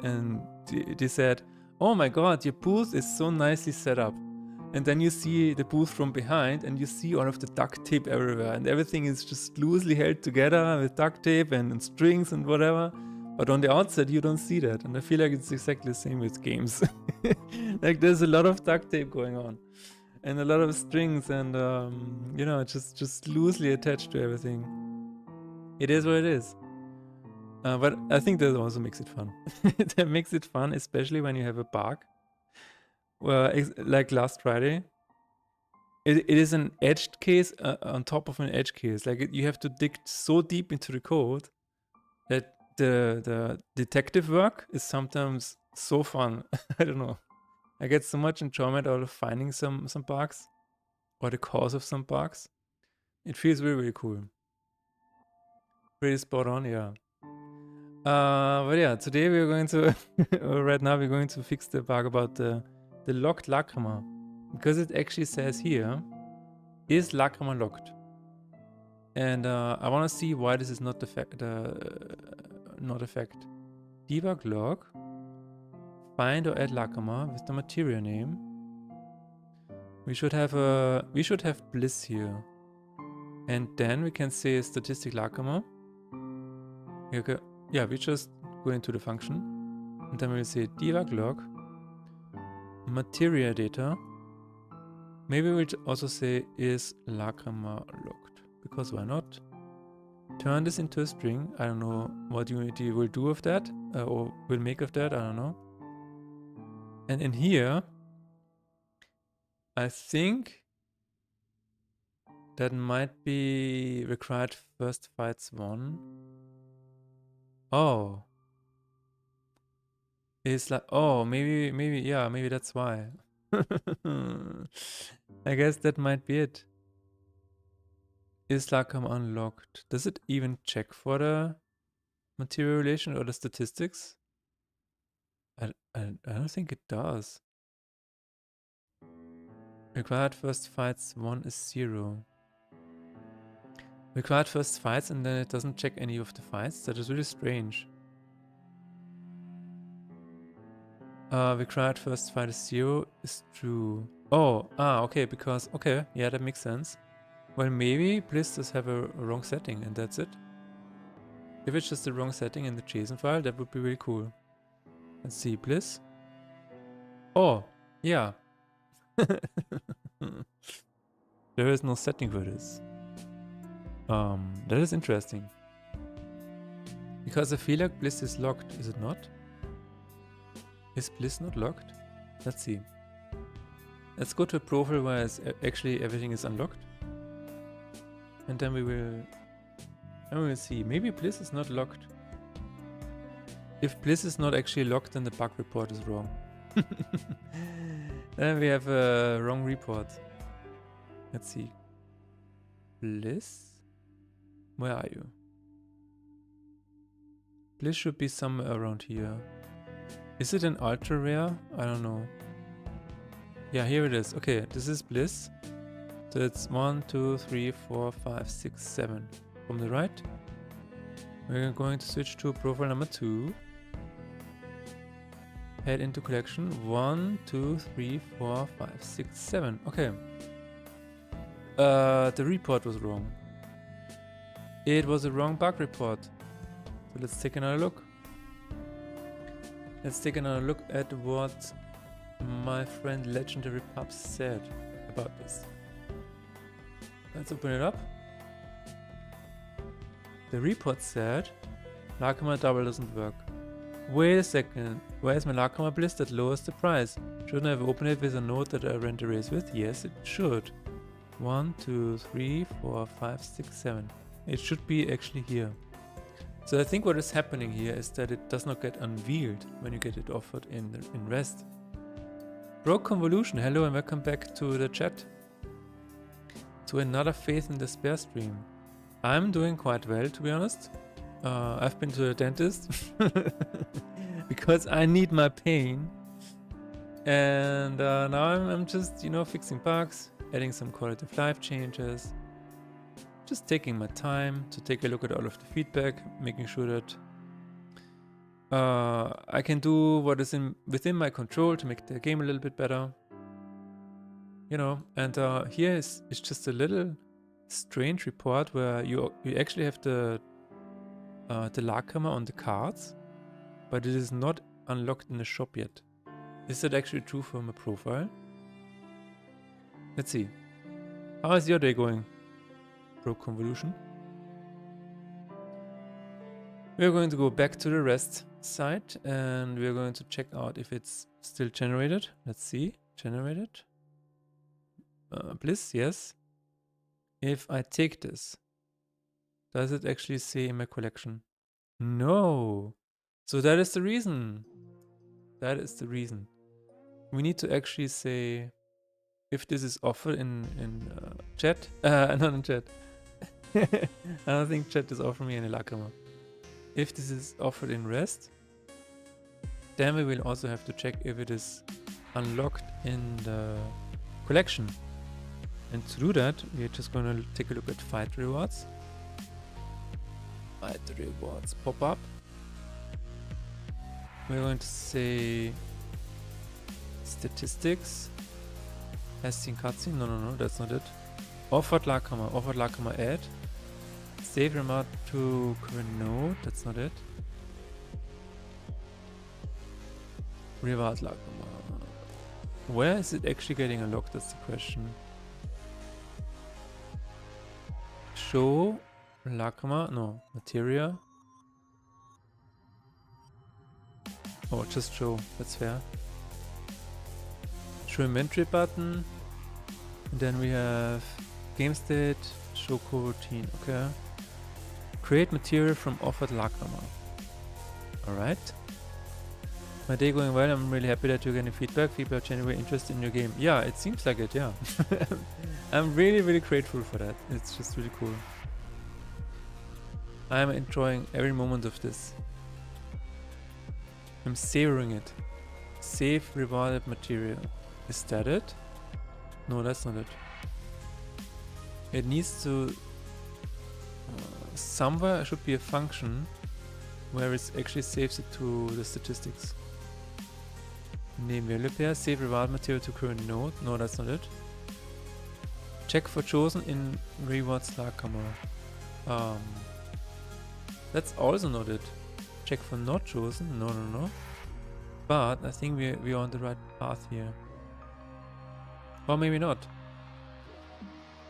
they said, oh my god, your booth is so nicely set up. And then you see the booth from behind and you see all of the duct tape everywhere and everything is just loosely held together with duct tape and strings and whatever. But on the outside you don't see that, and I feel like it's exactly the same with games. Like there's a lot of duct tape going on and a lot of strings and you know, just loosely attached to everything. It is what it is. But I think that also makes it fun. That makes it fun, especially when you have a bug. Well, like last Friday, it is an edged case on top of an edge case. Like you have to dig so deep into the code that the detective work is sometimes so fun. I don't know. I get so much enjoyment out of finding some bugs or the cause of some bugs. It feels really, really cool. Pretty spot on, yeah. But yeah, today we're going to, right now we're going to fix the bug about the locked Lacrima. Because it actually says here, is Lacrima locked? And I want to see why this is not not effect. Debug log, find or add Lacrima with the material name. We should have Bliss here. And then we can say statistic Lacrima. Okay. Yeah, we just go into the function and then we'll say debug log, material data. Maybe we'll also say is Lacrima locked, because why not? turn this into a string. I don't know what Unity will do with that, or will make of that, I don't know. And in here, I think that might be required first fights 1. Oh. It's like, oh, maybe, yeah, maybe that's why. I guess that might be it. Is Lacam unlocked? Does it even check for the material relation or the statistics? I don't think it does. Required first fights 1 is 0. Required first fights and then it doesn't check any of the fights. That is really strange. Required first fight is 0 is true. Oh, okay, because, okay, yeah, that makes sense. Well, maybe Bliss does have a wrong setting and that's it. If it's just the wrong setting in the JSON file, that would be really cool. Let's see, Bliss. Oh, yeah. There is no setting for this. That is interesting. Because I feel like Bliss is locked, is it not? Is Bliss not locked? Let's see. Let's go to a profile where actually everything is unlocked. And then we will see. Maybe Bliss is not locked. If Bliss is not actually locked, then the bug report is wrong. Then we have a wrong report. Let's see. Bliss? Where are you? Bliss should be somewhere around here. Is it an ultra rare? I don't know. Yeah, here it is. Okay, this is Bliss. So it's 1, 2, 3, 4, 5, 6, 7. From the right. We're going to switch to profile number 2. Head into collection. 1, 2, 3, 4, 5, 6, 7. Okay. The report was wrong. It was a wrong bug report. So let's take another look. Let's take another look at what my friend Legendary Pup said about this. Let's open it up. The report said Lacama double doesn't work. Wait a second, where's my Lacama Bliss that lowers the price? Shouldn't I have opened it with a note that I rent a race with? Yes, it should. 1, 2, 3, 4, 5, 6, 7. It should be actually here. So I think what is happening here is that it does not get unveiled when you get it offered in REST. Broke Convolution, hello and welcome back to the chat. To another Faith in Despair stream. I'm doing quite well, to be honest. I've been to the dentist because I need my pain. And now I'm just, you know, fixing bugs, adding some quality of life changes. Just taking my time to take a look at all of the feedback, making sure that I can do what is within my control to make the game a little bit better. You know, and here is just a little strange report where you actually have the Lacama on the cards, but it is not unlocked in the shop yet. Is that actually true for my profile? Let's see. How is your day going? Broke Convolution. We're going to go back to the REST site and we're going to check out if it's still generated. Let's see. Generated. Bliss, yes. If I take this, does it actually say in my collection? No. So that is the reason. That is the reason. We need to actually say if this is offered in chat. Not in chat. I don't think chat is offering me any Lacama. If this is offered in REST, then we will also have to check if it is unlocked in the collection. And to do that, we're just going to take a look at fight rewards. Fight rewards pop up. We're going to say statistics. Has seen cutscene? No, that's not it. Offered Lacama add. Save remark to current node, that's not it. Reward Lacama. Where is it actually getting unlocked? That's the question. Show Lacrima? No. Materia. Oh, just show. That's fair. Show inventory button. And then we have game state, show coroutine. Okay. Create material from offered lacrima. Alright. My day going well. I'm really happy that you're getting feedback. People are genuinely interested in your game. Yeah, it seems like it, yeah. I'm really, really grateful for that. It's just really cool. I'm enjoying every moment of this. I'm savoring it. Save rewarded material. Is that it? No, that's not it. It needs to... somewhere should be a function where it actually saves it to the statistics. Name value pair, save reward material to current node. No, that's not it. Check for chosen in rewards lacrima. That's also not it. Check for not chosen. No, no, no. But I think we're on the right path here. Or maybe not.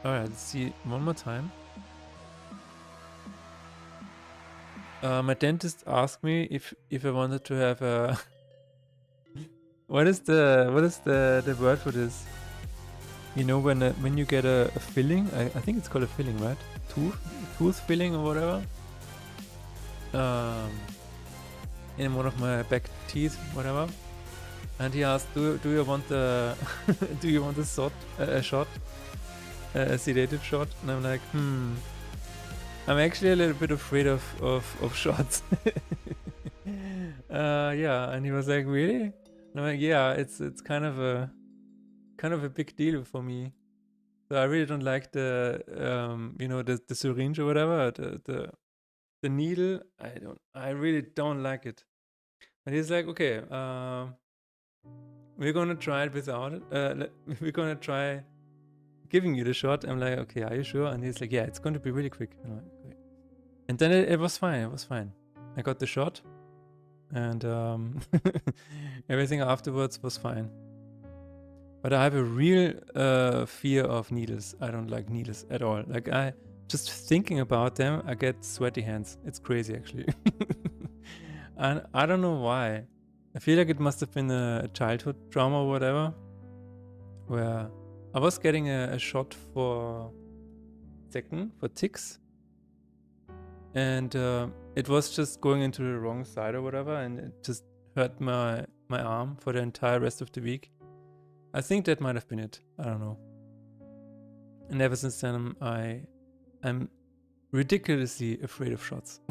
Alright, let's see one more time. My dentist asked me if I wanted to have a what is the word for this? You know, when you get a filling, I think it's called a filling, right? Tooth filling or whatever. In one of my back teeth, whatever. And he asked, "Do you want the do you want a shot, a sedative shot?" And I'm like, I'm actually a little bit afraid of shots. Yeah, and he was like, "Really?" And I'm like, "Yeah, it's kind of a big deal for me. So I really don't like the you know, the syringe or whatever, the needle. I really don't like it." And he's like, "Okay, we're gonna try it without it. We're gonna try giving you the shot." I'm like, "Okay, are you sure?" And he's like, "Yeah, it's going to be really quick." And I'm like, "Great." And then it was fine. It was fine. I got the shot, and everything afterwards was fine. But I have a real fear of needles. I don't like needles at all. Like, I just thinking about them, I get sweaty hands. It's crazy, actually. And I don't know why. I feel like it must have been a childhood trauma or whatever, where I was getting a shot for ticks, and it was just going into the wrong side or whatever, and it just hurt my arm for the entire rest of the week. I think that might have been it. I don't know. And ever since then, I'm ridiculously afraid of shots.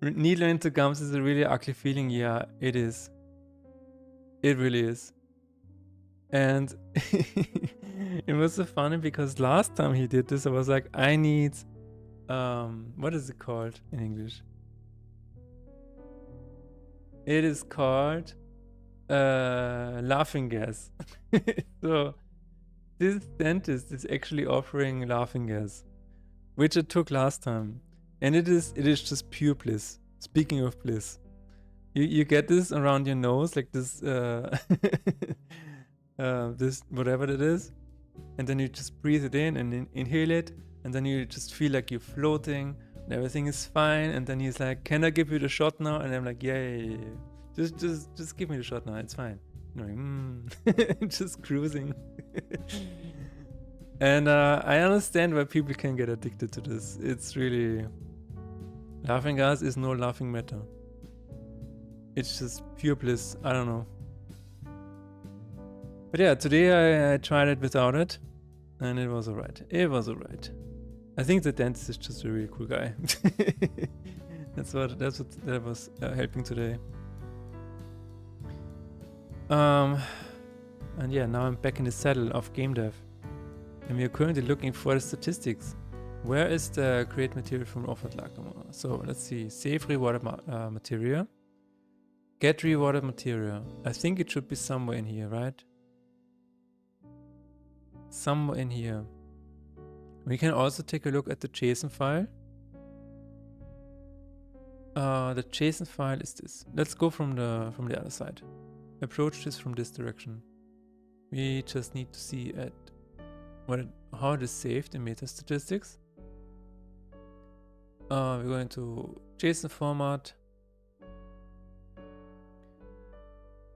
Needle into gums is a really ugly feeling. Yeah, it is. It really is. And it was so funny because last time he did this, I was like, I need, what is it called in English? It is called laughing gas. So this dentist is actually offering laughing gas, which I took last time. And it is just pure bliss. Speaking of bliss, you get this around your nose, like this, this whatever it is, and then you just breathe it in and inhale it, and then you just feel like you're floating, and everything is fine. And then he's like, "Can I give you the shot now?" And I'm like, "Yeah. Just give me the shot now. It's fine." And I'm like, just cruising. And I understand why people can get addicted to this. It's really... laughing gas is no laughing matter. It's just pure bliss. I don't know. But yeah, today I tried it without it, and it was alright. It was alright. I think the dentist is just a really cool guy. That was helping today. And yeah, now I'm back in the saddle of game dev, and we are currently looking for the statistics. Where is the create material from offered lacrima? So let's see. Save rewarded material. Get rewarded material. I think it should be somewhere in here, right? Somewhere in here. We can also take a look at the JSON file. The JSON file is this. Let's go from the other side. Approach this from this direction. We just need to see at how it is saved in meta statistics. We're going to JSON format.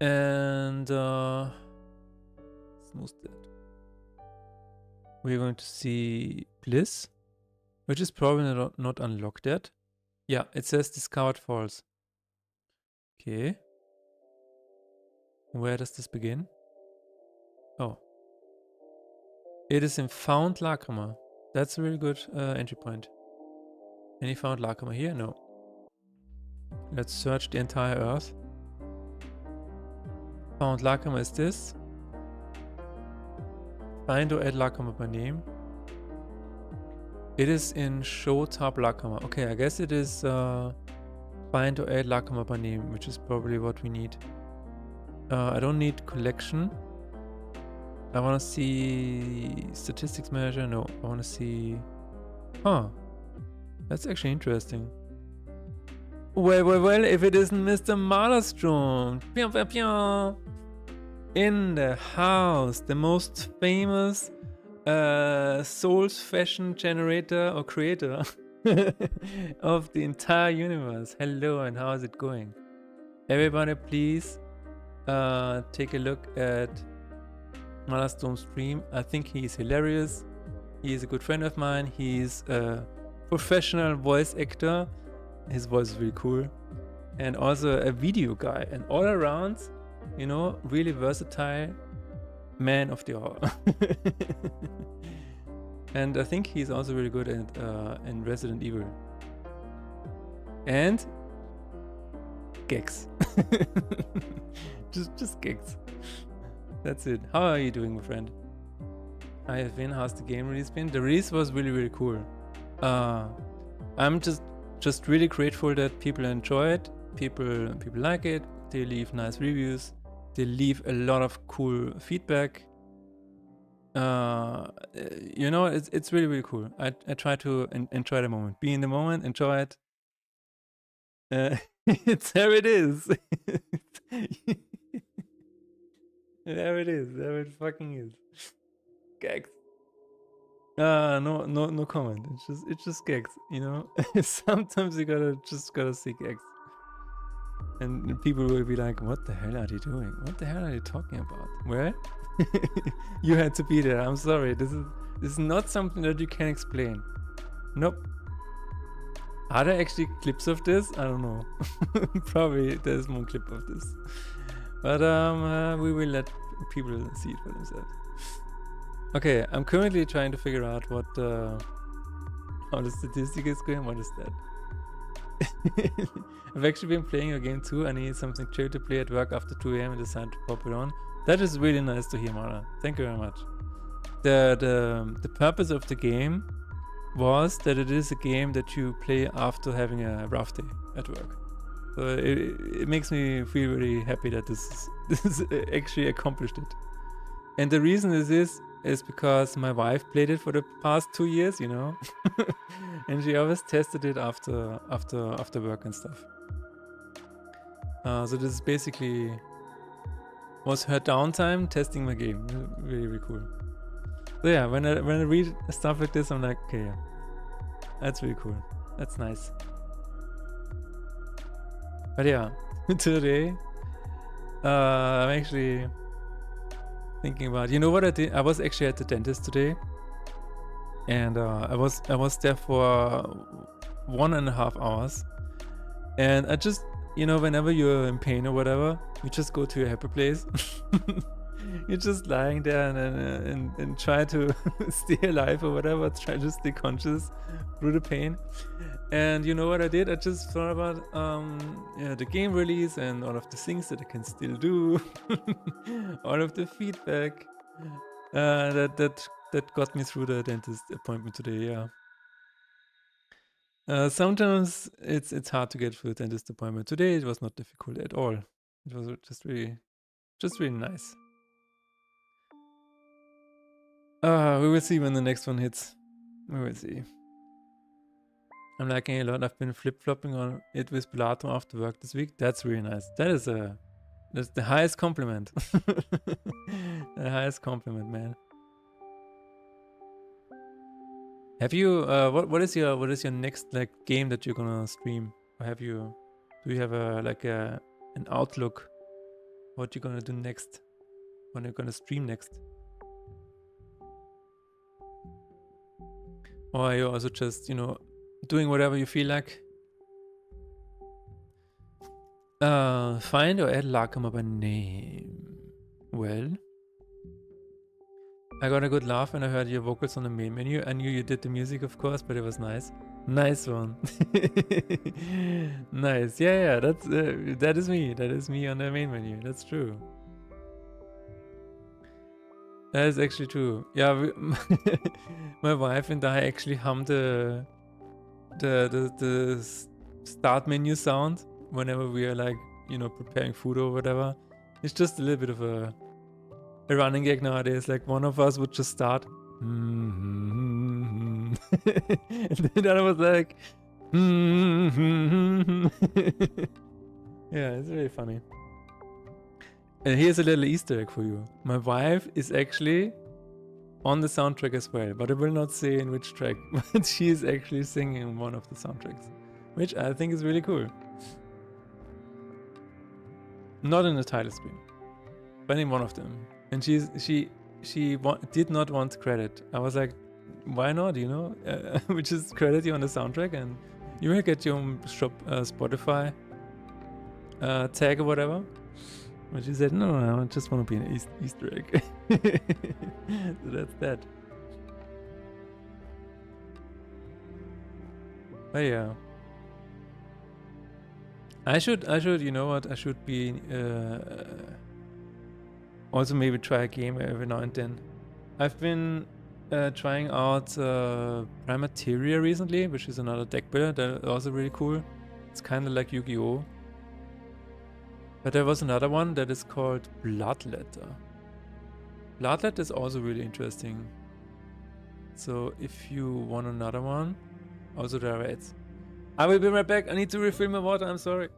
And smooth that. We're going to see Bliss, which is probably not unlocked yet. Yeah, it says discovered false. Okay. Where does this begin? Oh. It is in found Lacrima. That's a really good entry point. Any found Lacrima here? No. Let's search the entire Earth. Found Lacrima is this. Find or add Lacrima by name. It is in show tab Lacrima. Okay, I guess it is find or add Lacrima by name, which is probably what we need. I don't need collection. I want to see statistics manager. No, I want to see. Huh. That's actually interesting. Well, if it isn't Mr. Malerstrom. In the house, the most famous Souls fashion generator or creator of the entire universe. Hello, and how is it going? Everybody, please take a look at Malerstrom's stream. I think he's hilarious. He is a good friend of mine. He's a professional voice actor. His voice is really cool. And also a video guy. And all around, you know, really versatile man of the hour. And I think he's also really good at in Resident Evil. And gigs. just gigs. That's it. How are you doing, my friend? I have been. How's the game release been? The release was really cool. I'm just really grateful that people enjoy it. People like it. They leave nice reviews. They leave a lot of cool feedback. You know, it's really cool. I try to enjoy the moment. Be in the moment. Enjoy it. It's there. It is. There it is. There it fucking is. Gags. No comment. It's just gags, you know. Sometimes you gotta see gags, and people will be like, "What the hell are they doing? What the hell are they talking about?" Well, you had to be there. I'm sorry. This is not something that you can explain. Nope. Are there actually clips of this? I don't know. Probably there's more clip of this, but we will let people see it for themselves. Okay, I'm currently trying to figure out what how the statistic is going. What is that? I've actually been playing a game too. I need something chill to play at work after 2 AM and decided to pop it on. That is really nice to hear, Mara. Thank you very much. The purpose of the game was that it is a game that you play after having a rough day at work. So it makes me feel really happy that this actually accomplished it. And the reason is because my wife played it for the past 2 years, you know, and she always tested it after work and stuff. So this basically was her downtime testing my game. Really cool. So yeah, when I read stuff like this, I'm like, okay, yeah, that's really cool. That's nice. But yeah, today I'm actually thinking about, you know what I did? I was actually at the dentist today, and I was there for 1.5 hours, and I just, you know, whenever you're in pain or whatever, you just go to your happy place. You're just lying there and try to stay alive or whatever, try to stay conscious through the pain. And you know what I did? I just thought about yeah, the game release and all of the things that I can still do, all of the feedback that got me through the dentist appointment today. Yeah. Sometimes it's hard to get through the dentist appointment. Today it was not difficult at all. It was just really nice. We will see when the next one hits. We will see. I'm liking it a lot. I've been flip-flopping on it with Pilato after work this week. That's really nice. That's the highest compliment. The highest compliment, man. Have you what is your next like game that you're gonna stream? Or do you have an outlook what you're gonna do next? When you're gonna stream next? Or are you also just, you know, doing whatever you feel like? Find or add Lakama by name. Well, I got a good laugh when I heard your vocals on the main menu. I knew you did the music, of course, but it was nice. Nice one. Nice. Yeah, that's that is me. That is me on the main menu. That's true. That is actually true. Yeah, my wife and I actually hum the start menu sound whenever we are like, you know, preparing food or whatever. It's just a little bit of a running gag nowadays. Like one of us would just start, and the other was like, yeah, it's really funny. And here's a little Easter egg for you. My wife is actually on the soundtrack as well, but I will not say in which track. But she is actually singing one of the soundtracks, which I think is really cool. Not in the title screen, but in one of them. And she did not want credit. I was like, why not? You know, we just credit you on the soundtrack, and you will get your own shop Spotify tag or whatever. But she said, no, I just want to be an Easter egg. So that's that. But yeah. I should, you know what, I should be, also maybe try a game every now and then. I've been trying out Primateria recently, which is another deck builder that is also really cool. It's kind of like Yu-Gi-Oh! But there was another one that is called Bloodletter. Bloodletter is also really interesting. So if you want another one, also there are ads. I will be right back. I need to refill my water. I'm sorry.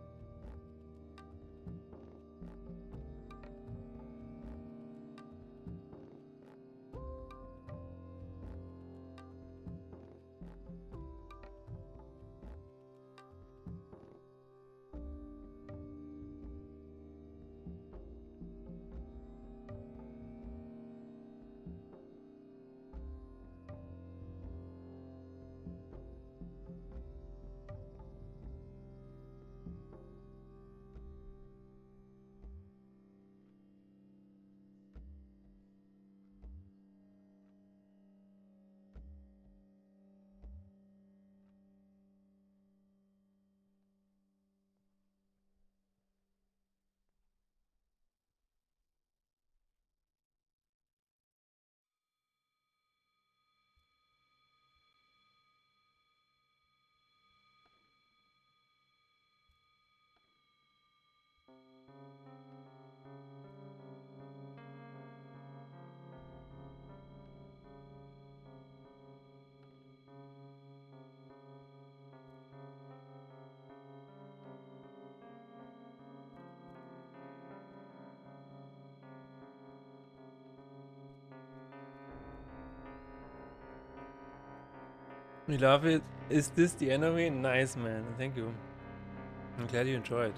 We love it. Is this the enemy? Nice, man. Thank you. I'm glad you enjoyed.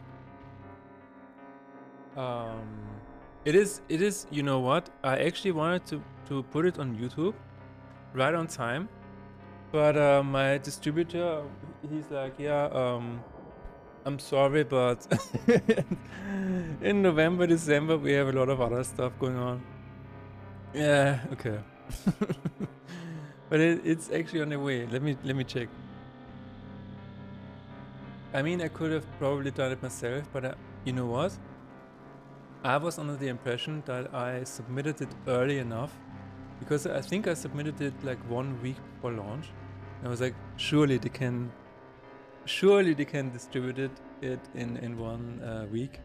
It is, you know what? I actually wanted to put it on YouTube right on time. But my distributor, he's like, yeah, I'm sorry, but in November, December, we have a lot of other stuff going on. Yeah, okay. But it's actually on the way. Let me check. I mean, I could have probably done it myself, but you know what? I was under the impression that I submitted it early enough, because I think I submitted it like 1 week before launch. And I was like, surely they can distribute it in 1 week.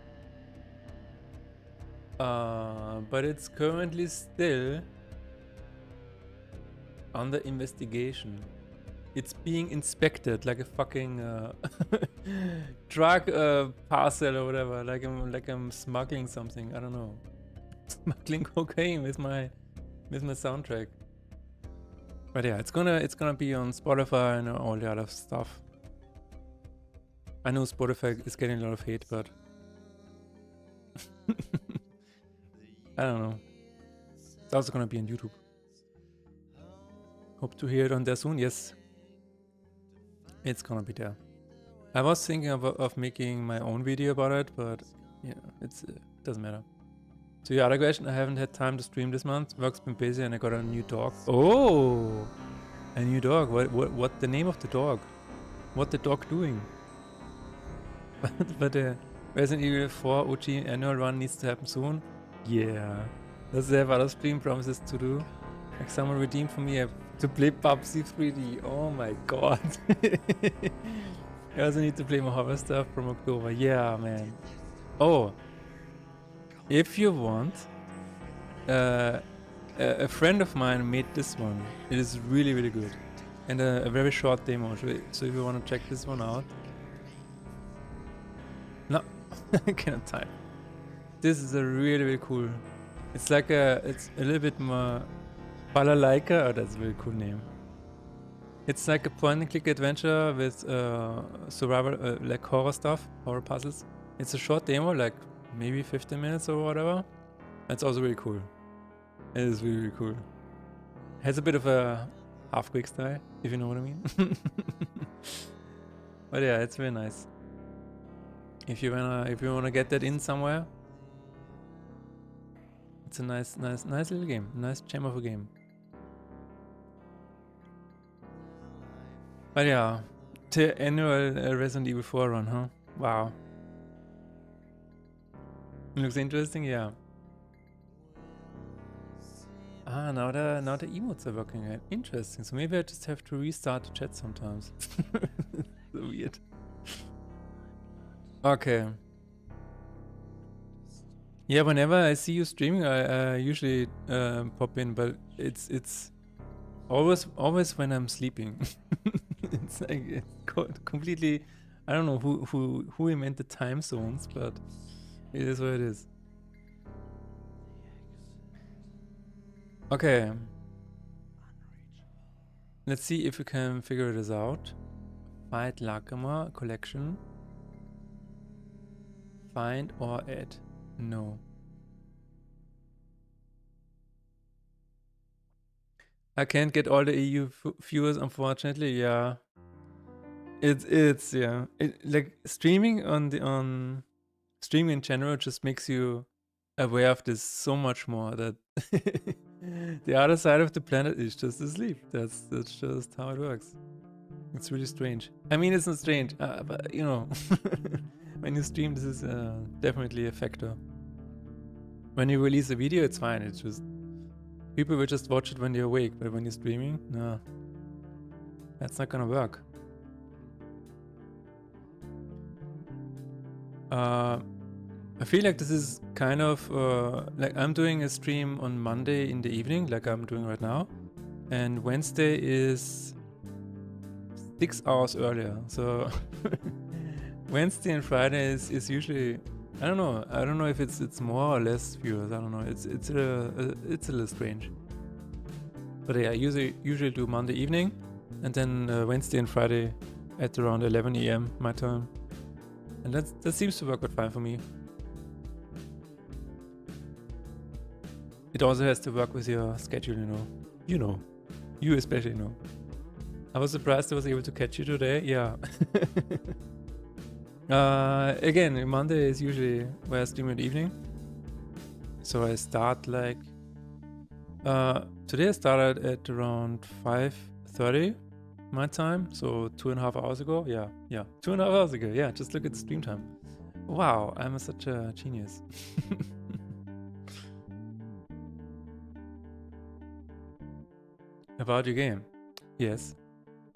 But it's currently still under investigation. It's being inspected like a fucking drug parcel or whatever. Like I'm smuggling something. I don't know. Smuggling cocaine with my soundtrack. But yeah, it's gonna be on Spotify and all the other stuff. I know Spotify is getting a lot of hate, but I don't know. It's also gonna be on YouTube. Hope to hear it on there soon. Yes, it's gonna be there. I was thinking of making my own video about it, but yeah, it doesn't matter. To your other question, I haven't had time to stream this month. Work's been busy and I got a new dog. Oh, a new dog. What the name of the dog? What the dog doing? but Resident Evil 4 OG annual run needs to happen soon. Yeah. Does it have other stream promises to do? Like someone redeemed for me to play PUBG 3D. Oh my god. I also need to play more horror stuff from October. Yeah, man. Oh. If you want, a friend of mine made this one. It is really, really good. And a very short demo. So if you want to check this one out. No, I cannot type. This is a really, really cool. It's like it's a little bit more balalaika. Oh, that's a very cool name. It's like a point-and-click adventure with survival, like horror stuff, horror puzzles. It's a short demo, like maybe 15 minutes or whatever. It's also really cool. It is really, really cool. Has a bit of a half-quick style, if you know what I mean. But yeah, it's very nice. If you wanna get that in somewhere, it's a nice little game. Nice gem of a game. But yeah, the annual Resident Evil 4 run, huh? Wow. Looks interesting, yeah. Ah, now the emotes are working right. Interesting. So maybe I just have to restart the chat sometimes. So weird. Okay. Yeah, whenever I see you streaming, I usually pop in, but it's always when I'm sleeping. It's like it's completely. I don't know who invented time zones, but it is what it is. Okay. Let's see if we can figure this out. Find Lakama collection. Find or add. No. I can't get all the EU viewers, unfortunately. Yeah. It's yeah. Like streaming on streaming in general just makes you aware of this so much more that the other side of the planet is just asleep. That's just how it works. It's really strange. I mean, it's not strange, but you know, when you stream, this is definitely a factor. When you release a video, it's fine. It's just people will just watch it when they're awake, but when you're streaming, no, that's not gonna work. I feel like this is kind of like I'm doing a stream on Monday in the evening, like I'm doing right now, and Wednesday is 6 hours earlier. So Wednesday and Friday is usually, I don't know if it's more or less viewers. I don't know. It's a little strange. But yeah, I usually do Monday evening, and then Wednesday and Friday at around 11 AM my time, and that seems to work out fine for me. It also has to work with your schedule, you know. You especially know. I was surprised I was able to catch you today. Yeah. Again, Monday is usually where I stream in the evening. So I start like today I started at around 5:30 my time, so 2.5 hours ago. Yeah, 2.5 hours ago. Yeah, just look at the stream time. Wow, I'm such a genius. About your game? Yes.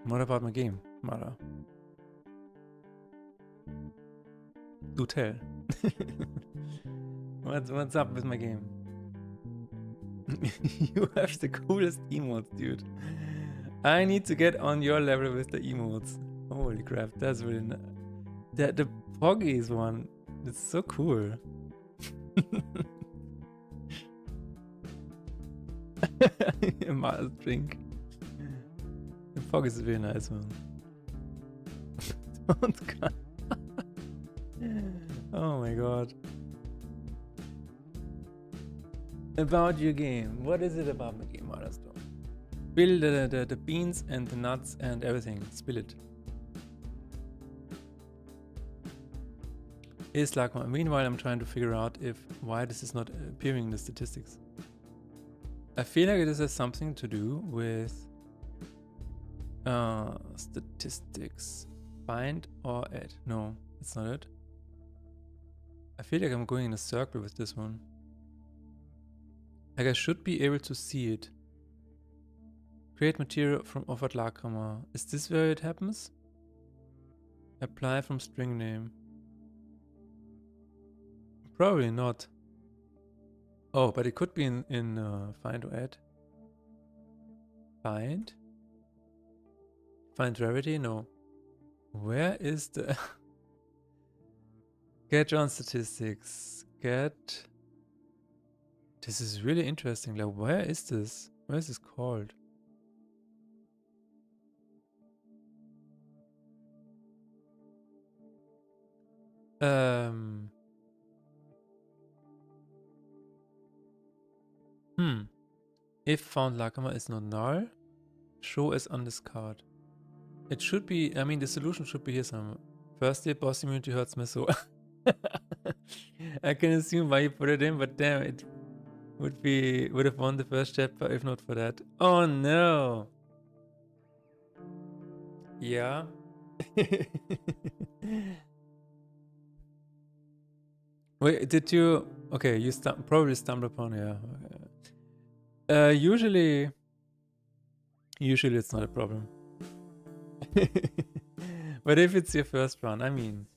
What about my game, Mara? Do tell. What's up with my game? You have the coolest emotes, dude. I need to get on your level with the emotes. Holy crap, that's really nice. The Poggies one, it's so cool. A Mars drink. fog is very nice, man. Don't cut. Oh my god. About your game. What is it about my game, Marastorm? Spill the beans and the nuts and everything. Spill it. It's like, meanwhile, I'm trying to figure out why this is not appearing in the statistics. I feel like this has something to do with statistics. Find or add. No, it's not it. I feel like I'm going in a circle with this one. Like I should be able to see it. Create material from offered lacrama. Is this where it happens? Apply from string name. Probably not. Oh, but it could be in find or add. Find? Find rarity? No. Where is the... Get on statistics. Get... This is really interesting. Like, where is this? Where is this called? If found lacrama is not null, show as undiscard. It should be, I mean, the solution should be here somewhere. First year boss immunity hurts me so. I can assume why you put it in, but damn, it would have won the first chapter if not for that. Oh no. Yeah. Wait, did you? Okay, you probably stumbled upon, yeah. Usually it's not a problem. But if it's your first run, I mean,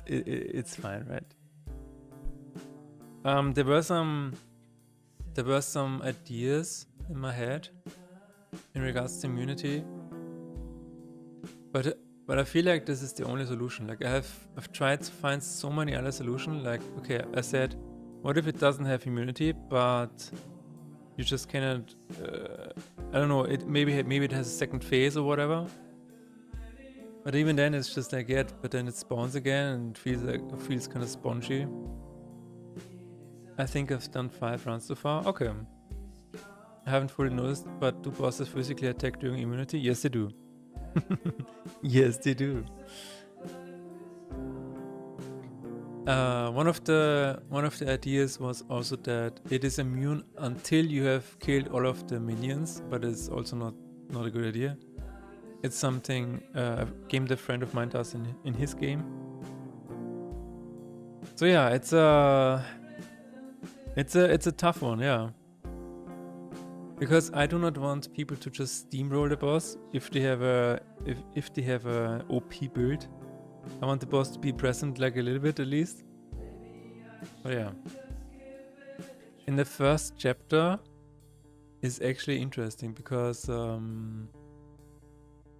it's fine, right? There were some ideas in my head in regards to immunity, but I feel like this is the only solution. Like I've tried to find so many other solutions. Like, okay, I said, what if it doesn't have immunity, but you just cannot, I don't know, maybe it has a second phase or whatever. But even then it's just like, yeah, but then it spawns again and feels kind of spongy. I think I've done 5 rounds so far. Okay. I haven't fully noticed, but do bosses physically attack during immunity? Yes, they do. Yes, they do. One of the ideas was also that it is immune until you have killed all of the minions, but it's also not a good idea. It's something a game dev friend of mine does in his game. So yeah, it's a tough one, yeah. Because I do not want people to just steamroll the boss if they have a OP build. I want the boss to be present like a little bit at least. But yeah. In the first chapter is actually interesting because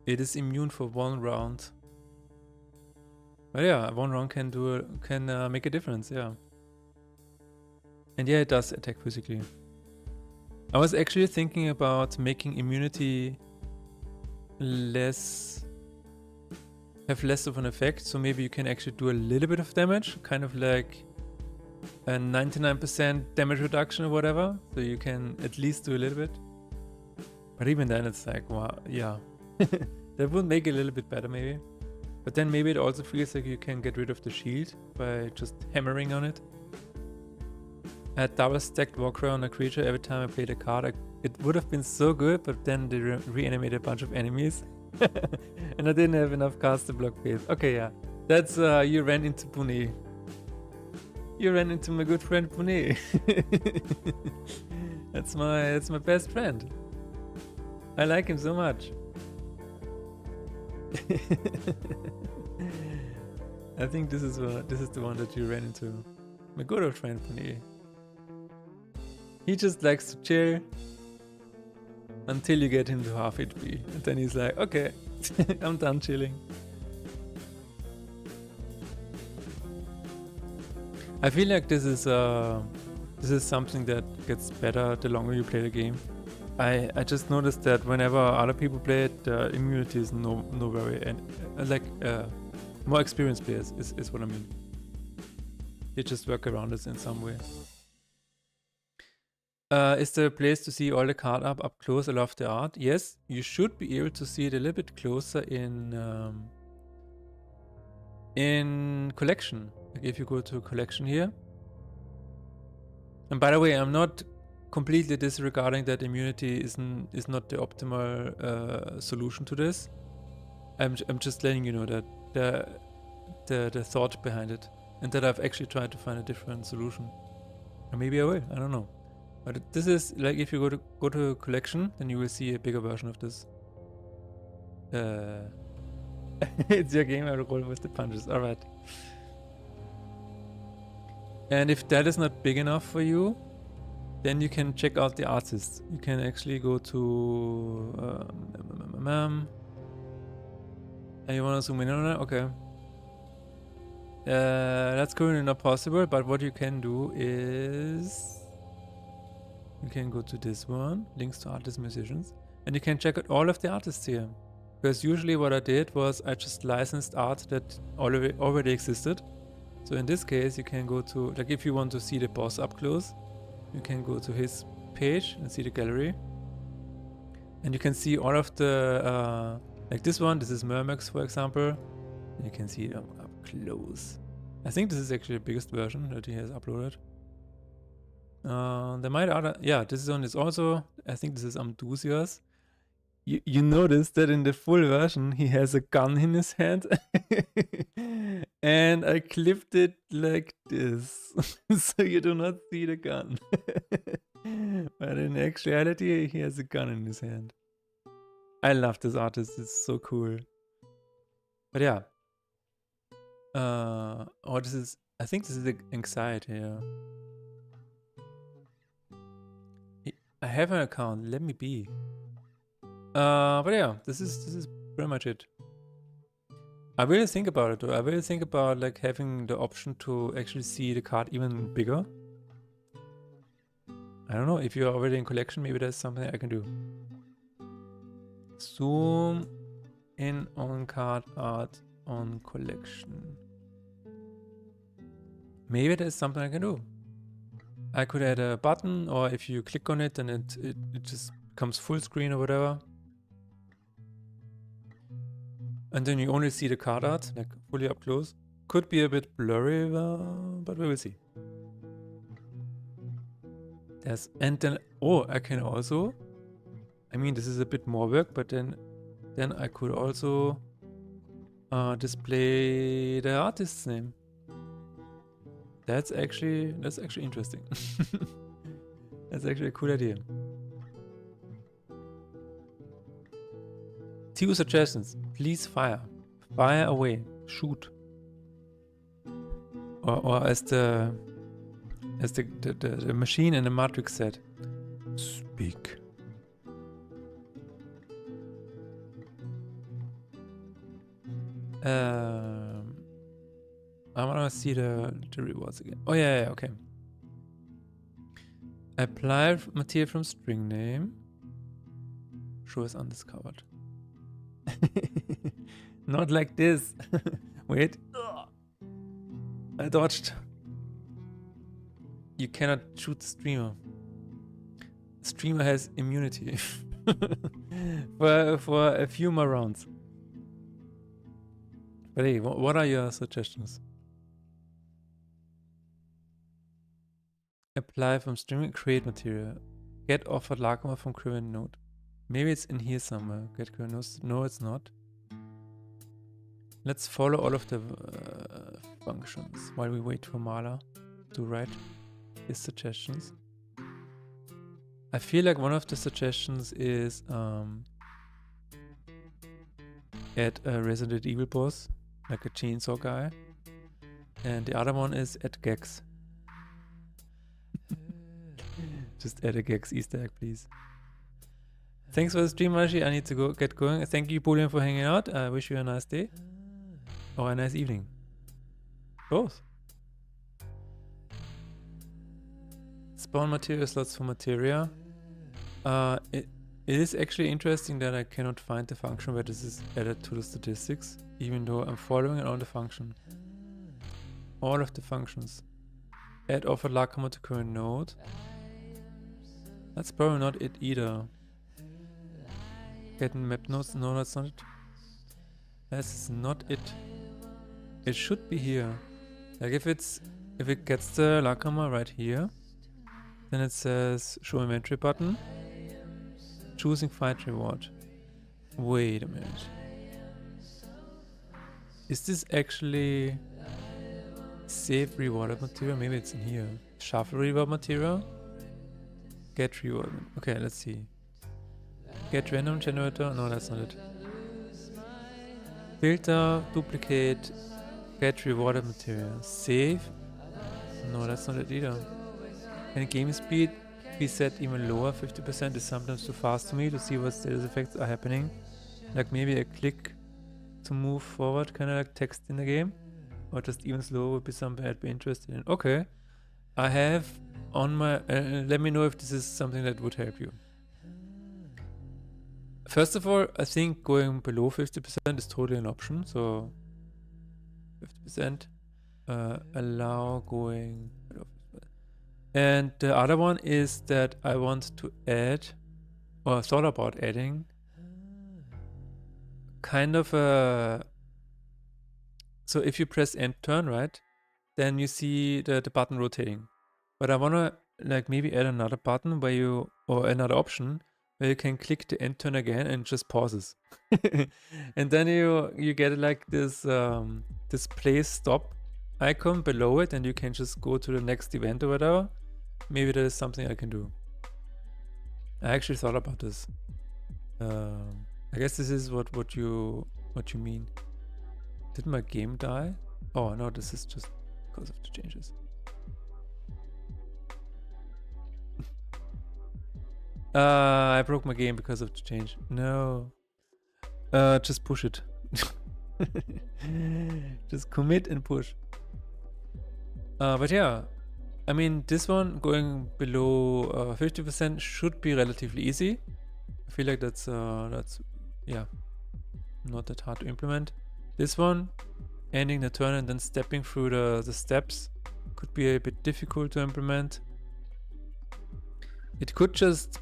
it is immune for 1 round. But yeah, 1 round can make a difference, yeah. And yeah, it does attack physically. I was actually thinking about making immunity have less of an effect, so maybe you can actually do a little bit of damage, kind of like a 99% damage reduction or whatever, so you can at least do a little bit. But even then it's like, wow, yeah. That would make it a little bit better maybe. But then maybe it also feels like you can get rid of the shield by just hammering on it. I had double stacked Walker on a creature every time I played a card. It would have been so good, but then they reanimated a bunch of enemies. And I didn't have enough cards to block phase. Okay, yeah. That's, you ran into Pune. You ran into my good friend Pune. That's my best friend. I like him so much. I think this is the one that you ran into. My good old friend Pune. He just likes to chill until you get him to half HP. And then he's like, okay, I'm done chilling. I feel like this is something that gets better the longer you play the game. I just noticed that whenever other people play it, the immunity is no very, and more experienced players is what I mean. They just work around this in some way. Is there a place to see all the card up close? I love the art. Yes, you should be able to see it a little bit closer in collection. Like if you go to collection here. And by the way, I'm not completely disregarding that immunity is not the optimal solution to this. I'm just letting you know that the thought behind it, and that I've actually tried to find a different solution. Or maybe I will. I don't know. But this is like if you go to collection, then you will see a bigger version of this. It's your game. I roll with the punches. All right. And if that is not big enough for you, then you can check out the artists. You can actually go to and you want to zoom in on it? Okay. That's currently not possible, but what you can do is you can go to this one, links to artists, musicians, and you can check out all of the artists here. Because usually what I did was I just licensed art that already existed. So in this case, you can go to, like if you want to see the boss up close, you can go to his page and see the gallery. And you can see all of the, like this one, this is Mermax, for example. And you can see them up close. I think this is actually the biggest version that he has uploaded. There might other, yeah, this one is also, I think this is Amdusias. You notice that in the full version he has a gun in his hand. And I clipped it like this. So you do not see the gun. But in actuality he has a gun in his hand. I love this artist, it's so cool. But yeah. Oh, this is, I think this is the anxiety here. I have an account, let me be. But yeah, this is pretty much it. I really think about it though. I really think about like having the option to actually see the card even bigger. I don't know, if you're already in collection, maybe that's something I can do. Zoom in on card art on collection. Maybe that's something I can do. I could add a button, or if you click on it, then it just becomes full screen or whatever. And then you only see the card art, like fully up close. Could be a bit blurry, but we will see. And then, oh, I can also, I mean, this is a bit more work, but then I could also display the artist's name. That's actually interesting. That's actually a cool idea. 2 suggestions. Please fire. Fire away. Shoot. Or as the machine in the Matrix said, speak. I want to see the rewards again. Oh yeah, okay. Apply material from string name. Show as undiscovered. Not like this. Wait. I dodged. You cannot shoot the streamer. The streamer has immunity for a few more rounds. But hey, what are your suggestions? Apply from streaming, create material. Get offered Lagoma from current node. Maybe it's in here somewhere. Get current nodes. No, it's not. Let's follow all of the functions while we wait for Mala to write his suggestions. I feel like one of the suggestions is add a Resident Evil boss, like a chainsaw guy. And the other one is add gags. Just add a gags Easter egg, please. Thanks for the stream, Mashi. I need to get going. Thank you, Boolean, for hanging out. I wish you a nice day. Or a nice evening. Both. Spawn material slots for materia. It is actually interesting that I cannot find the function where this is added to the statistics, even though I'm following all the function. All of the functions. Add offered Lacamo to current node. That's probably not it either. Getting map nodes? No, that's not it. That's not it. It should be here. Like if it gets the Lacamo right here, then it says show inventory button. Choosing fight reward. Wait a minute. Is this actually save rewarded material? Maybe it's in here. Shuffle reward material. Get reward. Okay, let's see. Get random generator. No, that's not it. Filter, duplicate, get rewarded material. Save. No, that's not it either. And game speed be set even lower. 50% is sometimes too fast to me to see what status effects are happening. Like maybe a click to move forward, kind of like text in the game. Or just even slower would be something I'd be interested in. Okay. I have on my... let me know if this is something that would help you. First of all, I think going below 50% is totally an option. So 50%. Allow going below 50%. And the other one is that I want to add, or thought about adding, kind of a... So if you press end turn, right, then you see the button rotating. But I want to like maybe add another button where you, or another option where you can click the end turn again and just pauses. And then you get like this this play stop icon below it, and you can just go to the next event or whatever. Maybe that is something I can do. I actually thought about this. I guess this is what you mean. Did my game die? Oh no, this is just because of the changes. I broke my game because of the change. No. Just push it. Just commit and push. But yeah, I mean, this one going below 50% should be relatively easy. I feel like that's yeah, not that hard to implement. This one, ending the turn and then stepping through the steps, could be a bit difficult to implement. It could just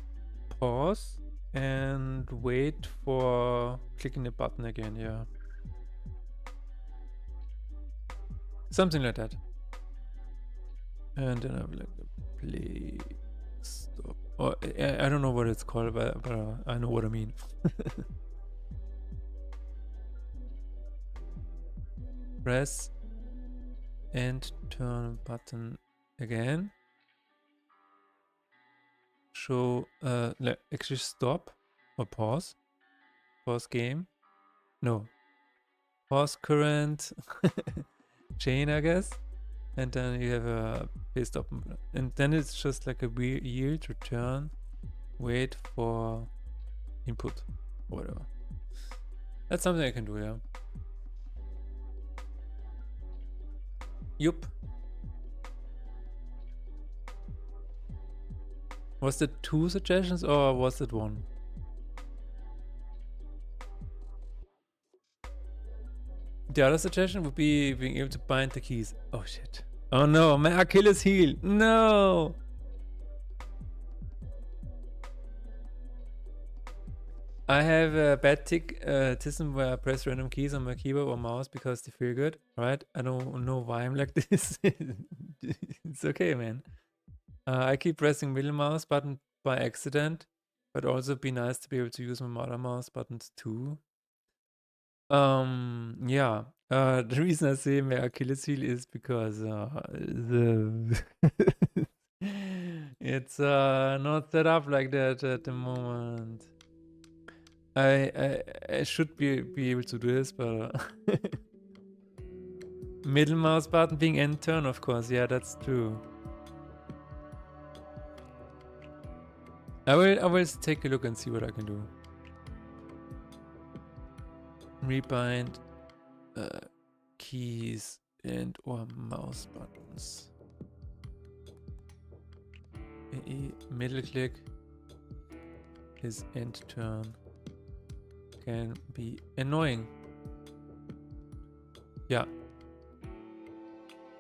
pause and wait for clicking the button again, yeah. Something like that. And then I will like play stop. Or I don't know what it's called, but I know what I mean. Press and turn button again. Show actually stop or pause. Pause game. No. Pause current chain, I guess. And then you have a play stop. And then it's just like a yield, return, wait for input or whatever. That's something I can do, yeah. Yup. Was that 2 suggestions or was it 1? The other suggestion would be being able to bind the keys. Oh shit. Oh no, my Achilles heel. No! I have a bad tism where I press random keys on my keyboard or mouse because they feel good, right? I don't know why I'm like this. It's okay, man. I keep pressing middle mouse button by accident, but also be nice to be able to use my mother mouse buttons too. Yeah. The reason I say my Achilles heel is because it's not set up like that at the moment. I should be able to do this, but middle mouse button being end turn, of course. Yeah, that's true. I will take a look and see what I can do. Rebind keys and or mouse buttons. Middle click. his end turn can be annoying. Yeah.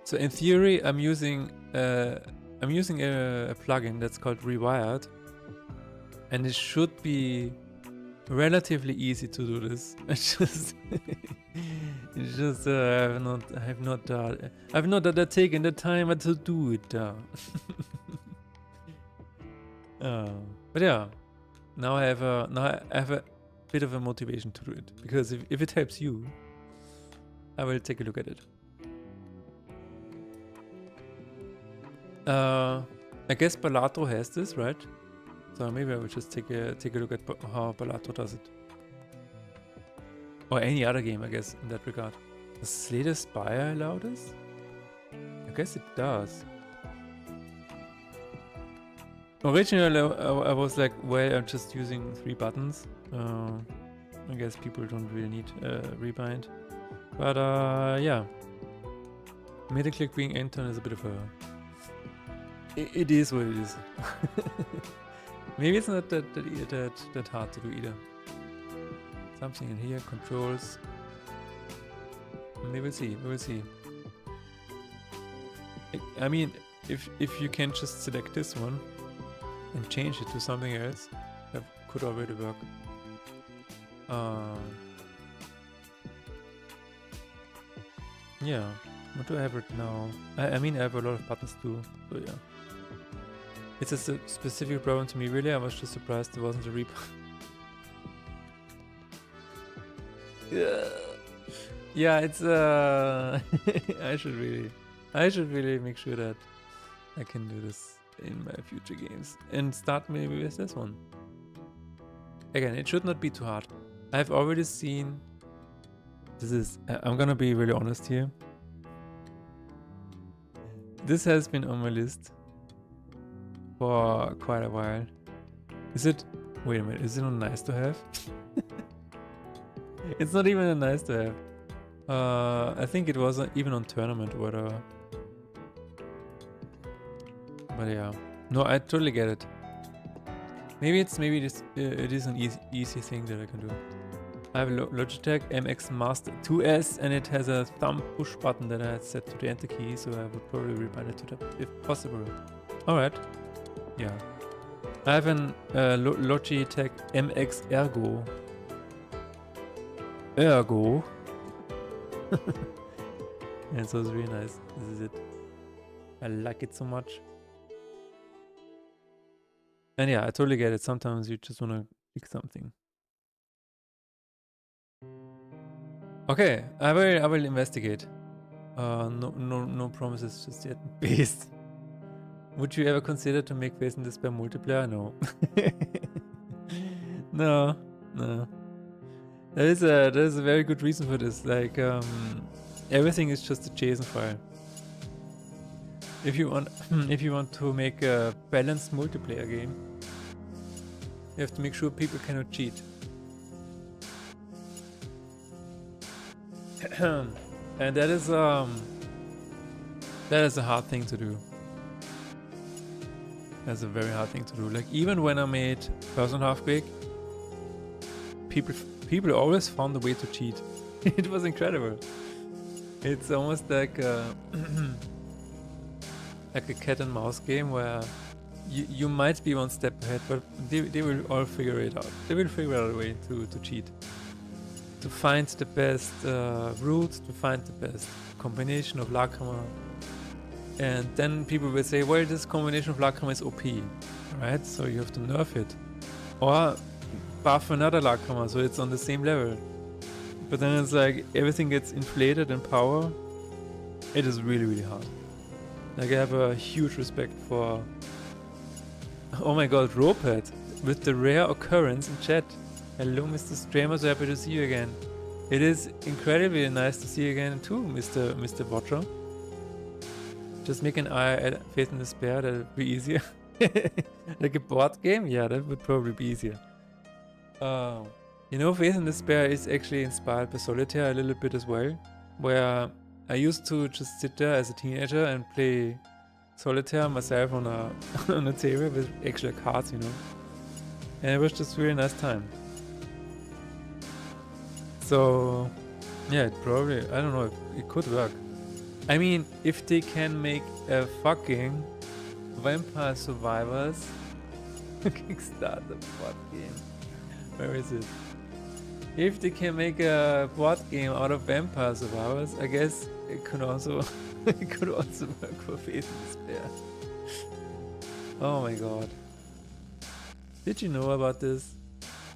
So in theory, I'm using a plugin that's called Rewired, and it should be relatively easy to do this. It's just I've not taken the time to do it. But yeah, now I have a bit of a motivation to do it, because if it helps you, I will take a look at it. I guess Balatro has this, right? So maybe I will just take a look at how Balatro does it. Or any other game, I guess, in that regard. Does Slay the Spire allow this? I guess it does. Originally, I was like, well, I'm just using 3 buttons. I guess people don't really need rebind. But yeah. Middle click being end turn is a bit of a... It is what it is. Maybe it's not that hard to do either. Something in here, controls. We will see, we will see. I mean, if you can just select this one and change it to something else, that could already work. Yeah, what do I have right now? I mean, I have a lot of buttons too, so yeah. It's a specific problem to me, really. I was just surprised there wasn't a repo. Yeah, it's I should really make sure that I can do this in my future games and start maybe with this one. Again, it should not be too hard. I've already seen I'm gonna be really honest here. This has been on my list for quite a while. Is it? Wait a minute, is it not nice to have? It's not even a nice to have. I think it wasn't even on tournament or whatever. But yeah, no, I totally get it. Maybe it is an easy thing that I can do. I have a Logitech MX Master 2S, and it has a thumb push button that I had set to the enter key, so I would probably rebind it to that if possible. All right. Yeah. I have an Logitech MX Ergo. And so it's really nice. This is it. I like it so much. And yeah, I totally get it. Sometimes you just want to pick something. Okay, I will investigate. No promises just yet. Beast. Would you ever consider to make Face in Despair multiplayer? No. No. There is a very good reason for this. Like everything is just a JSON file. If you want to make a balanced multiplayer game, you have to make sure people cannot cheat. And that is a hard thing to do. That's a very hard thing to do. Like even when I made Person Halfquake, people always found a way to cheat. It was incredible. It's almost like like a cat and mouse game where you might be one step ahead, but they will all figure it out. They will figure out a way to cheat. To find the best route, to find the best combination of Lakhammer. And then people will say, well, this combination of Lakhammer is OP, right? So you have to nerf it. Or buff another Lakhammer so it's on the same level. But then it's like everything gets inflated in power. It is really, really hard. Like I have a huge respect for... Oh my god, Ropet with the rare occurrence in chat. Hello, Mr. Stramer, so happy to see you again. It is incredibly nice to see you again too, Mr. Watcher. Just make an eye at Faith in Despair, that would be easier. Like a board game? Yeah, that would probably be easier. You know, Faith in Despair is actually inspired by Solitaire a little bit as well, where I used to just sit there as a teenager and play Solitaire myself on a on a table with actual cards, you know. And it was just a really nice time. So, yeah, it probably, I don't know, it could work. I mean, if they can make a fucking Vampire Survivors Kickstarter board game. Where is it? If they can make a board game out of Vampire Survivors, I guess it could also it could also work for Fate and Despair. Oh my god. Did you know about this?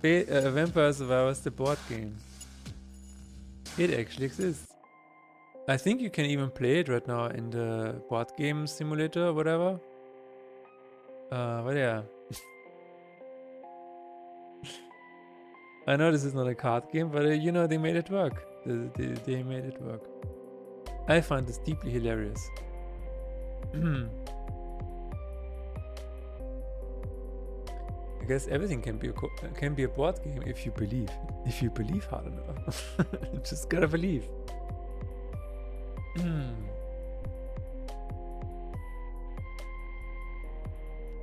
Vampire Survivors, the board game. It actually exists. I think you can even play it right now in the board game simulator or whatever. But yeah. I know this is not a card game, but you know, they made it work. They made it work. I find this deeply hilarious. I guess everything can be a board game if you believe. If you believe hard enough. Just gotta believe.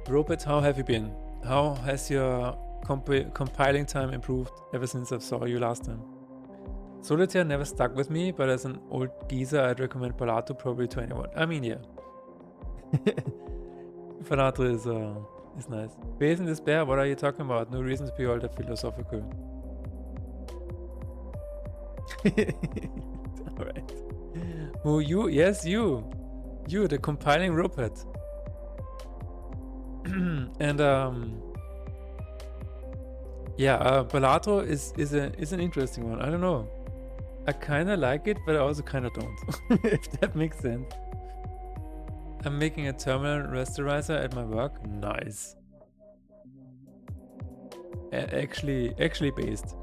Robert, how have you been? How has your compiling time improved ever since I saw you last time? Solitaire never stuck with me, but as an old geezer, I'd recommend Palato probably to anyone. I mean, yeah. Palato is nice. Faith and Despair, what are you talking about? No reason to be all that philosophical. Alright. Who, you? Yes, you. You, the compiling Rupert. And yeah, Palato is an interesting one. I don't know. I kind of like it, but I also kind of don't. If that makes sense. I'm making a terminal rasterizer at my work. Nice. Actually based.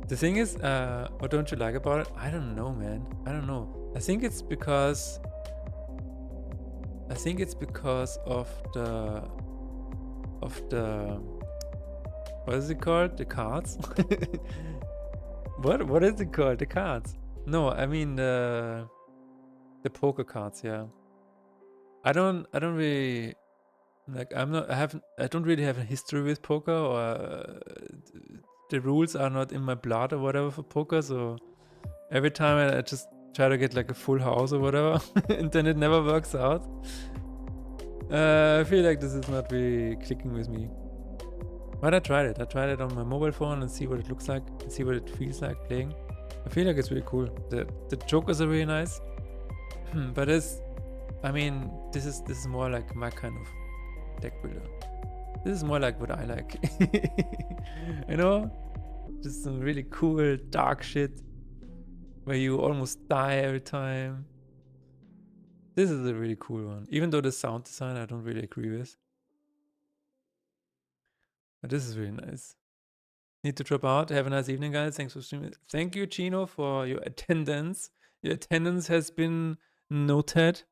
The thing is, what don't you like about it? I don't know, man. I don't know. I think it's because of the what is it called? The cards? What is it called? The cards? No, I mean the poker cards. Yeah. I don't really like. I don't really have a history with poker, or the rules are not in my blood or whatever for poker. So every time I just try to get like a full house or whatever, and then it never works out. I feel like this is not really clicking with me. But I tried it. I tried it on my mobile phone and see what it looks like, and see what it feels like playing. I feel like it's really cool. The jokers are really nice. But I mean, this is more like my kind of deck builder. This is more like what I like. You know? Just some really cool dark shit where you almost die every time. This is a really cool one. Even though the sound design I don't really agree with. But this is really nice. Need to drop out. Have a nice evening, guys. Thanks for streaming. Thank you, Chino, for your attendance. Your attendance has been noted.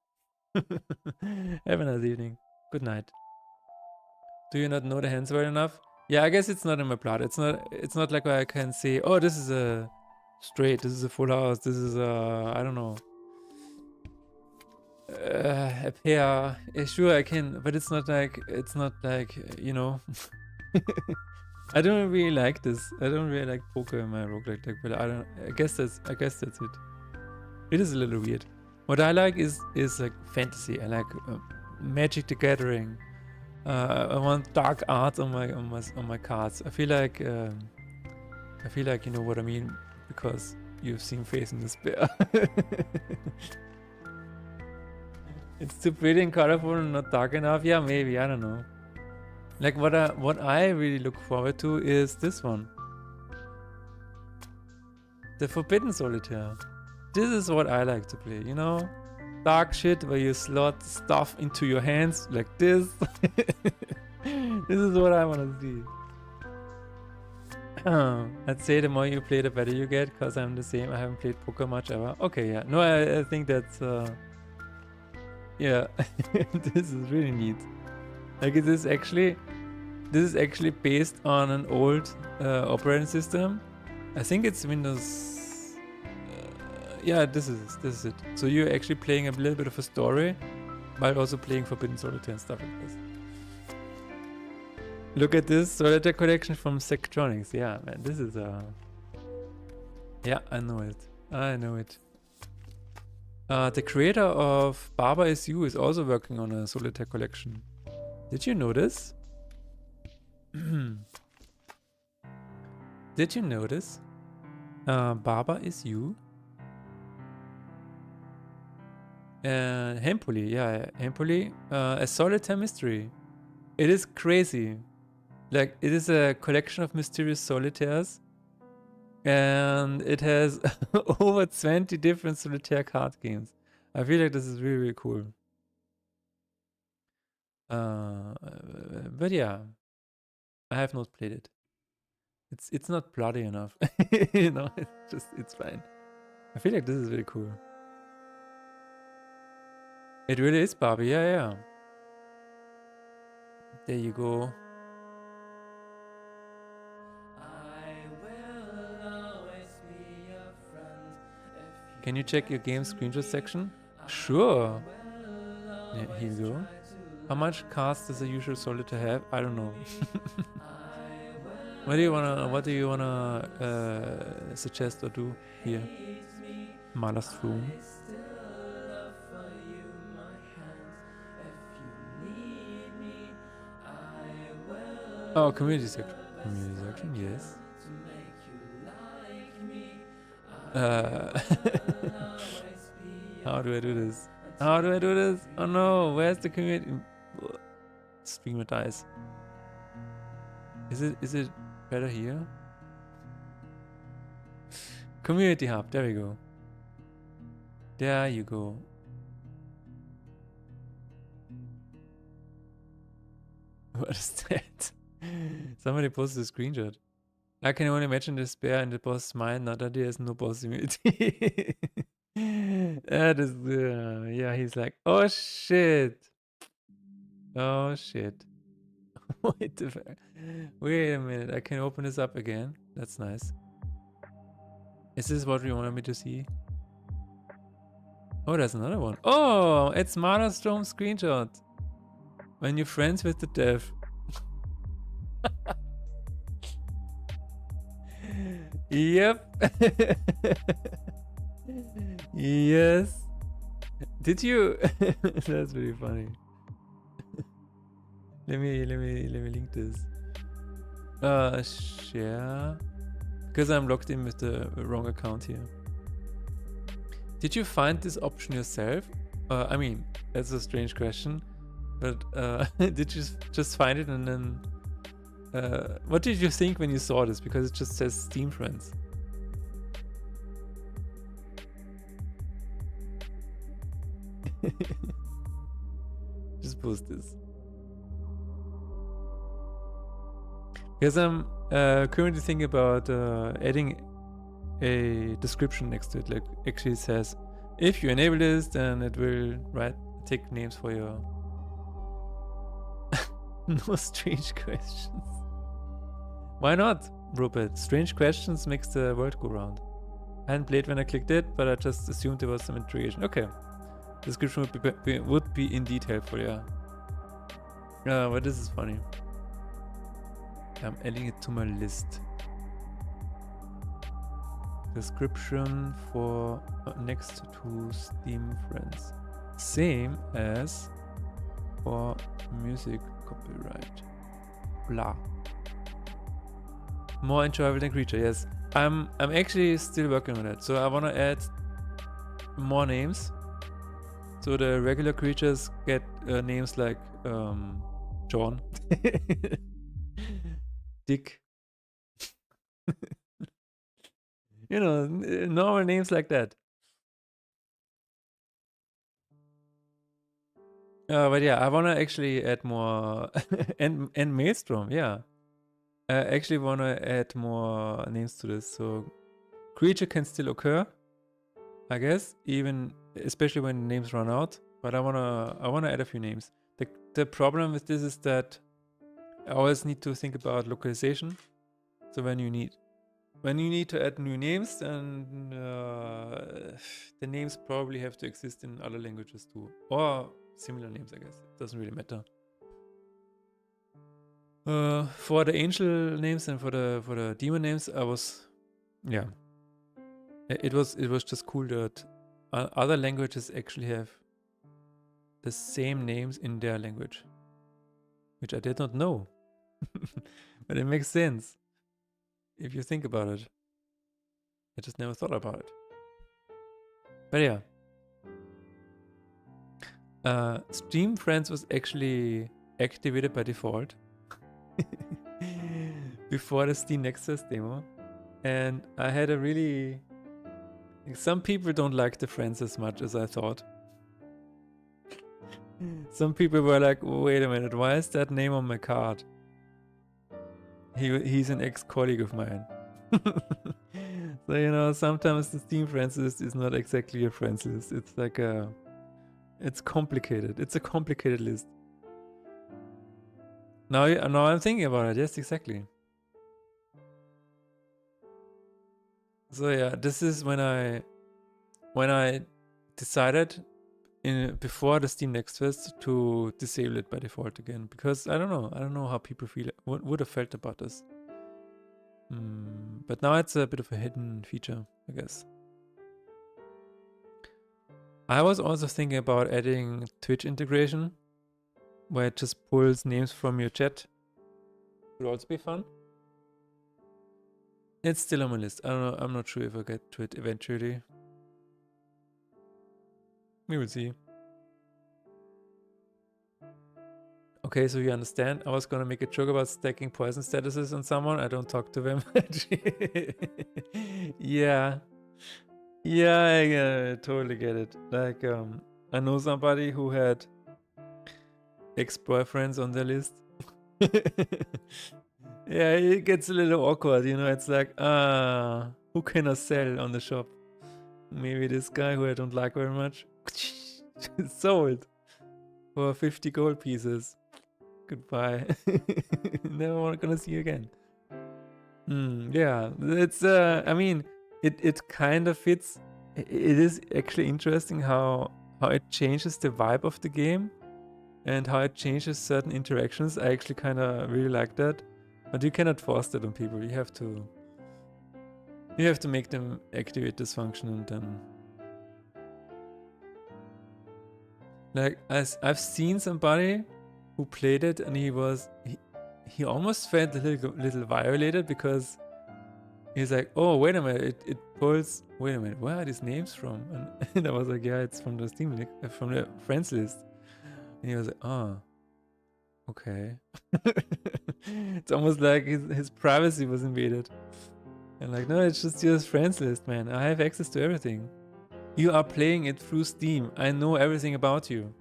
Have a nice evening. Good night. Do you not know the hands well enough? Yeah, I guess it's not in my blood. It's not like I can say, oh, this is a straight, this is a full house, this is a, I don't know, a pair. Yeah, sure I can, but it's not like, you know. I don't really like this. I don't really like poker in my roguelike deck, but I guess that's it. It is a little weird. What I like is like fantasy. I like Magic the Gathering. I want dark art on my cards. I feel like you know what I mean, because you've seen Face in Despair. It's too pretty and colorful and not dark enough. Yeah, maybe, I don't know. Like what I really look forward to is this one. The Forbidden Solitaire. This is what I like to play, you know? Dark shit where you slot stuff into your hands like this. This is what I want to see. I'd say the more you play, the better you get, because I'm the same. I haven't played poker much ever. Okay, yeah. No, I think that's... yeah. This is really neat. Like, this is actually based on an old operating system. I think it's Windows... yeah, this is it. So you're actually playing a little bit of a story, while also playing Forbidden Solitaire and stuff like this. Look at this Solitaire collection from Sectronics. Yeah, man, this is yeah, I know it. I know it. The creator of Barber Is You is also working on a Solitaire collection. Did you know this? Did you notice? Barber Is You. Hempoli, yeah, Hempoli. A Solitaire mystery. It is crazy. Like, it is a collection of mysterious solitaires. And it has over 20 different solitaire card games. I feel like this is really, really cool. But yeah, I have not played it. It's not bloody enough. You know, it's fine. I feel like this is really cool. It really is Barbie, yeah. There you go. Can you check your game screenshot section? Sure. Yeah, here you go. How much cards does a usual solitaire have? I don't know. What do you wanna suggest or do here? Maler's Room. Oh, community section. Community section, yes. How do I do this? How do I do this? Oh no, where's the community? Streamer dies. Is it better here? Community hub, there we go. There you go. What is that? Somebody posted a screenshot. I can only imagine the despair in the boss's mind, not that there is no boss immunity. That is, yeah, he's like, oh shit. Oh shit. Wait a minute, I can open this up again. That's nice. Is this what you wanted me to see? Oh, there's another one. Oh, it's Marderstrom screenshot. When you're friends with the dev. Yep. Yes. Did you? That's really funny. Let me link this. Share. Because I'm logged in with the wrong account here. Did you find this option yourself? I mean, that's a strange question. But did you just find it and then... what did you think when you saw this? Because it just says Steam Friends. Just post this. Because I'm currently thinking about adding a description next to it. Like, actually says, if you enable this, then it will take names for your... No strange questions. Why not, Rupert? Strange questions makes the world go round. I hadn't played when I clicked it, but I just assumed there was some intriguation. Okay. Description would be indeed helpful, yeah. But this is funny. I'm adding it to my list. Description for next to Steam Friends. Same as for music copyright. Blah. More enjoyable than creature, yes. I'm actually still working on it. So I wanna add more names. So the regular creatures get names like John. Dick. You know, normal names like that. But yeah, I wanna actually add more and Maelstrom, yeah. I actually wanna add more names to this. So creature can still occur, I guess, even especially when names run out. But I wanna add a few names. The problem with this is that I always need to think about localization. So when you need to add new names, then the names probably have to exist in other languages too. Or similar names, I guess. It doesn't really matter. For the angel names and for the demon names, I was, yeah. It was just cool that other languages actually have the same names in their language, which I did not know. But it makes sense if you think about it. I just never thought about it. But yeah. Stream Friends was actually activated by default before the Steam Nexus demo. And I had a really... Some people don't like the friends as much as I thought. Some people were like, wait a minute, why is that name on my card? He's an ex-colleague of mine. So, you know, sometimes the Steam friends list is not exactly a friends list. It's like a... It's complicated. It's a complicated list. Now I'm thinking about it. Yes, exactly. So yeah, this is when I decided before the Steam Next Fest to disable it by default again, because I don't know how people feel would have felt about this. But now it's a bit of a hidden feature, I guess. I was also thinking about adding Twitch integration, where it just pulls names from your chat. Would also be fun. It's still on my list. I don't know. I'm not sure if I get to it eventually. We will see. Okay, so you understand. I was gonna make a joke about stacking poison statuses on someone. I don't talk to them. Yeah. Yeah, I totally get it. Like, I know somebody who had ex-boyfriends on their list. Yeah, it gets a little awkward, you know. It's like, who can I sell on the shop? Maybe this guy who I don't like very much. Sold for 50 gold pieces. Goodbye. Never gonna see you again. Yeah, it's I mean, it kind of fits. It is actually interesting how it changes the vibe of the game and how it changes certain interactions. I actually kind of really like that, but you cannot force that on people. You have to make them activate this function, and then, like, as I've seen somebody who played it, and he almost felt a little violated, because he's like, oh, wait a minute, it pulls, wait a minute, where are these names from? And I was like, yeah, it's from the Steam link, from the friends list. And he was like, oh, okay. It's almost like his privacy was invaded. And like, no, it's just your friends list, man. I have access to everything. You are playing it through Steam. I know everything about you.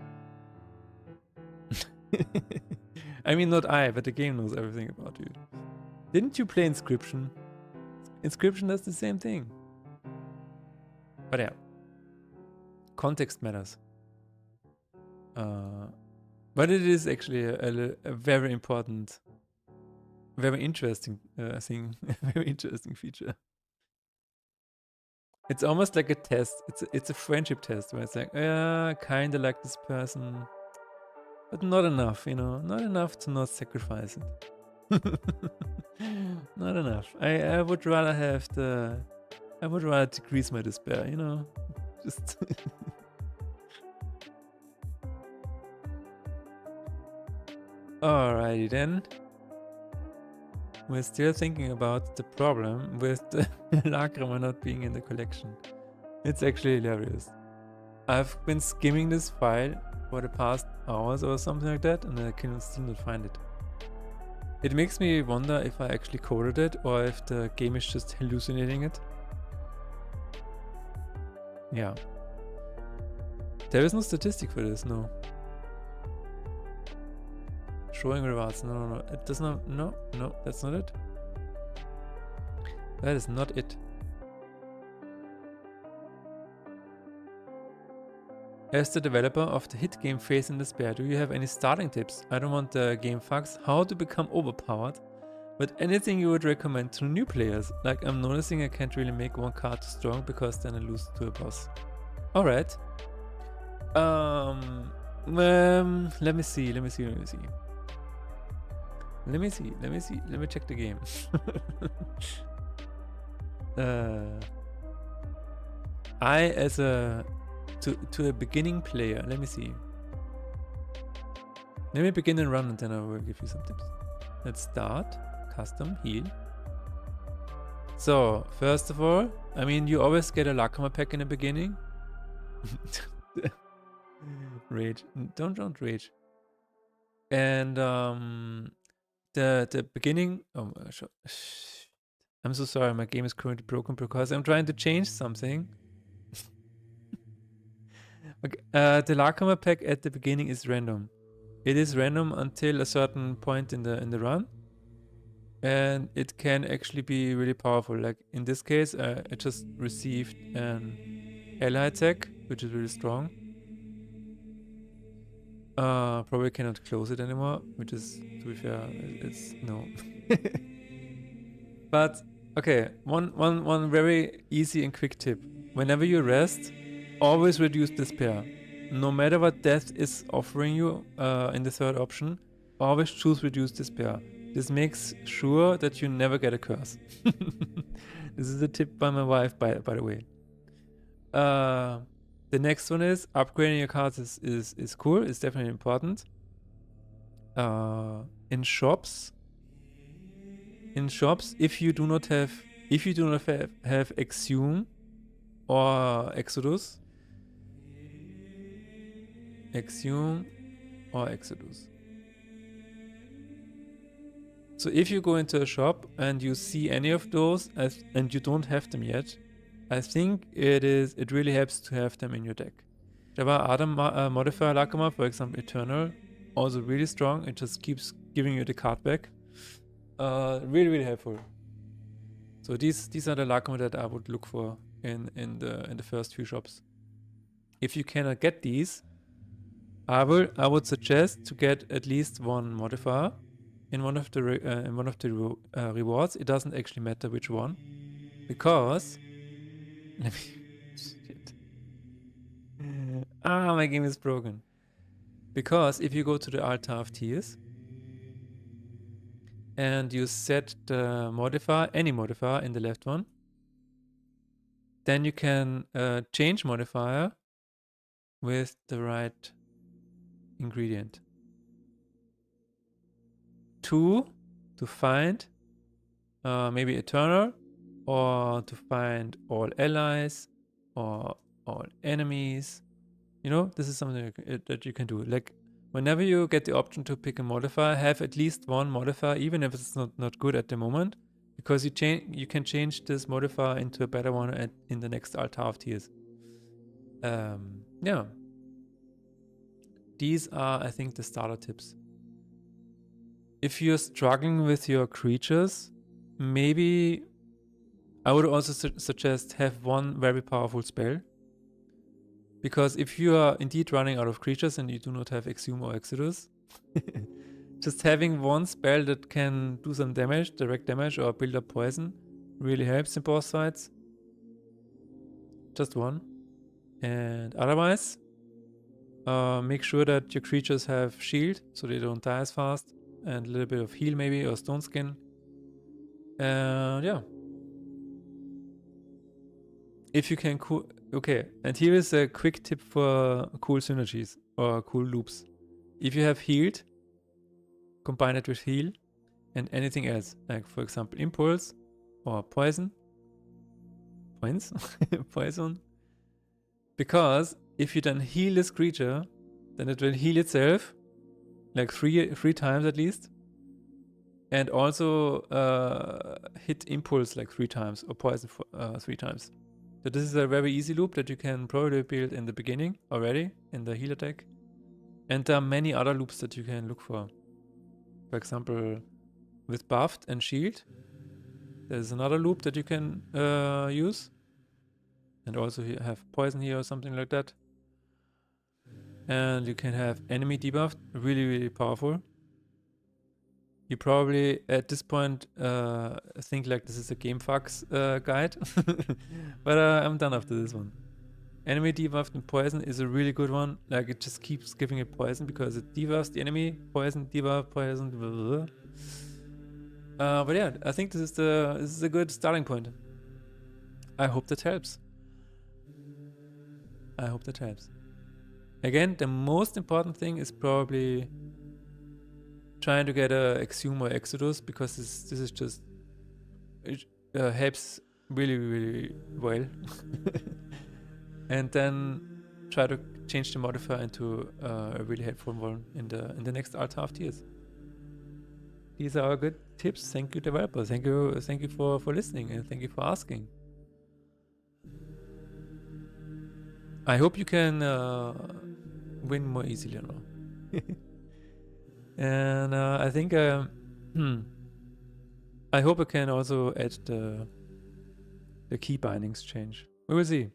I mean, not I, but the game knows everything about you. Didn't you play Inscription? Inscription does the same thing. But yeah, context matters. But it is actually a very important, very interesting thing, a very interesting feature. It's almost like a test. It's a friendship test where it's like, kinda like this person, but not enough, you know, not enough to not sacrifice it. Not enough. I would rather have I would rather decrease my despair, you know, just. Alrighty then. We're still thinking about the problem with the Lacrima not being in the collection. It's actually hilarious. I've been skimming this file for the past hours or something like that, and I can still not find it. It makes me wonder if I actually coded it or if the game is just hallucinating it. Yeah. There is no statistic for this, no. Showing rewards, no, it does not, no, that's not it. That is not it. As the developer of the hit game Faith in Despair, do you have any starting tips? I don't want the game fucks, how to become overpowered, but anything you would recommend to new players? Like, I'm noticing I can't really make one card too strong because then I lose to a boss. Alright. Let me see. Let me check the game. I as a to a beginning player, let me see. Let me begin and run and then I will give you some tips. Let's start. Custom, heal. So, first of all, I mean, you always get a Lakama pack in the beginning. Rage. Don't rage. And the beginning... Oh, I'm so sorry, my game is currently broken because I'm trying to change something. Okay, the Lakama pack at the beginning is random. It is random until a certain point in the run. And it can actually be really powerful. Like in this case, I just received an ally attack, which is really strong. Probably cannot close it anymore, which is, to be fair, it's no. But okay, one very easy and quick tip. Whenever you rest, always reduce despair. No matter what death is offering you in the third option, always choose reduce despair. This makes sure that you never get a curse. This is a tip by my wife, by the way. The next one is upgrading your cards is cool. It's definitely important. In shops, if you do not have Exhume or Exodus. So if you go into a shop and you see any of those and you don't have them yet, I think it really helps to have them in your deck. There are other modifier Lakama, for example Eternal, also really strong. It just keeps giving you the card back. Really helpful. So these are the Lakama that I would look for in the first few shops. If you cannot get these, I would suggest to get at least one modifier in one of the rewards. It doesn't actually matter which one, because let me shit. My game is broken. Because if you go to the altar of tears and you set the modifier, any modifier in the left one, then you can change modifier with the right ingredient. 2 to find maybe Eternal, or to find all allies or all enemies. You know, this is something that you can do. Like whenever you get the option to pick a modifier, have at least one modifier, even if it's not good at the moment, because you can change this modifier into a better one in the next altar of tears. Yeah. These are, I think, the starter tips. If you're struggling with your creatures, maybe I would also suggest have one very powerful spell. Because if you are indeed running out of creatures and you do not have Exhume or Exodus, just having one spell that can do some damage, direct damage, or build up poison, really helps in boss fights. Just one. And otherwise, make sure that your creatures have shield, so they don't die as fast. And a little bit of heal maybe, or stone skin. Yeah. If you can okay, and here is a quick tip for cool synergies or cool loops. If you have healed, combine it with heal and anything else, like for example impulse or poison. Poison. Because if you then heal this creature, then it will heal itself like three times at least, and also hit impulse like 3 times, or poison 3 times. So this is a very easy loop that you can probably build in the beginning already in the healer deck. And there are many other loops that you can look for. For example, with buffed and shield, there's another loop that you can use. And also you have poison here or something like that. And you can have enemy debuffed, really powerful. You probably at this point think like this is a GameFAQs guide, but I'm done after this one. Enemy debuffed and poison is a really good one. Like, it just keeps giving it poison because it debuffs the enemy. Poison, debuff, poison, blah, blah, blah. But yeah, I think this is a good starting point. I hope that helps. I hope that helps. Again, the most important thing is probably trying to get a Exhume or Exodus, because this is just, it helps really, really well. And then try to change the modifier into a really helpful one in the next alt half tiers. These are our good tips. Thank you, developers. Thank you for listening, and thank you for asking. I hope you can win more easily now. And I think I hope I can also add the key bindings change. We will see.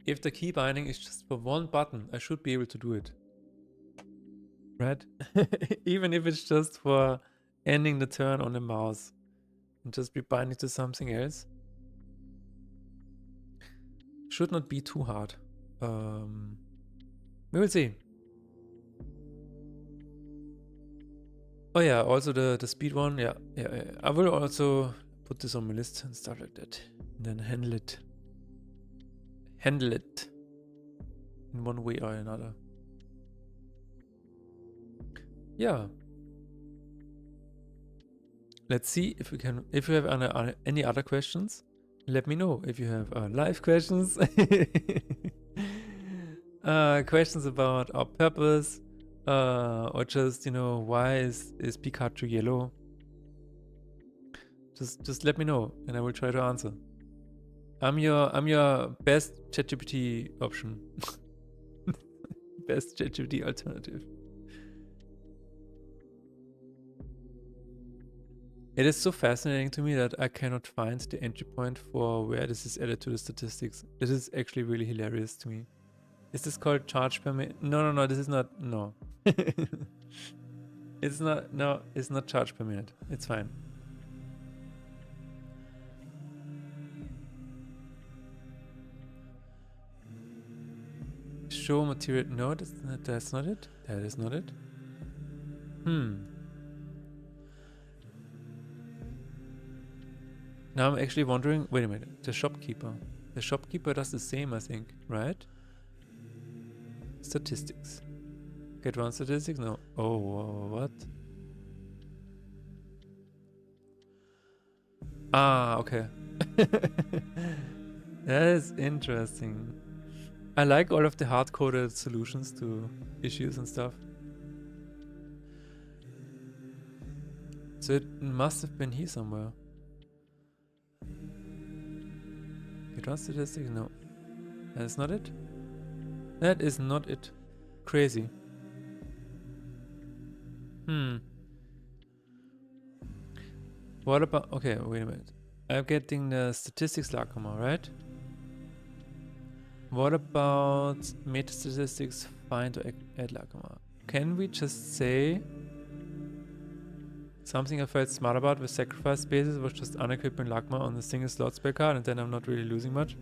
If the key binding is just for one button, I should be able to do it. Right? Even if it's just for ending the turn on the mouse and just be binding to something else. Should not be too hard. We will see. Oh yeah, also the speed one. Yeah. I will also put this on my list and stuff like that. And then handle it in one way or another. Yeah. Let's see if we can. If you have any other questions, let me know. If you have live questions, questions about our purpose, or just, you know, why is Pikachu yellow? Just let me know, and I will try to answer. I'm your best ChatGPT option. Best ChatGPT alternative. It is so fascinating to me that I cannot find the entry point for where this is added to the statistics. It is actually really hilarious to me. Is this called charge per minute? No, this is not, no. It's not, no, it's not charge per minute. It's fine. Show material, no, that's not it. That is not it. Now I'm actually wondering, wait a minute, the shopkeeper. The shopkeeper does the same, I think, right? Statistics. Get one statistics? No. Oh, what? Ah, okay. That is interesting. I like all of the hard-coded solutions to issues and stuff. So it must have been here somewhere. Get one statistics? No. That's not it? That is not it. Crazy. What about... Okay, wait a minute. I'm getting the statistics Lacoma, right? What about meta statistics find or add Lacoma? Can we just say... Something I felt smart about with sacrifice spaces was just unequipping Lagma on the single slot spell card, and then I'm not really losing much.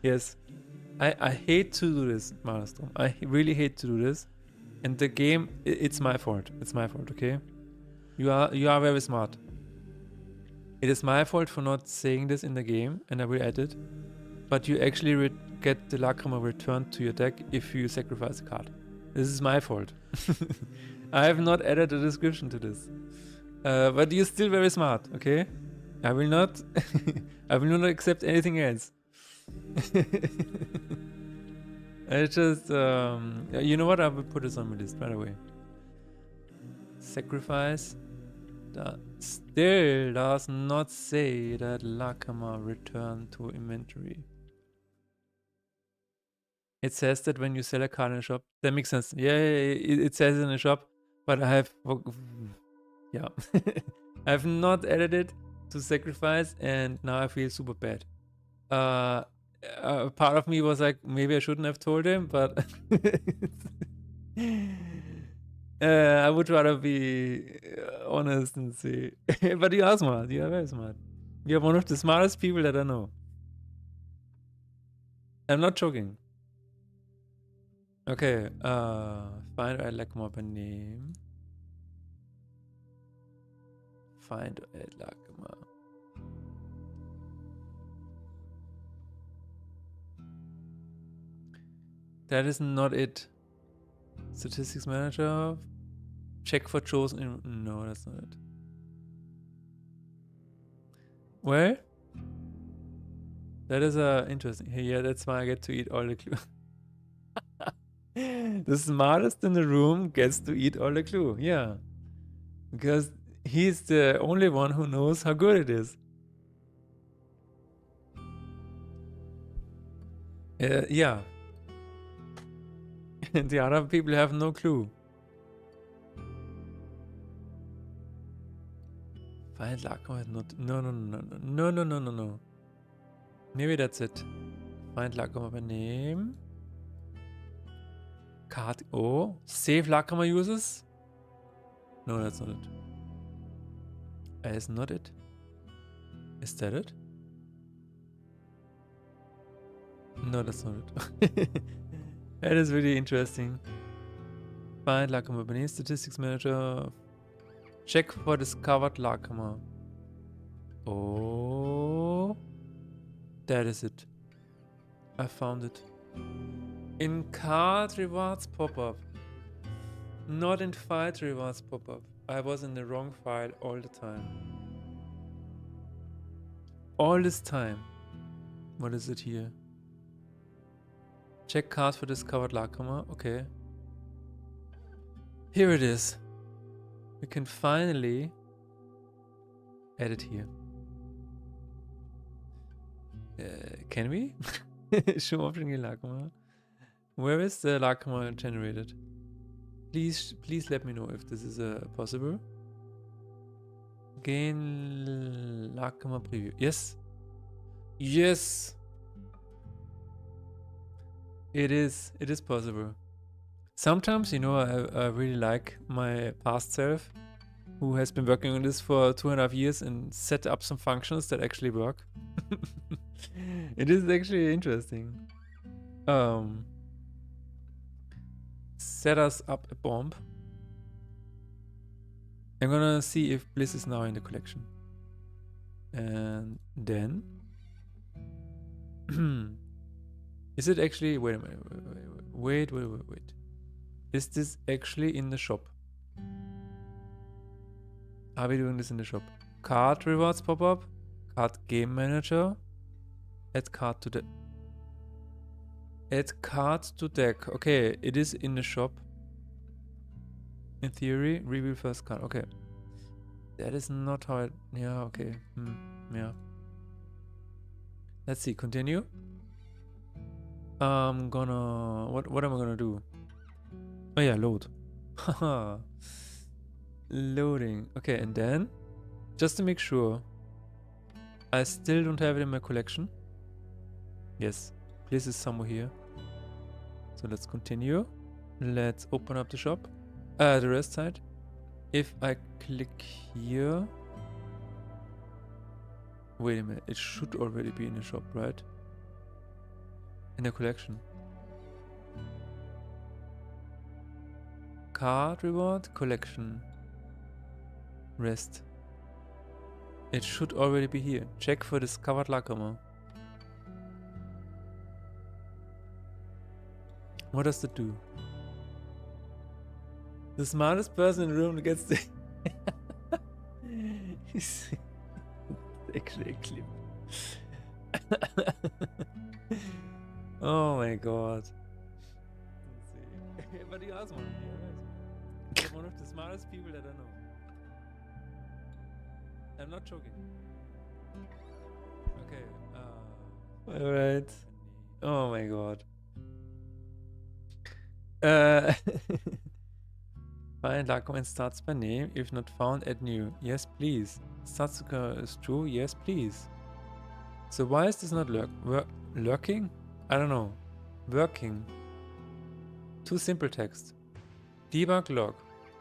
Yes. I hate to do this, Marastrom. I really hate to do this. And the game, it's my fault. It's my fault, okay? You are very smart. It is my fault for not saying this in the game, and I will add it. But you actually get the Lacrima returned to your deck if you sacrifice a card. This is my fault. I have not added a description to this. But you're still very smart, okay? I will not I will not accept anything else. I just you know what, I will put this on my list right away. Sacrifice still does not say that Lacrima return to inventory. It says that when you sell a card in a shop. That makes sense. Yeah, it says it in a shop, but I have... Yeah. I have not added it to sacrifice, and now I feel super bad. Part of me was like, maybe I shouldn't have told him, but... I would rather be honest and say, but you are smart. You are very smart. You are one of the smartest people that I know. I'm not joking. Okay, find I like more by name. Find I like more. That is not it. Statistics manager. Check for chosen. No, that's not it. Where? That is interesting. Yeah, that's why I get to eat all the clue. The smartest in the room gets to eat all the clue. Yeah, because he's the only one who knows how good it is. Yeah. And the other people have no clue. Find Lacoma is not. No. Maybe that's it. Find Lacoma by name. Card. Oh, save Lacoma users. No, that's not it. That's not it. Is that it? No, that's not it. That is really interesting. Find Lacoma by name. Statistics manager. Check for discovered Lacoma. Oh, that is it. I found it. In card rewards pop-up. Not in fight rewards pop-up. I was in the wrong file all the time. All this time. What is it here? Check cards for discovered Lacoma. Okay. Here it is. We can finally add it here. Can we? Show option Lacoma. Where is the Lacoma generated? Please let me know if this is possible. Gain Lacoma preview. Yes. Yes. It is possible. Sometimes, you know, I really like my past self, who has been working on this for 2.5 years and set up some functions that actually work. It is actually interesting. Set us up a bomb. I'm gonna see if Bliss is now in the collection. And then... Is it actually... Wait a minute. Wait. Is this actually in the shop? Are we doing this in the shop? Card rewards pop-up. Card game manager. Add card to the... Add card to deck. Okay, it is in the shop. In theory, reveal first card. Okay. That is not how it... Yeah, okay. Yeah. Let's see. Continue. I'm gonna... What am I gonna do? Oh yeah, load. Haha. Loading. Okay, and then... Just to make sure... I still don't have it in my collection. Yes. This is somewhere here. So let's continue. Let's open up the shop. The rest side. If I click here... Wait a minute. It should already be in the shop, right? In the collection. Card reward, collection. Rest. It should already be here. Check for discovered Lacoma. What does it do? The smartest person in the room gets the... It's actually a clip. Oh my god. Let's see. But you are smart. You're one of the smartest people that I know. I'm not joking. Okay. Alright. Oh my god. Find Lacoma and starts by name. If not found, add new. Yes, please. Starts is true. Yes, please. So why is this not lurking? I don't know. Working. Too simple text. Debug log.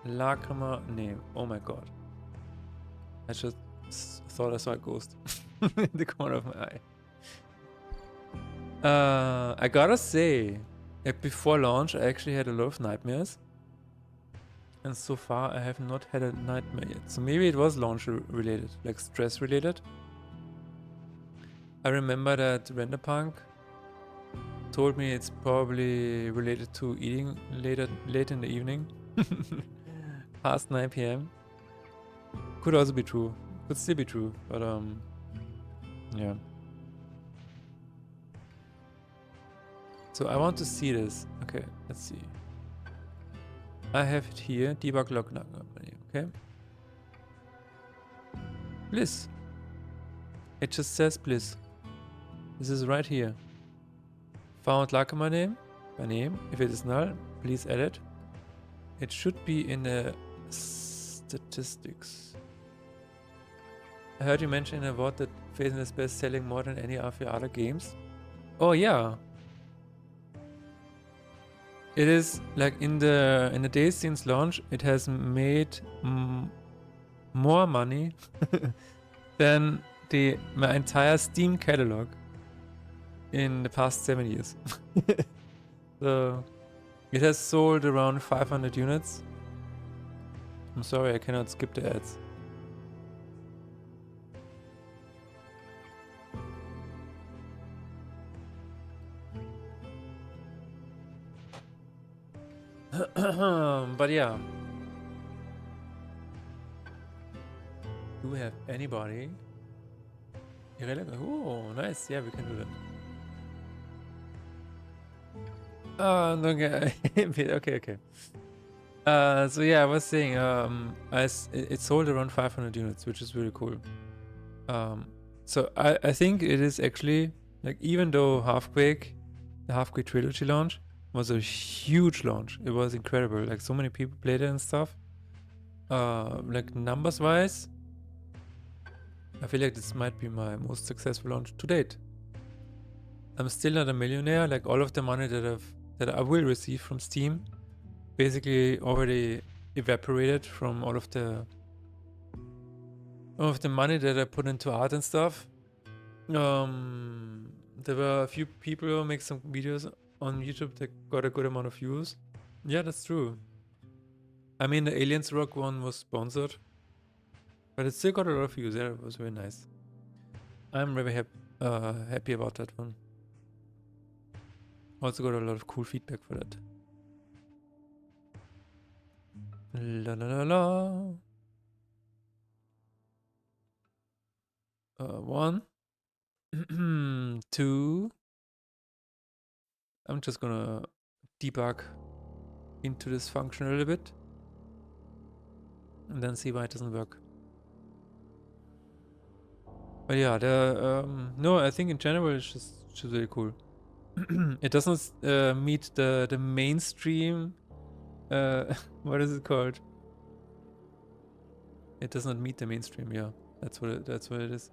Lacrima name. Oh my god. I just thought I saw a ghost in the corner of my eye. I gotta say, before launch, I actually had a lot of nightmares. And so far, I have not had a nightmare yet. So maybe it was launch related, like stress related. I remember that Renderpunk told me it's probably related to eating late in the evening. Past 9 p.m. Could also be true. Could still be true, but yeah. So I want to see this. Okay, let's see. I have it here. Debug log. Okay. Bliss. It just says Bliss. This is right here. Found Lacrima name by name. If it is null, please add it. It should be in the statistics. I heard you mention in a word that Phasen is best selling more than any of your other games. Oh yeah. It is like in the days since launch, it has made more money than my entire Steam catalog in the past 7 years. So it has sold around 500 units. I'm sorry, I cannot skip the ads. But yeah. Do we have anybody? Oh, nice. Yeah, we can do that. Okay. So yeah, I was saying, it sold around 500 units, which is really cool. So I think it is actually, like, even though the Halfquake trilogy launch was a huge launch. It was incredible. Like, so many people played it and stuff. Like, numbers wise, I feel like this might be my most successful launch to date. I'm still not a millionaire. Like, all of the money that I will receive from Steam basically already evaporated from all of the money that I put into art and stuff. There were a few people who make some videos on YouTube that got a good amount of views. Yeah, that's true. I mean, the Aliens Rock one was sponsored, but it still got a lot of views. Yeah, it was very nice. I'm very happy about that one. Also got a lot of cool feedback for that. La la la la. 1, 2. I'm just gonna debug into this function a little bit and then see why it doesn't work. But yeah, no, I think in general it's just really cool. It doesn't meet the mainstream. What is it called? It does not meet the mainstream. Yeah, that's what it is.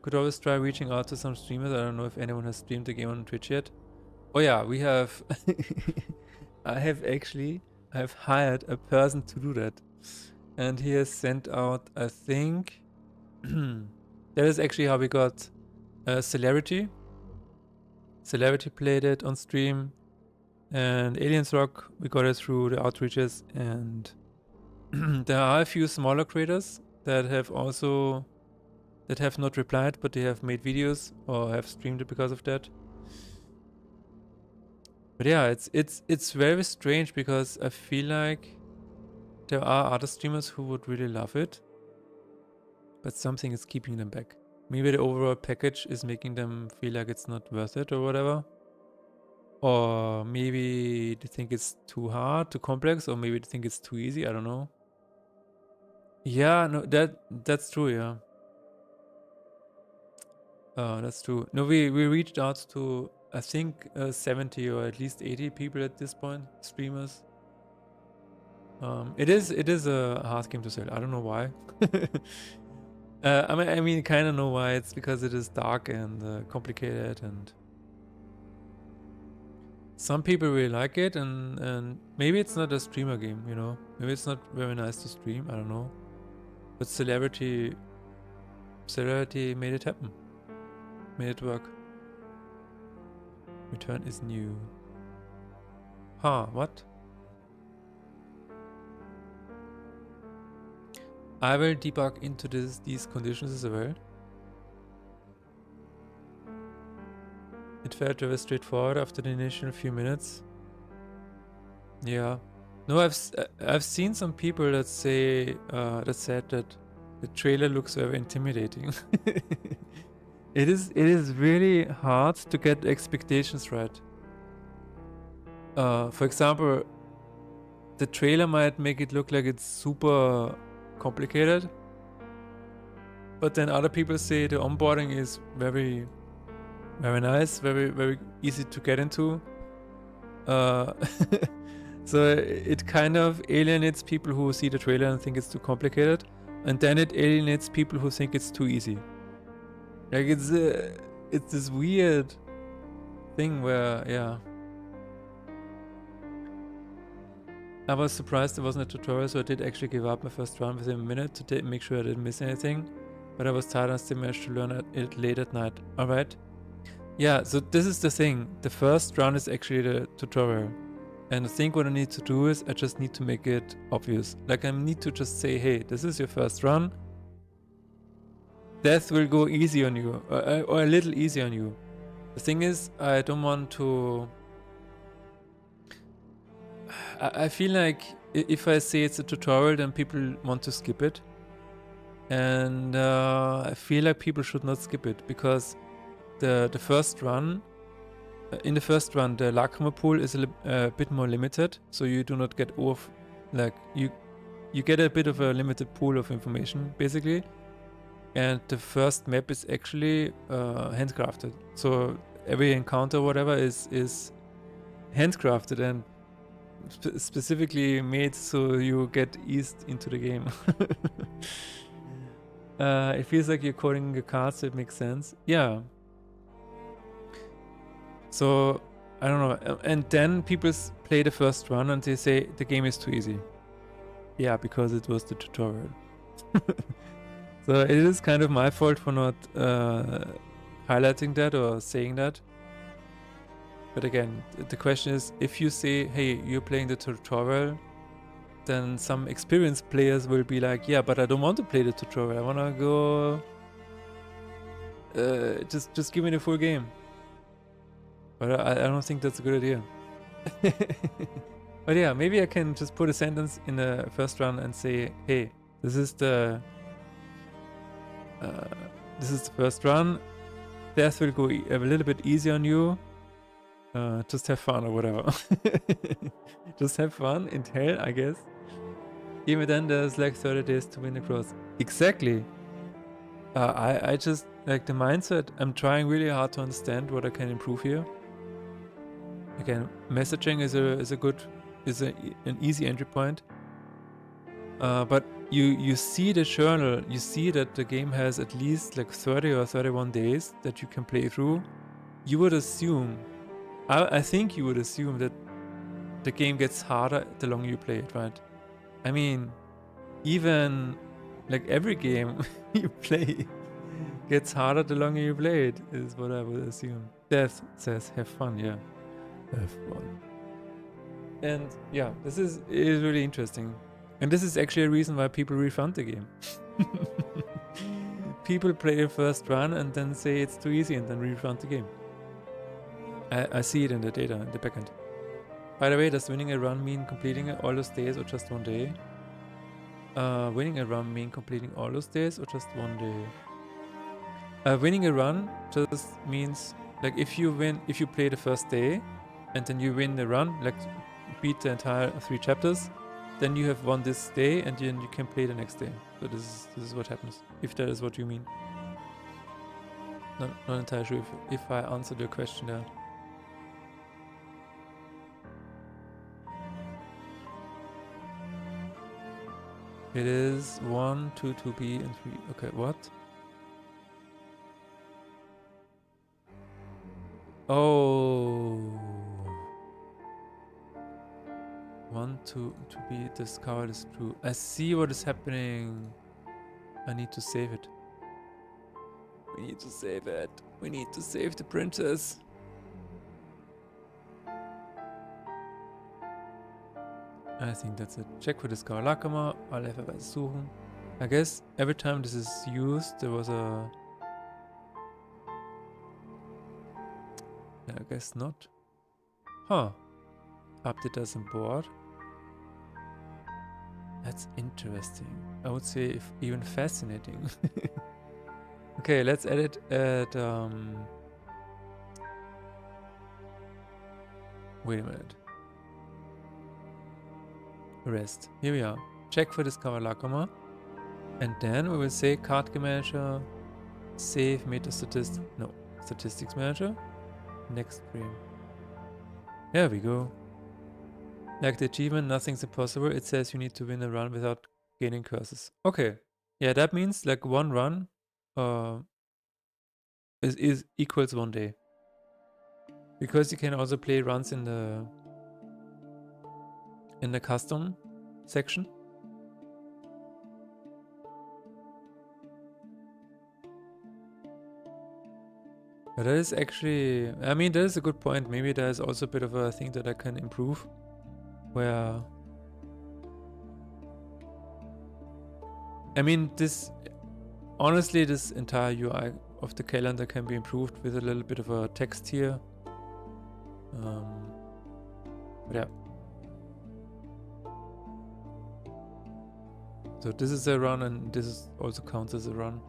Could always try reaching out to some streamers. I don't know if anyone has streamed the game on Twitch yet. Oh yeah, we have. I have hired a person to do that, and he has sent out, I think. That is actually how we got Celerity. Celerity played it on stream, and Aliens Rock, we got it through the outreaches, and there are a few smaller creators that have not replied, but they have made videos or have streamed it because of that. But yeah, it's very strange because I feel like there are other streamers who would really love it, but something is keeping them back. Maybe the overall package is making them feel like it's not worth it or whatever. Or maybe they think it's too hard, too complex, or maybe they think it's too easy, I don't know. Yeah, no, that's true, yeah. That's true. No, we reached out to, I think, 70 or at least 80 people at this point, streamers. It is a hard game to sell. I don't know why. I mean, kind of know why. It's because it is dark and complicated, and some people really like it, and maybe it's not a streamer game, you know? Maybe it's not very nice to stream, I don't know. But Celerity made it happen. Made it work. Return is new. Huh, what? I will debug into these conditions as well. It felt very straightforward after the initial few minutes. Yeah. No, I've seen some people that say that said that the trailer looks very intimidating. It is really hard to get expectations right. For example, the trailer might make it look like it's super complicated, but then other people say the onboarding is very, very nice, very easy to get into. So it kind of alienates people who see the trailer and think it's too complicated, and then it alienates people who think it's too easy. Like it's this weird thing where, yeah. I was surprised there wasn't a tutorial, so I did actually give up my first run within a minute to make sure I didn't miss anything. But I was tired and still managed to learn it late at night. Alright. Yeah, so this is the thing. The first run is actually the tutorial. And I think what I need to do is I just need to make it obvious. Like I need to just say, hey, this is your first run. Death will go easy on you, or a little easy on you. The thing is, I don't want to... I feel like if I say it's a tutorial, then people want to skip it. And I feel like people should not skip it, because the first run, in the first run, the Lacrima pool is a bit more limited, so you do not get off, like you get a bit of a limited pool of information, basically. And the first map is actually handcrafted. So every encounter, whatever, is handcrafted and specifically made so you get eased into the game. It feels like you're coding the cards, so it makes sense. Yeah. So, I don't know. And then people play the first run and they say the game is too easy. Yeah, because it was the tutorial. So it is kind of my fault for not highlighting that or saying that. But again, the question is, if you say, hey, you're playing the tutorial, then some experienced players will be like, yeah, but I don't want to play the tutorial. I want to go... just give me the full game. But I don't think that's a good idea. But yeah, maybe I can just put a sentence in the first run and say, hey, this is the first run. Death will go a little bit easy on you. Just have fun or whatever. Just have fun in hell, I guess. Even then, there's like 30 days to win the cross. Exactly. I just like the mindset. I'm trying really hard to understand what I can improve here. Again, messaging is an easy entry point. But you see the journal. You see that the game has at least like 30 or 31 days that you can play through. You would assume. I think you would assume that the game gets harder the longer you play it, right? I mean, even like every game you play gets harder the longer you play it, is what I would assume. Death says have fun, yeah. Have fun. And yeah, it is really interesting. And this is actually a reason why people refund the game. People play the first run and then say it's too easy and then refund the game. I see it in the data, in the backend. By the way, does winning a run mean completing all those days or just one day? Winning a run mean completing all those days or just one day? Winning a run just means, like, if you play the first day and then you win the run, like beat the entire 3 chapters, then you have won this day and then you can play the next day. So this is what happens, if that is what you mean. Not entirely sure if I answered your question there. It is 1, 2, 2B, and 3. Okay, what? Oh. want to be discovered is true. I see what is happening. I need to save it. We need to save it. We need to save the princess. I think that's it. Check for Discover Lakama. Alle Verweise suchen. I guess every time this is used, there was a... I guess not. Huh. Update as on board. That's interesting. I would say if even fascinating. Okay, let's edit at... Wait a minute. Rest. Here we are. Check for Discover Lakama. And then we will say Card Game Manager, save Meta Statistics. No, Statistics Manager. Next frame. There we go. Like the achievement, nothing's impossible. It says you need to win a run without gaining curses. Okay. Yeah, that means like one run is equals 1 day. Because you can also play runs in the custom section. But that is actually, I mean, that is a good point. Maybe there is also a bit of a thing that I can improve. Where, I mean, this, honestly, this entire UI of the calendar can be improved with a little bit of a text here. But yeah. So this is a run and this is also counts as a run.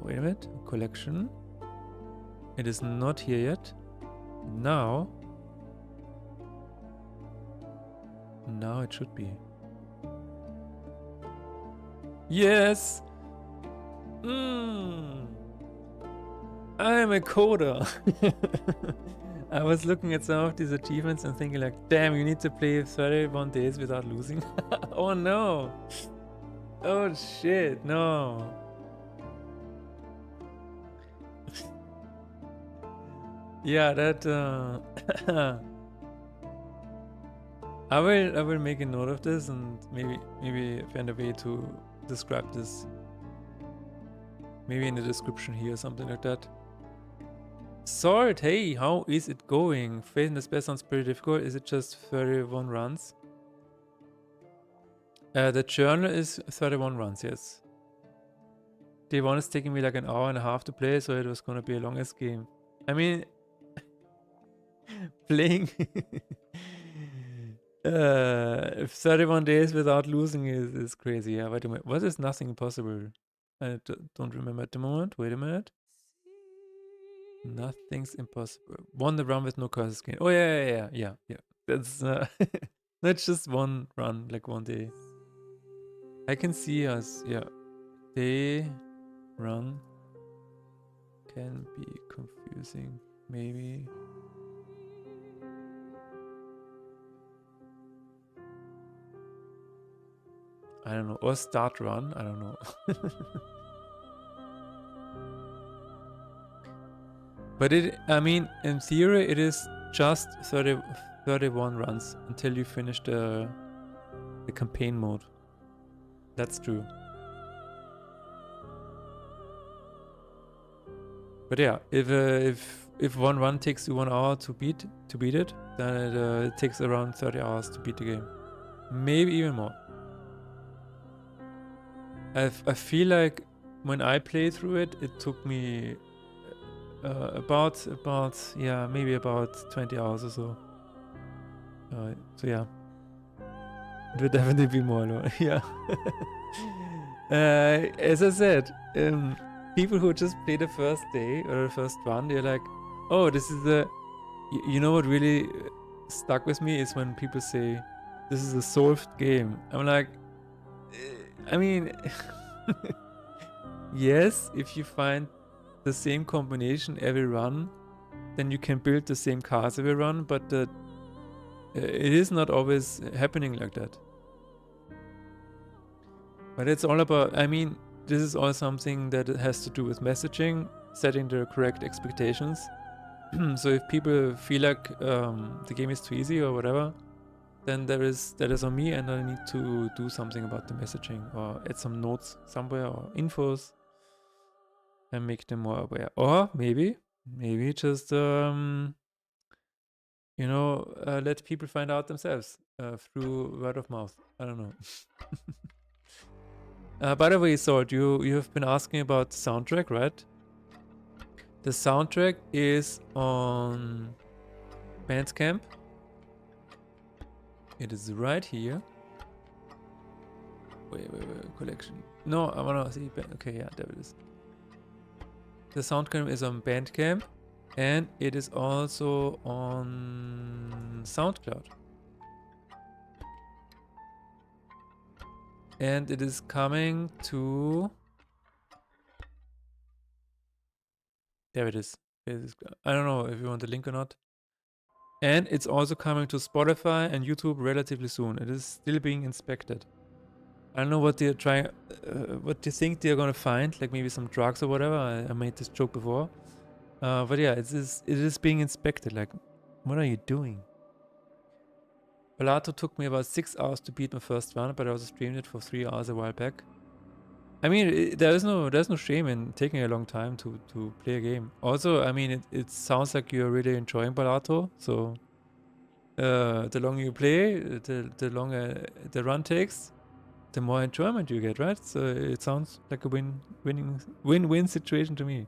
Wait a minute. Collection. It is not here yet. Now it should be. Yes! I am a coder. I was looking at some of these achievements and thinking like, damn, you need to play 31 days without losing. Oh no! Oh shit, no. Yeah, that I will make a note of this and maybe find a way to describe this. Maybe in the description here, something like that. Sword, hey, how is it going? Faith in the Spare sounds pretty difficult. Is it just 31 runs? The journal is 31 runs, yes. Day 1 is taking me like an hour and a half to play, so it was gonna be a longest game. I mean, playing 31 days without losing is crazy. Yeah, wait a minute. What is nothing impossible? I don't remember at the moment. Wait a minute. Nothing's impossible. Won the run with no curses gain. Oh yeah. That's not just one run, like 1 day. I can see us. Yeah, day run can be confusing. Maybe. I don't know. Or start run. I don't know. But I mean, in theory, it is just 31 runs until you finish the campaign mode. That's true. But yeah, if one run takes you 1 hour to beat it, then it takes around 30 hours to beat the game. Maybe even more. I feel like when I played through it, it took me about maybe about 20 hours or so. So yeah, it would definitely be more. Yeah. As I said, people who just play the first day or the first run, they're like, "Oh, this is the." You know what really stuck with me is when people say, "This is a solved game." I'm like, I mean, yes, if you find the same combination every run, then you can build the same cars every run, but it is not always happening like that. But it's all about, I mean, this is all something that has to do with messaging, setting the correct expectations. So if people feel like the game is too easy or whatever, then that is on me, and I need to do something about the messaging or add some notes somewhere or infos and make them more aware. Or maybe just you know, let people find out themselves through word of mouth. I don't know. By the way, Sword, you have been asking about the soundtrack, right? The soundtrack is on Bandcamp. It is right here. Wait, collection. No, I wanna see. Okay, yeah, there it is. The soundtrack is on Bandcamp, and it is also on SoundCloud. And it is coming to... There it is. I don't know if you want the link or not. And it's also coming to Spotify and YouTube relatively soon. It is still being inspected. I don't know what they're trying, what they think they're gonna find, like maybe some drugs or whatever. I made this joke before. But yeah, it is being inspected. Like, what are you doing? Balato took me about 6 hours to beat my first run, but I also streamed it for 3 hours a while back. I mean, there's no shame in taking a long time to play a game. Also, I mean, it sounds like you're really enjoying Balato, so the longer you play, the longer the run takes, the more enjoyment you get, right? So it sounds like a win-win situation to me.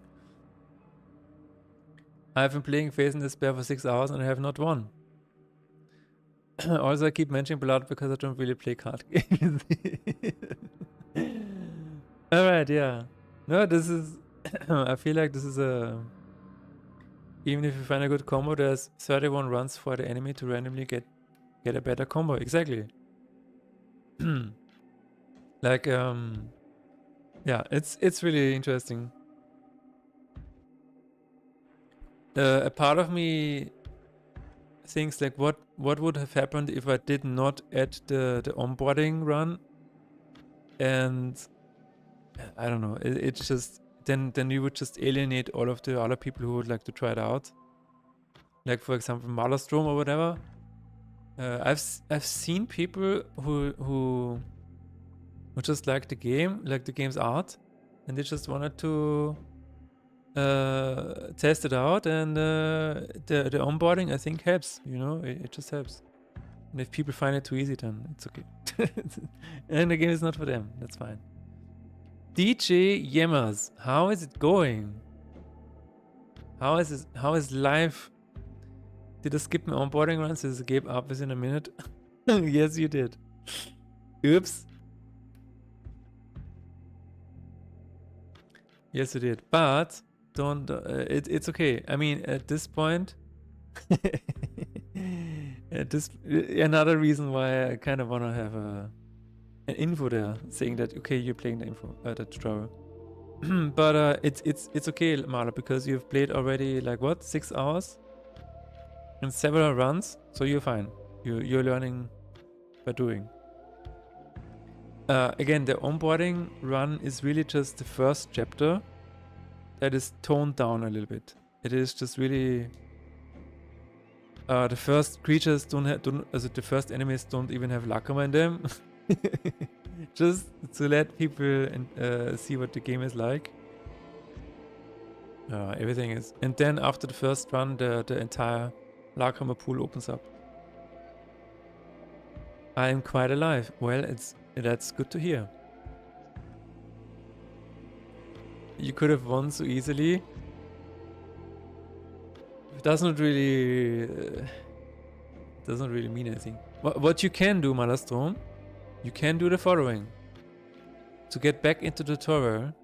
I've been playing Phase in Despair for 6 hours and I have not won. Also, I keep mentioning Blood because I don't really play card games. Alright, yeah. No, this is... I feel like this is a... Even if you find a good combo, there's 31 runs for the enemy to randomly get a better combo. Exactly. Like, yeah, it's really interesting. A part of me thinks like, what would have happened if I did not add the onboarding run, and I don't know. It's just then you would just alienate all of the other people who would like to try it out. Like for example, Maelstrom or whatever. I've seen people who just like the game, like the game's art, and they just wanted to test it out, and the onboarding I think helps. You know, it just helps. And if people find it too easy, then it's okay. And the game is not for them. That's fine. DJ Yemmers, how is it going? How is life? Did I skip my onboarding runs? Is the game up within a minute? Yes, you did. Oops. Yes, you did. But don't. It's okay. I mean, at this point, another reason why I kind of want to have an info there saying that okay, you're playing the info, the tutorial. But it's okay, Marla, because you've played already like what, 6 hours and several runs, so you're fine. You're learning by doing. Again, the onboarding run is really just the first chapter that is toned down a little bit. It is just really the first creatures the first enemies don't even have Lacrima in them. Just to let people see what the game is like. Everything is, and then after the first run, the entire Lacrima pool opens up. I am quite alive. Well, that's good to hear. You could have won so easily. It doesn't really mean anything. What you can do, Malastrom, you can do the following. To get back into the tutorial,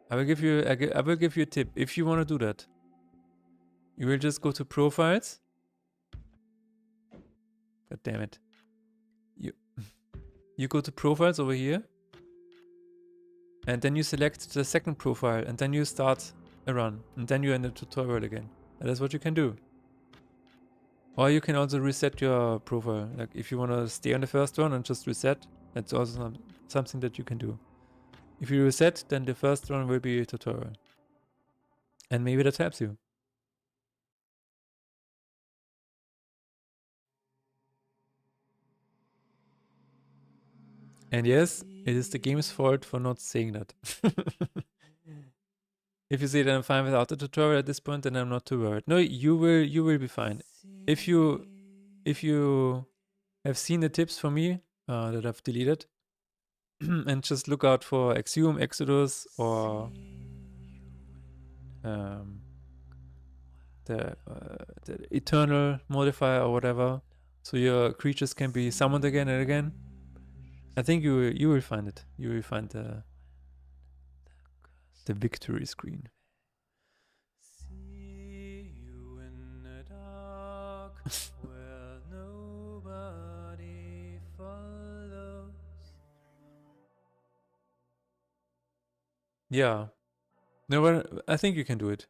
I will give you a tip. If you want to do that, you will just go to profiles. God damn it. You go to profiles over here, and then you select the second profile, and then you start a run, and then you're in the tutorial again. That is what you can do. Or you can also reset your profile. Like if you want to stay on the first one and just reset, that's also something that you can do. If you reset, then the first one will be a tutorial. And maybe that helps you. And yes, it is the game's fault for not saying that. If you say that I'm fine without the tutorial at this point, then I'm not too worried. No, you will be fine. If you have seen the tips for me that I've deleted, and just look out for Axiom, Exodus, or the eternal modifier or whatever, so your creatures can be summoned again and again. I think you will find it. You will find the victory screen. See you in the dark, where nobody follows. Yeah. No, but I think you can do it.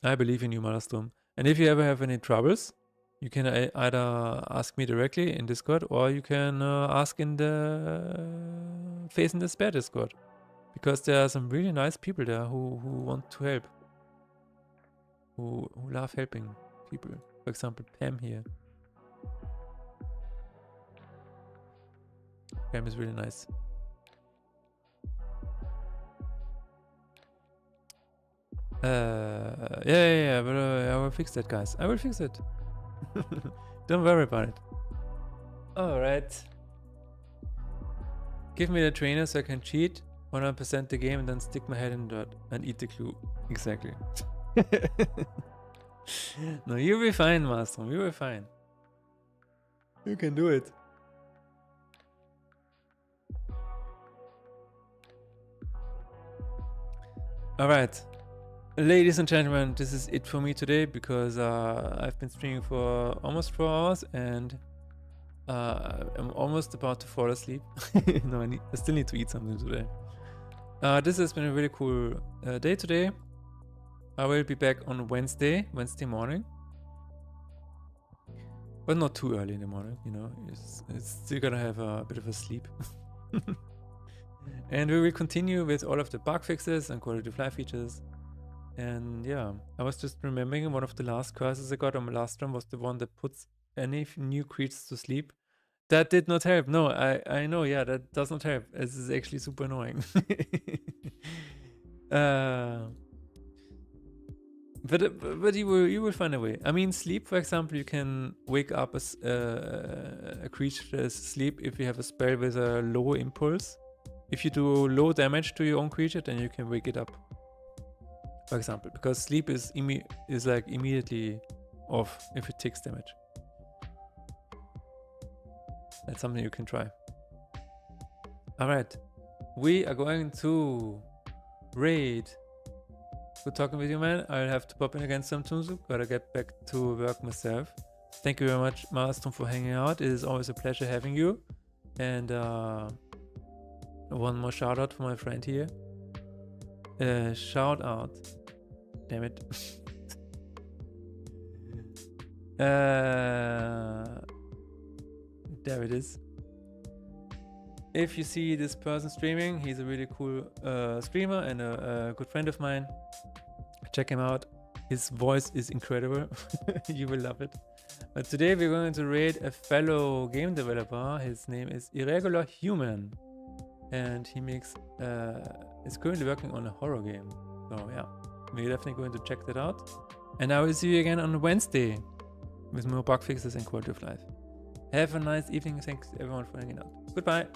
I believe in you, Maelstrom. And if you ever have any troubles, you can either ask me directly in Discord, or you can ask in the Face in Despair Discord. Because there are some really nice people there who want to help. Who love helping people. For example, Pam here. Pam is really nice. Yeah, but I will fix that, guys. I will fix it. Don't worry about it. Alright. Give me the trainer so I can cheat 100% the game and then stick my head in the dirt and eat the clue. Exactly. No, you'll be fine, Master. You'll be fine. You can do it. Alright. Ladies and gentlemen, this is it for me today, because I've been streaming for almost 4 hours and I'm almost about to fall asleep. No, I still need to eat something today. This has been a really cool day today. I will be back on Wednesday morning. But not too early in the morning, you know. It's still gonna have a bit of a sleep. And we will continue with all of the bug fixes and quality of life features. And yeah, I was just remembering one of the last curses I got on my last run was the one that puts any new creatures to sleep. That did not help. No, I know, yeah, that does not help. This is actually super annoying. But you will find a way. I mean, sleep, for example, you can wake up a creature that is asleep if you have a spell with a low impulse. If you do low damage to your own creature, then you can wake it up. For example, because sleep is like immediately off if it takes damage. That's something you can try. Alright, we are going to raid. Good talking with you, man. I'll have to pop in against some tunes. Gotta get back to work myself. Thank you very much, Maelstrom, for hanging out. It is always a pleasure having you. And one more shout out for my friend here. Shout out. Damn it. There it is. If you see this person streaming, he's a really cool streamer and a good friend of mine. Check him out. His voice is incredible. You will love it. But today we're going to raid a fellow game developer. His name is Irregular Human. And he makes is currently working on a horror game. So yeah, we're definitely going to check that out. And I will see you again on Wednesday with more bug fixes and quality of life. Have a nice evening. Thanks everyone for hanging out. Goodbye.